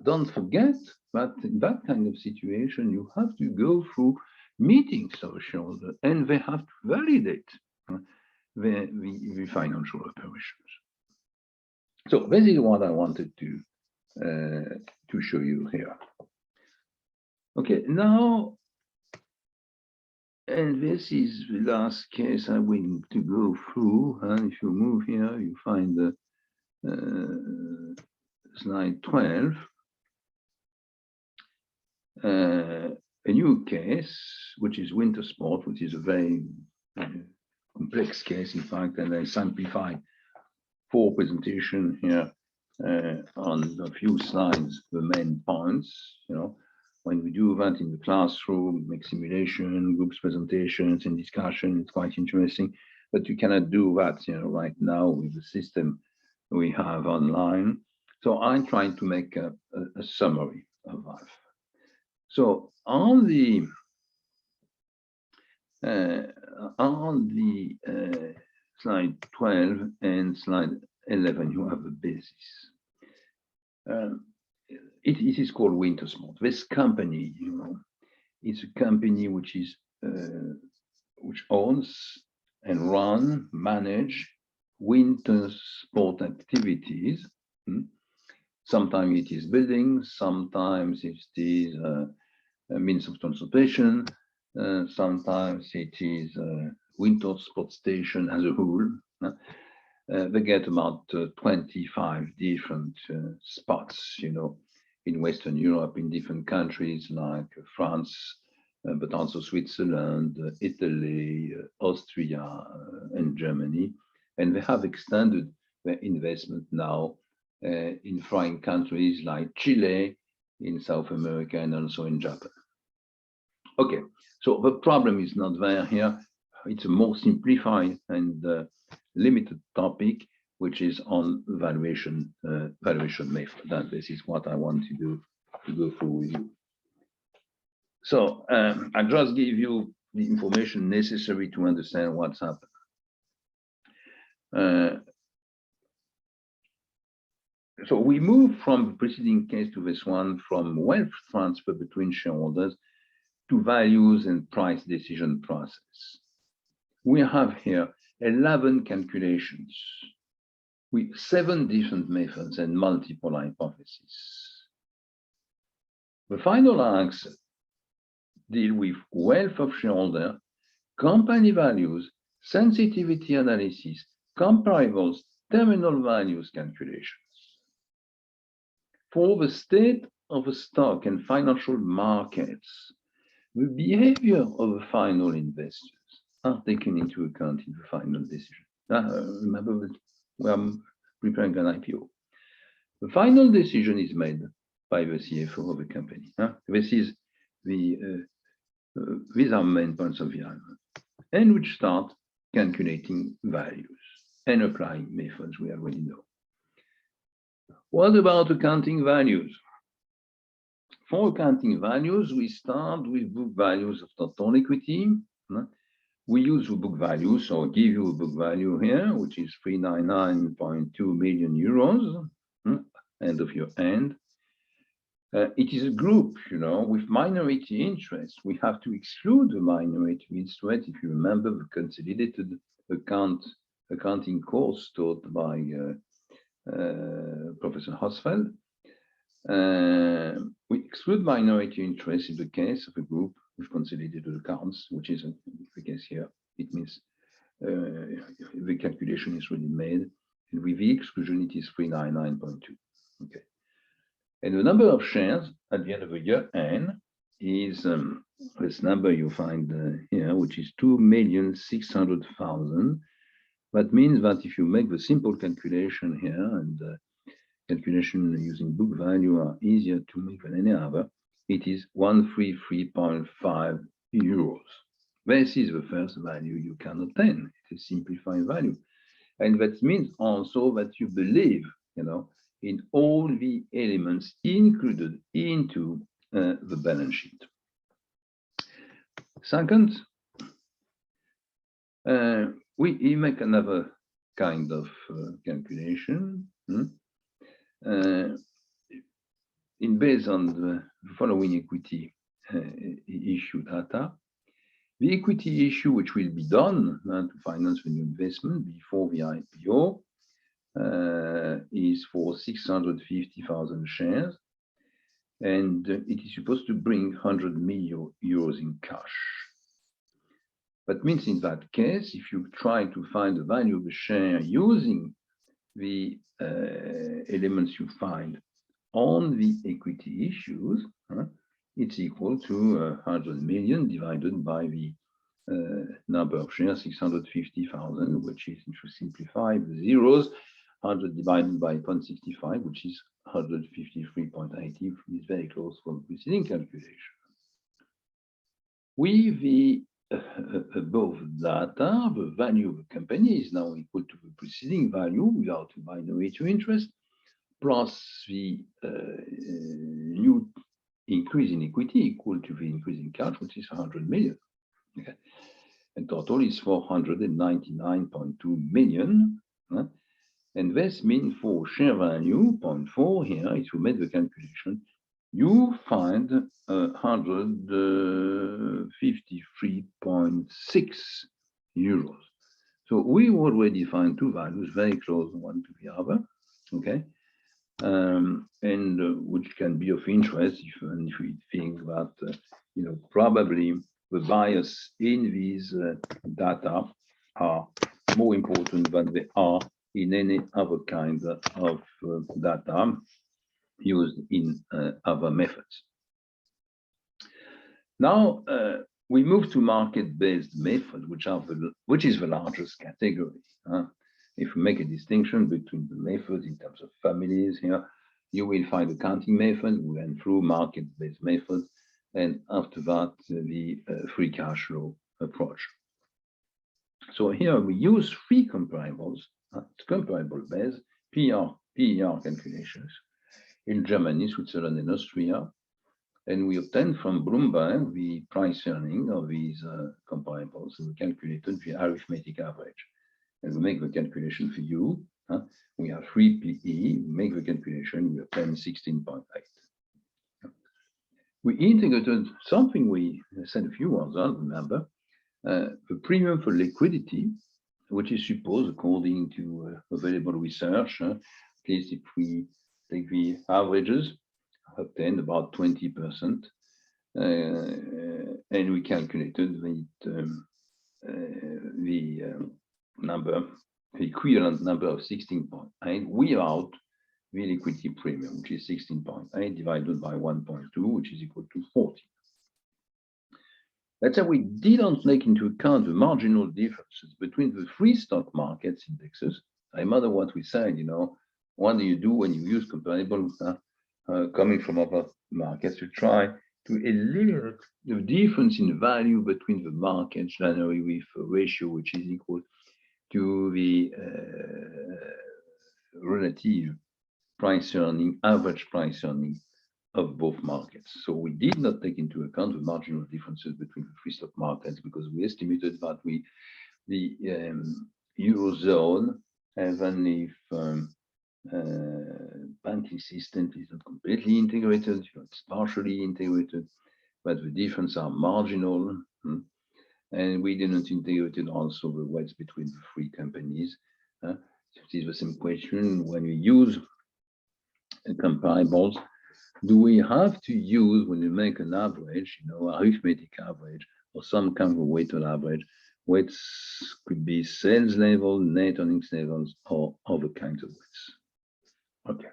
Speaker 1: Don't forget that in that kind of situation, you have to go through meetings of shareholders, and they have to validate the financial operations. So this is what I wanted to show you here. Okay, now, and this is the last case I want to go through. And if you move here, you find the slide 12. A new case, which is winter sport, which is a very complex case, in fact, and I simplified 4 presentations here on a few slides, the main points. When we do that in the classroom, make simulation, groups presentations and discussion, it's quite interesting, but you cannot do that, right now with the system we have online. So I'm trying to make a summary of that. So on the slide 12 and slide 11, you have the basis. It is called winter sport. This company, it's a company which is which owns and manage winter sport activities. Sometimes it is buildings, sometimes it is a means of transportation, sometimes it is a winter sport station as a whole. They get about 25 different spots, in Western Europe, in different countries like France, but also Switzerland, Italy, Austria, and Germany. And they have extended their investment now in foreign countries like Chile, in South America, and also in Japan. Okay, so the problem is not there here. It's a more simplified and limited topic, which is on valuation method. And this is what I want to do, to go through with you. So I just give you the information necessary to understand what's happened. So we move from the preceding case to this one, from wealth transfer between shareholders to values and price decision process. We have here 11 calculations with 7 different methods and multiple hypotheses. The final answer deal with wealth of shareholder, company values, sensitivity analysis, comparables, terminal values calculations. For the state of the stock and financial markets, the behavior of the final investors are taken into account in the final decision. Remember that we are preparing an IPO. The final decision is made by the CFO of the company. This is these are main points of the argument, and which start calculating values and applying methods we already know. What about accounting values? For accounting values, we start with book values of total equity. We use the book value, so I give you a book value here, which is 399.2 million euros, end of your end. It is a group, with minority interest. We have to exclude the minority interest. If you remember the consolidated accounting course taught by Professor Hosfeld. We exclude minority interest in the case of a group with consolidated accounts, which is the case here. It means the calculation is already made, and with the exclusion, it is 399.2. Okay. And the number of shares at the end of the year N is this number you find here, which is 2,600,000. That means that if you make the simple calculation here, and calculation using book value are easier to make than any other, it is 133.5 euros. This is the first value you can obtain. It is simplified value. And that means also that you believe, in all the elements included into the balance sheet. Second, we make another kind of calculation based on the following equity issue data. The equity issue, which will be done to finance the new investment before the IPO, is for 650,000 shares, and it is supposed to bring 100 million euros in cash. That means in that case, if you try to find the value of the share using the elements you find on the equity issues, it's equal to 100 million divided by the number of shares, 650,000, which is, if you simplify the zeros, 100 divided by 0.65, which is 153.80, is very close from the preceding calculation. With the above data, the value of the company is now equal to the preceding value without the minority interest, plus the new increase in equity equal to the increase in cash, which is 100 million. Okay. And total is 499.2 million. And this means for share value, 0.4 here, if you make the calculation, you find 153.6 euros. So we already find two values very close one to the other, okay? And which can be of interest if we think that, probably the bias in these data are more important than they are in any other kind of data used in other methods. Now, we move to market-based method, which is the largest category. If we make a distinction between the methods in terms of families here, you will find accounting method, we went through market-based methods, and after that, the free cash flow approach. So here we use three comparables, comparable based PER calculations in Germany, Switzerland, and Austria. And we obtained from Bloomberg the price earning of these comparables, and we calculated the arithmetic average. And we make the calculation for you. We have 3 PE, we make the calculation, we obtain 16.8. We integrated something we said a few words on, remember, the premium for liquidity, which is supposed, according to available research, at least if we take the averages, obtained about 20%, and we calculated the equivalent number of 16.8 without the liquidity premium, which is 16.8 divided by 1.2, which is equal to 40. Let's say we didn't take into account the marginal differences between the three stock markets indexes. I remember what we said, what do you do when you use comparable coming from other markets? You try to eliminate the difference in value between the markets, generally with a ratio which is equal to the relative price earning, average price earning of both markets. So we did not take into account the marginal differences between the three stock markets because we estimated that the Eurozone, even if banking system is not completely integrated, it's partially integrated, but the differences are marginal. And we didn't integrate also the weights between the three companies. It is the same question when we use comparables. Do we have to use, when you make an average, arithmetic average or some kind of weighted average, Weights could be sales level, net earnings levels, or other kinds of weights. Okay.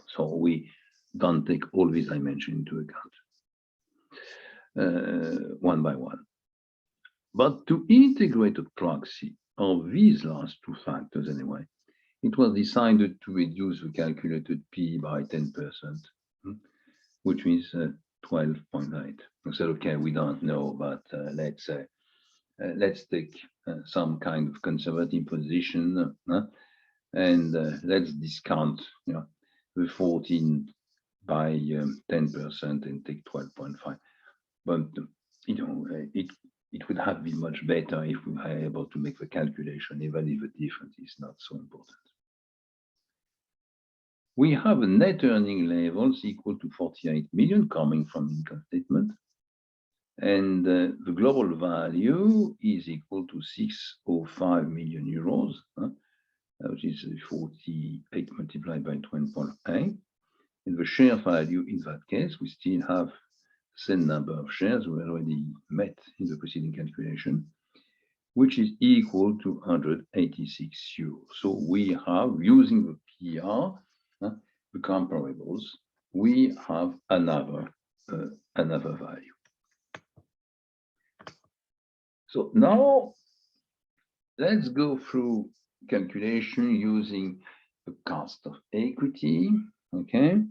Speaker 1: So we don't take all these dimensions into account one by one. But to integrate a proxy of these last two factors anyway, it was decided to reduce the calculated P by 10%, which means 12.8. I said, okay, we don't know, but let's take some kind of conservative position and let's discount the 14 by 10% and take 12.5. But it would have been much better if we were able to make the calculation, even if the difference is not so important. We have a net earning levels equal to 48 million coming from income statement. And the global value is equal to 605 million euros, which is 48 multiplied by 20.8. And the share value in that case, we still have the same number of shares we already met in the preceding calculation, which is equal to 186 euros. So we have, using the PR, the comparables, we have another value. So now let's go through calculation using the cost of equity. Okay,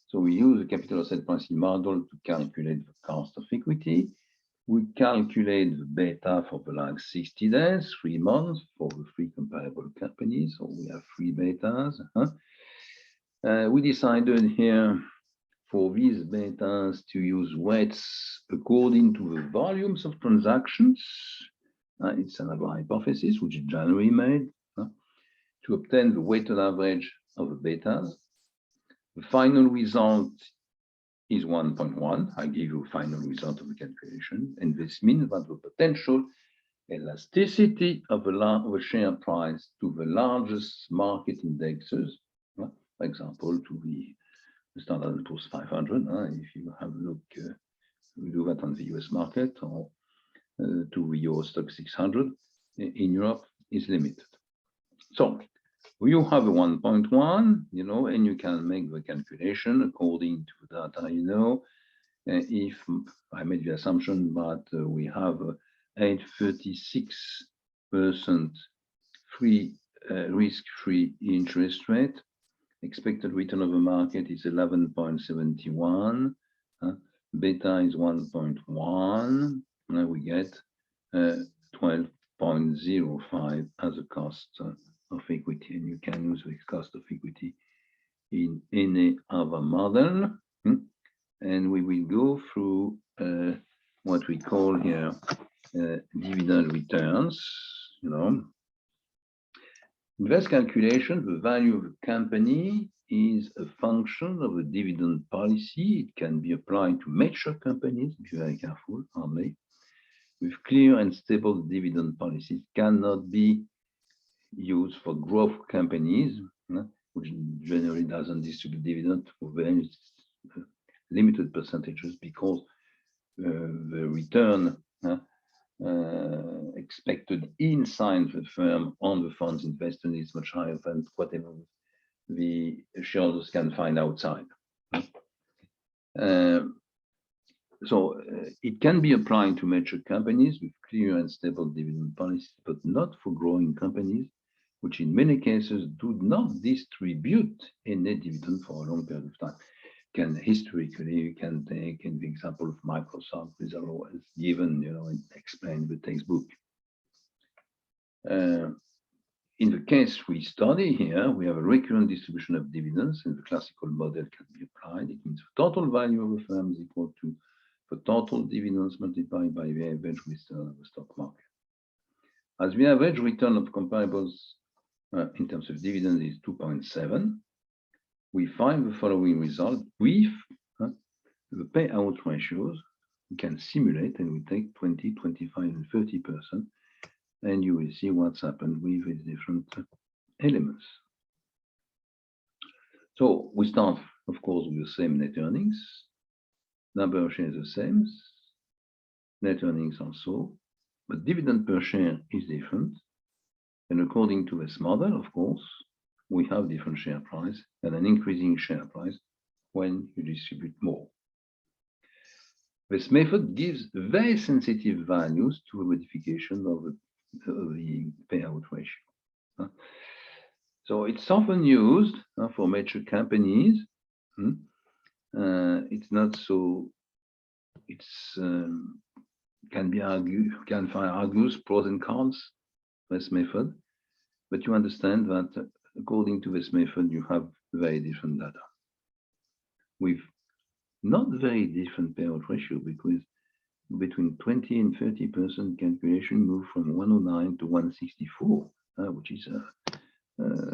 Speaker 1: so we use the capital asset pricing model to calculate the cost of equity. We calculate the beta for the last 60 days, 3 months for the 3 comparable companies. So we have 3 betas. We decided here for these betas to use weights according to the volumes of transactions. It's another hypothesis which January made to obtain the weighted average of the betas. The final result is 1.1. I give you a final result of the calculation, and this means that the potential elasticity of the share price to the largest market indexes, for example, to the Standard & Poor's 500, if you have a look, we do that on the US market, or to the Euro Stoxx 600 in Europe, is limited. So you have a 1.1, and you can make the calculation according to the data, if I made the assumption that we have 8.36% risk-free interest rate, expected return of the market is 11.71, beta is 1.1, and we get 12.05 as a cost of equity, and you can use the cost of equity in any other model. And we will go through what we call here dividend returns. In this calculation, the value of a company is a function of a dividend policy. It can be applied to mature companies, be very careful, only. With clear and stable dividend policies, cannot be used for growth companies, which generally doesn't distribute dividend for very limited percentages, because the return expected inside the firm on the funds invested is much higher than whatever the shareholders can find outside. So it can be applied to mature companies with clear and stable dividend policies, but not for growing companies, which in many cases do not distribute any dividend for a long period of time. Historically, you can take the example of Microsoft, which is always given, and explained in the textbook. In the case we study here, we have a recurrent distribution of dividends, and the classical model can be applied. It means the total value of a firm is equal to the total dividends multiplied by the average return of the stock market. As the average return of comparables in terms of dividends is 2.7, we find the following result with the payout ratios. We can simulate, and we take 20, 25, and 30%, and you will see what's happened with these different elements. So we start, of course, with the same net earnings. Number of shares the same. Net earnings also. but dividend per share is different. And according to this model, of course, we have different share price and an increasing share price when you distribute more. This method gives very sensitive values to a modification of the payout ratio. So it's often used for major companies. It's not so, it's can be argued, can find argues pros and cons this method, but you understand that according to this method, you have very different data with not very different payout ratio, because between 20 and 30% calculation move from 109 to 164, which is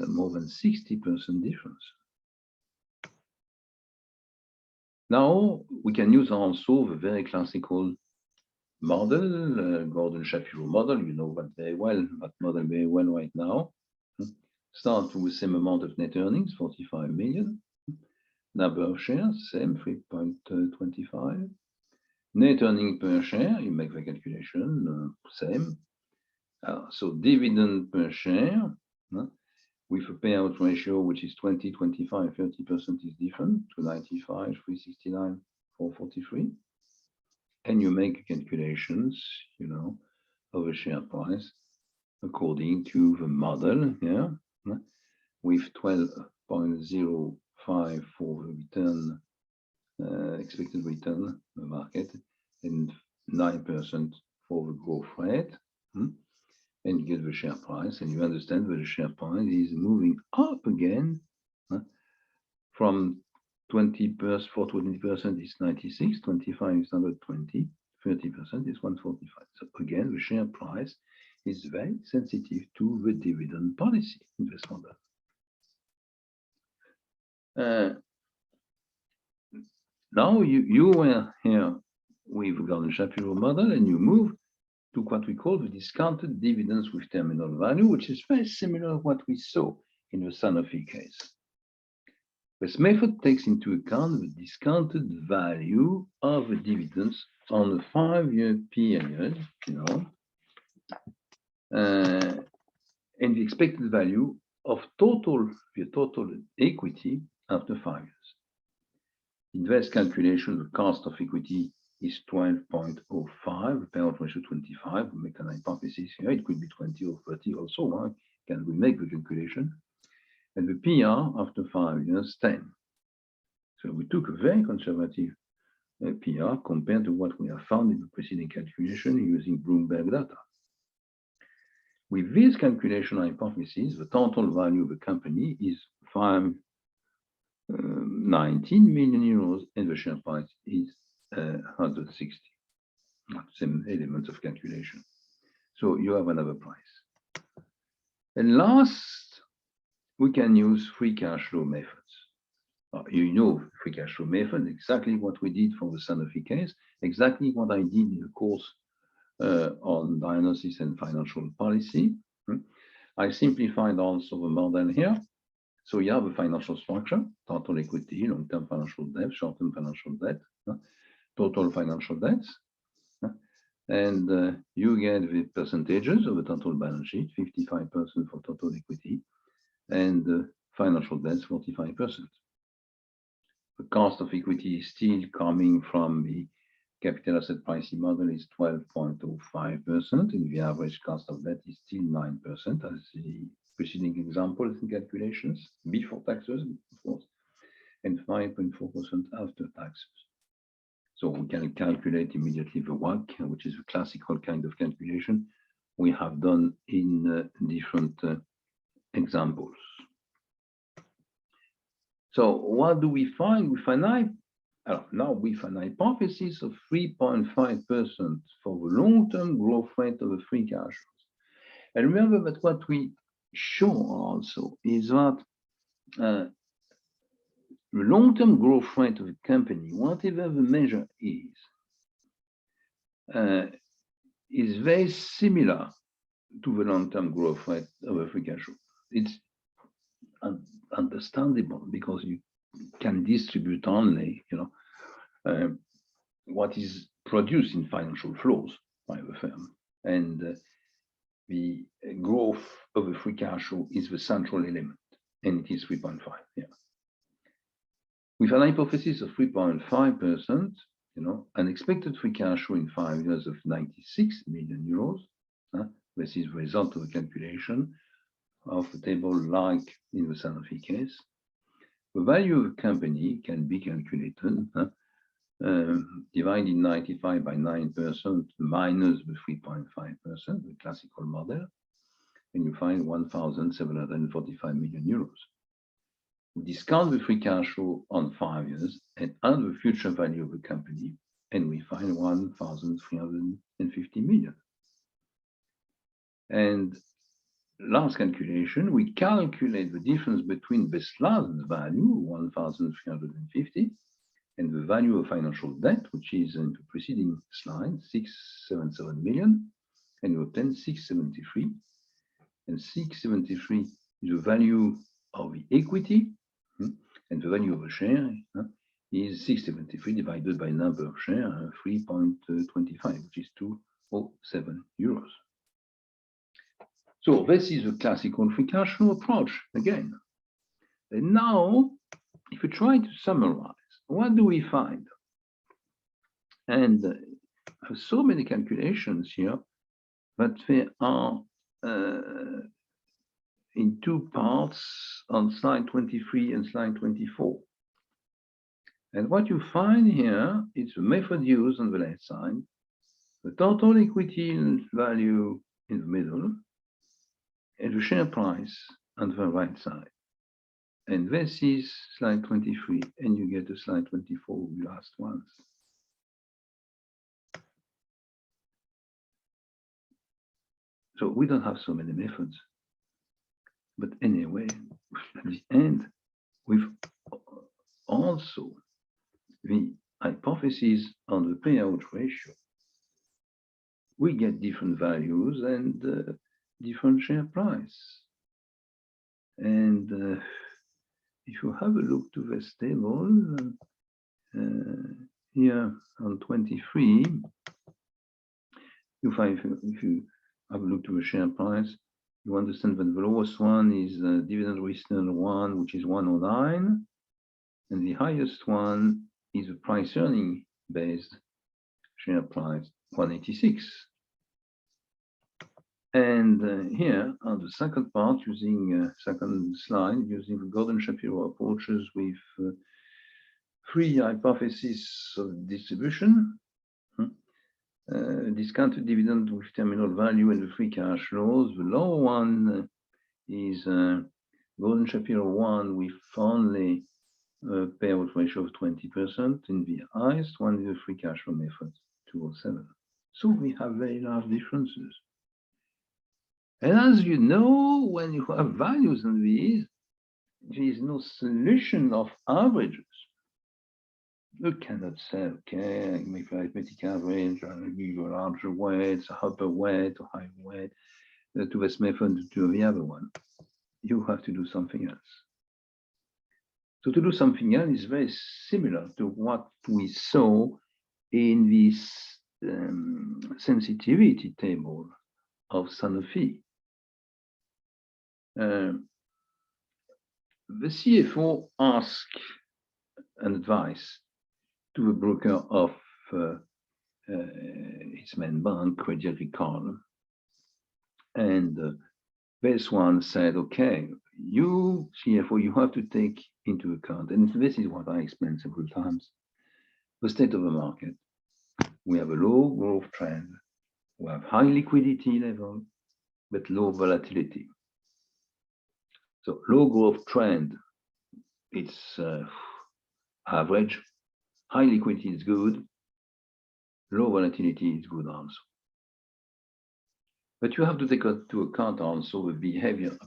Speaker 1: more than 60% difference. Now we can use also the very classical model, Gordon-Shapiro model. You know that model very well right now. Start with same amount of net earnings, 45 million. Number of shares, same, 3.25. Net earning per share, you make the calculation, same. So dividend per share, with a payout ratio which is 20, 25, 30% is different to 95, 369, 443. And you make calculations, you know, of a share price according to the model here, with 12.05 for the return, expected return the market, and 9% for the growth rate. And you get the share price, and you understand that the share price is moving up again from 20%, for 20% is 96, 25 is 120, 30% is 145. So again, the share price is very sensitive to the dividend policy in this model. Now you were here with Gordon-Shapiro model, and you move to what we call the discounted dividends with terminal value, which is very similar to what we saw in the Sanofi case. This method takes into account the discounted value of the dividends on a 5-year period, you know, and the expected value of the total equity after 5 years. In this calculation, the cost of equity is 12.05, payout ratio 25. We make an hypothesis here. It could be 20 or 30 also. Can we make the calculation? And the PR after 5 years, 10. So we took a very conservative PR compared to what we have found in the preceding calculation using Bloomberg data. With this calculation hypothesis, the total value of the company is 519 million euros, and the share price is 160. Same elements of calculation. So you have another price. And last, we can use free cash flow methods. You know free cash flow method, exactly what we did for the Sanofi case, exactly what I did in the course on diagnosis and financial policy. I simplified also the model here. So you have a financial structure, total equity, long-term financial debt, short-term financial debt, total financial debts. And you get the percentages of the total balance sheet, 55% for total equity, and financial debts, 45%. The cost of equity is still coming from the capital asset pricing model is 12.05%, and the average cost of debt is still 9%, as the preceding examples and calculations, before taxes, of course, and 5.4% after taxes. So we can calculate immediately the WACC, which is a classical kind of calculation we have done in different examples. So what do we find? We find now we find a hypothesis of 3.5% for the long-term growth rate of the free cash flows. And remember that what we show also is that the long-term growth rate of a company, whatever the measure is very similar to the long-term growth rate of a free cash flow. It's understandable because you can distribute only, what is produced in financial flows by the firm. And the growth of the free cash flow is the central element, and it is 3.5. Yeah. With an hypothesis of 3.5%, an expected free cash flow in 5 years of 96 million euros. This is the result of the calculation of a table like in the Sanofi case. The value of a company can be calculated, dividing 95 by 9% minus the 3.5%, the classical model, and you find 1,745 million euros. We discount the free cash flow on 5 years and add the future value of the company, and we find 1,350 million. And last calculation, we calculate the difference between this last value, 1,350, and the value of financial debt, which is in the preceding slide, 677 million, and you obtain 673. And 673 is the value of the equity, and the value of a share is 673 divided by number of shares, 3.25, which is 207 euros. So this is a classical free cash flow approach again. And now, if we try to summarize, what do we find? And so many calculations here, but they are in two parts on slide 23 and slide 24. And what you find here is the method used on the left side, the total equity value in the middle, and the share price on the right side. And this is slide 23, and you get to slide 24, the last ones. So we don't have so many methods. But anyway, at the end, we've also the hypothesis on the payout ratio. We get different values and different share price. And if you have a look to this table, here on 23, you find if you have a look to the share price, you understand that the lowest one is dividend return 1, which is 109, and the highest one is a price earning based share price 186. And here on the second part, using second slide, using the Gordon-Shapiro approaches with 3 hypotheses of distribution, discounted dividend with terminal value and the free cash flows. The lower one is Gordon-Shapiro 1 with only a payout ratio of 20%, and the highest one is the free cash flow method, 207. So we have very large differences. And as you know, when you have values in these, there is no solution of averages. You cannot say, okay, I make arithmetic average, I give you larger weights, upper weight, or higher weight, to this method to the other one. You have to do something else. So to do something else is very similar to what we saw in this sensitivity table of Sanofi. The CFO asked an advice to the broker of his main bank, Crédit Agricole, and this one said, okay, you, CFO, you have to take into account, and this is what I explained several times, the state of the market. We have a low growth trend, we have high liquidity level, but low volatility. So low growth trend, it's average. High liquidity is good. Low volatility is good also. But you have to take into account also the behavior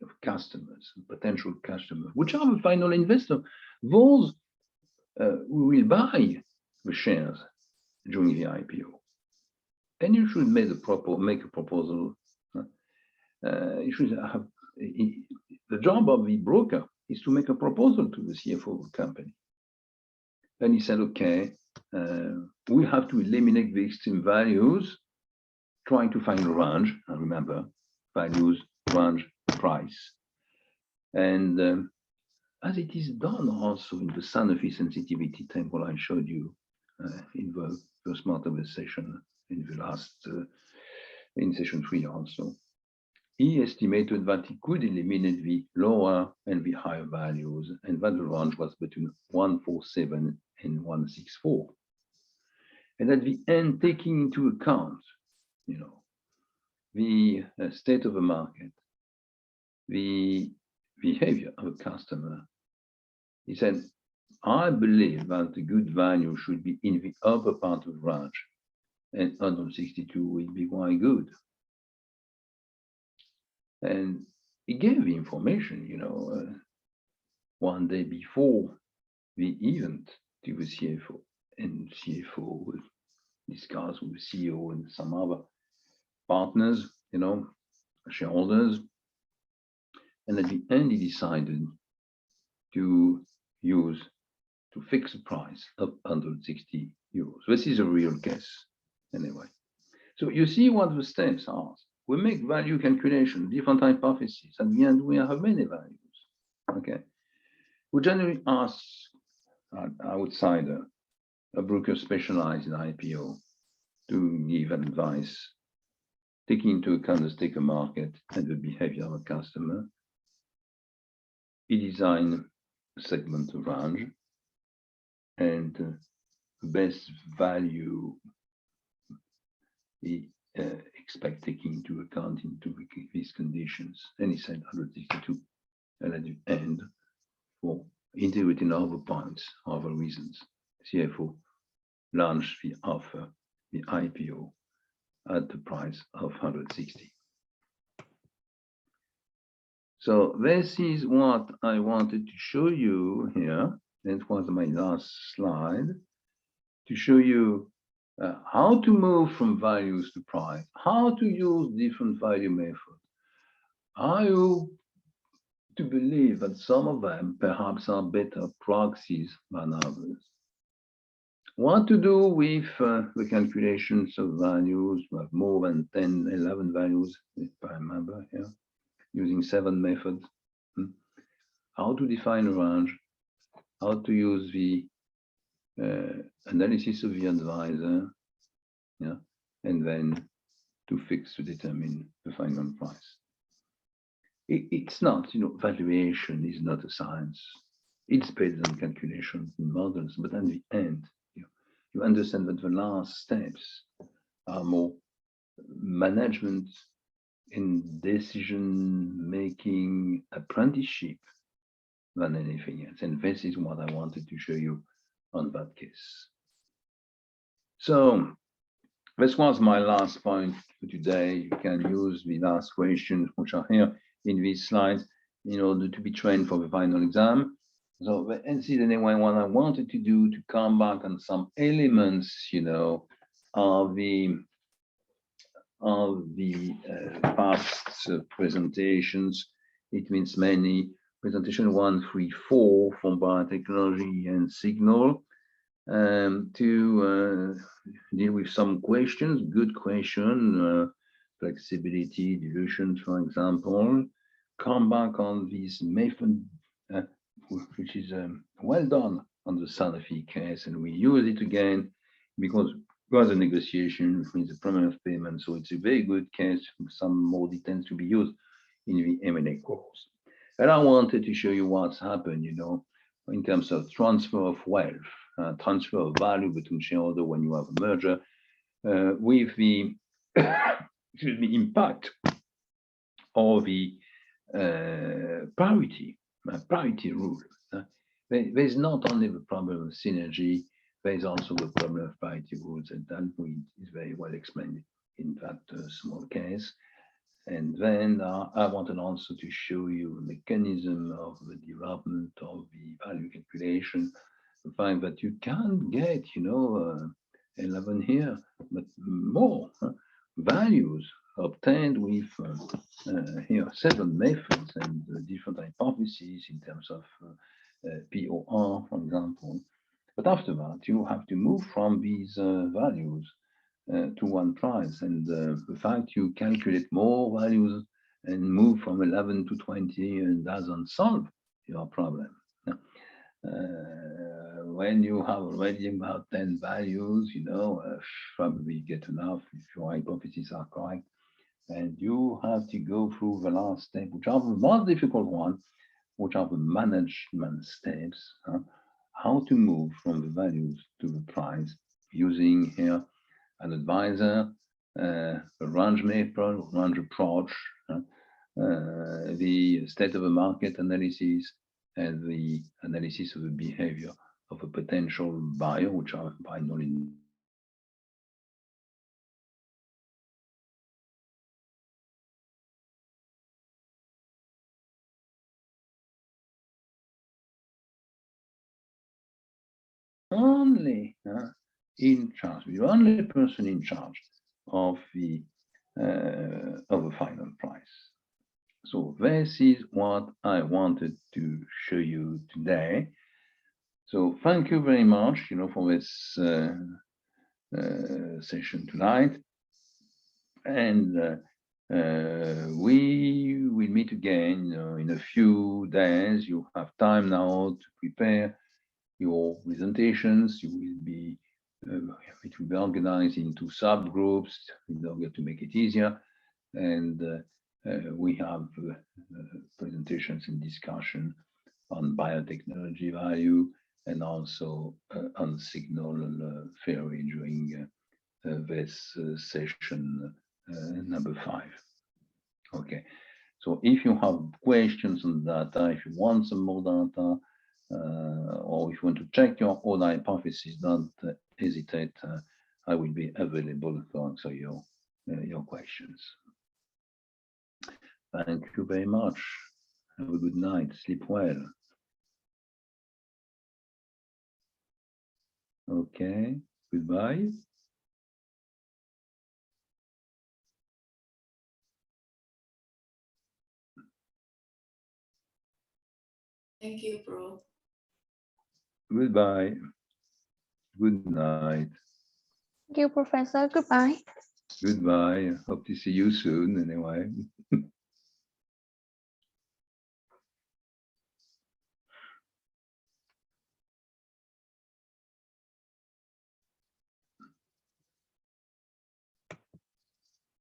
Speaker 1: of customers, potential customers, which are the final investor. Those who will buy the shares during the IPO. And you should make a proposal. You should have the job of the broker is to make a proposal to the CFO of the company. And he said, okay, we have to eliminate the extreme values trying to find a range. And remember, values, range, price. And as it is done also in the Sanofi sensitivity table I showed you in the first part of the session, in the last, in session 3 also. He estimated that he could eliminate the lower and the higher values, and that the range was between 147 and 164. And at the end, taking into account, the state of the market, the behavior of a customer, he said, I believe that the good value should be in the upper part of the range, and 162 will be quite good. And he gave the information, one day before the event to the CFO, and CFO would discuss with the CEO and some other partners, shareholders. And at the end, he decided to fix a price of 160 euros. This is a real case, anyway. So you see what the steps are. We make value calculation, different hypotheses. At the end, we have many values. Okay. We generally ask an outsider, a broker specialized in IPO, to give advice, taking into account the state of market and the behavior of a customer. He designed a segment of range and best value he expect taking into account into these conditions. And he said 162. And at the end, for integrating other points, other reasons, CFO launched the offer, the IPO, at the price of 160. So this is what I wanted to show you here. That was my last slide, to show you how to move from values to price, how to use different value methods. Are you to believe that some of them perhaps are better proxies than others? What to do with the calculations of values, with more than 10, 11 values, if I remember here, using 7 methods. How to define a range, how to use the analysis of the advisor, and then to determine the final price. It's not, valuation is not a science. It's based on calculations and models, but at the end, you understand that the last steps are more management and decision-making apprenticeship than anything else. And this is what I wanted to show you on that case. So this was my last point for today. You can use the last questions which are here in these slides in order to be trained for the final exam. So anyway, what I wanted to do to come back on some elements, of the past presentations. It means mainly presentation 1, 3, 4 from biotechnology and signal, to deal with some questions, good question, flexibility, dilution, for example. Come back on this method, which is well done on the Sanofi case, and we use it again because it was a negotiation with the problem of payment. So it's a very good case with some more details to be used in the M&A course. And I wanted to show you what's happened, in terms of transfer of wealth, transfer of value between shareholders when you have a merger, with the impact of the parity rule. There's not only the problem of synergy, there's also the problem of parity rules, and that is very well explained in that small case. And then I wanted also to show you the mechanism of the development of the value calculation, the fact that you can get, 11 here, but more values obtained with here 7 methods and different hypotheses in terms of POR, for example. But after that, you have to move from these values to one price. And the fact you calculate more values and move from 11 to 20 and doesn't solve your problem. When you have already about 10 values, probably get enough if your hypotheses are correct. And you have to go through the last step, which are the most difficult one, which are the management steps, how to move from the values to the price using here an advisor, a range maple, range approach, the state of the market analysis, and the analysis of the behavior of a potential buyer, which are finally only in charge, the only person in charge of the final price. So this is what I wanted to show you today. So thank you very much, for this session tonight, and we will meet again in a few days. You have time now to prepare your presentations. You will be it will be organized into subgroups in order to make it easier, and we have presentations and discussion on biotechnology value and also on signal theory during this session number 5. Okay, so if you have questions on data, if you want some more data, or if you want to check your own hypothesis, don't hesitate. I will be available to answer your questions. Thank you very much. Have a good night. Sleep well. Okay, goodbye.
Speaker 3: Thank you, bro.
Speaker 1: Goodbye. Good night.
Speaker 2: Thank you, Professor. Goodbye.
Speaker 1: Goodbye. Hope to see you soon anyway.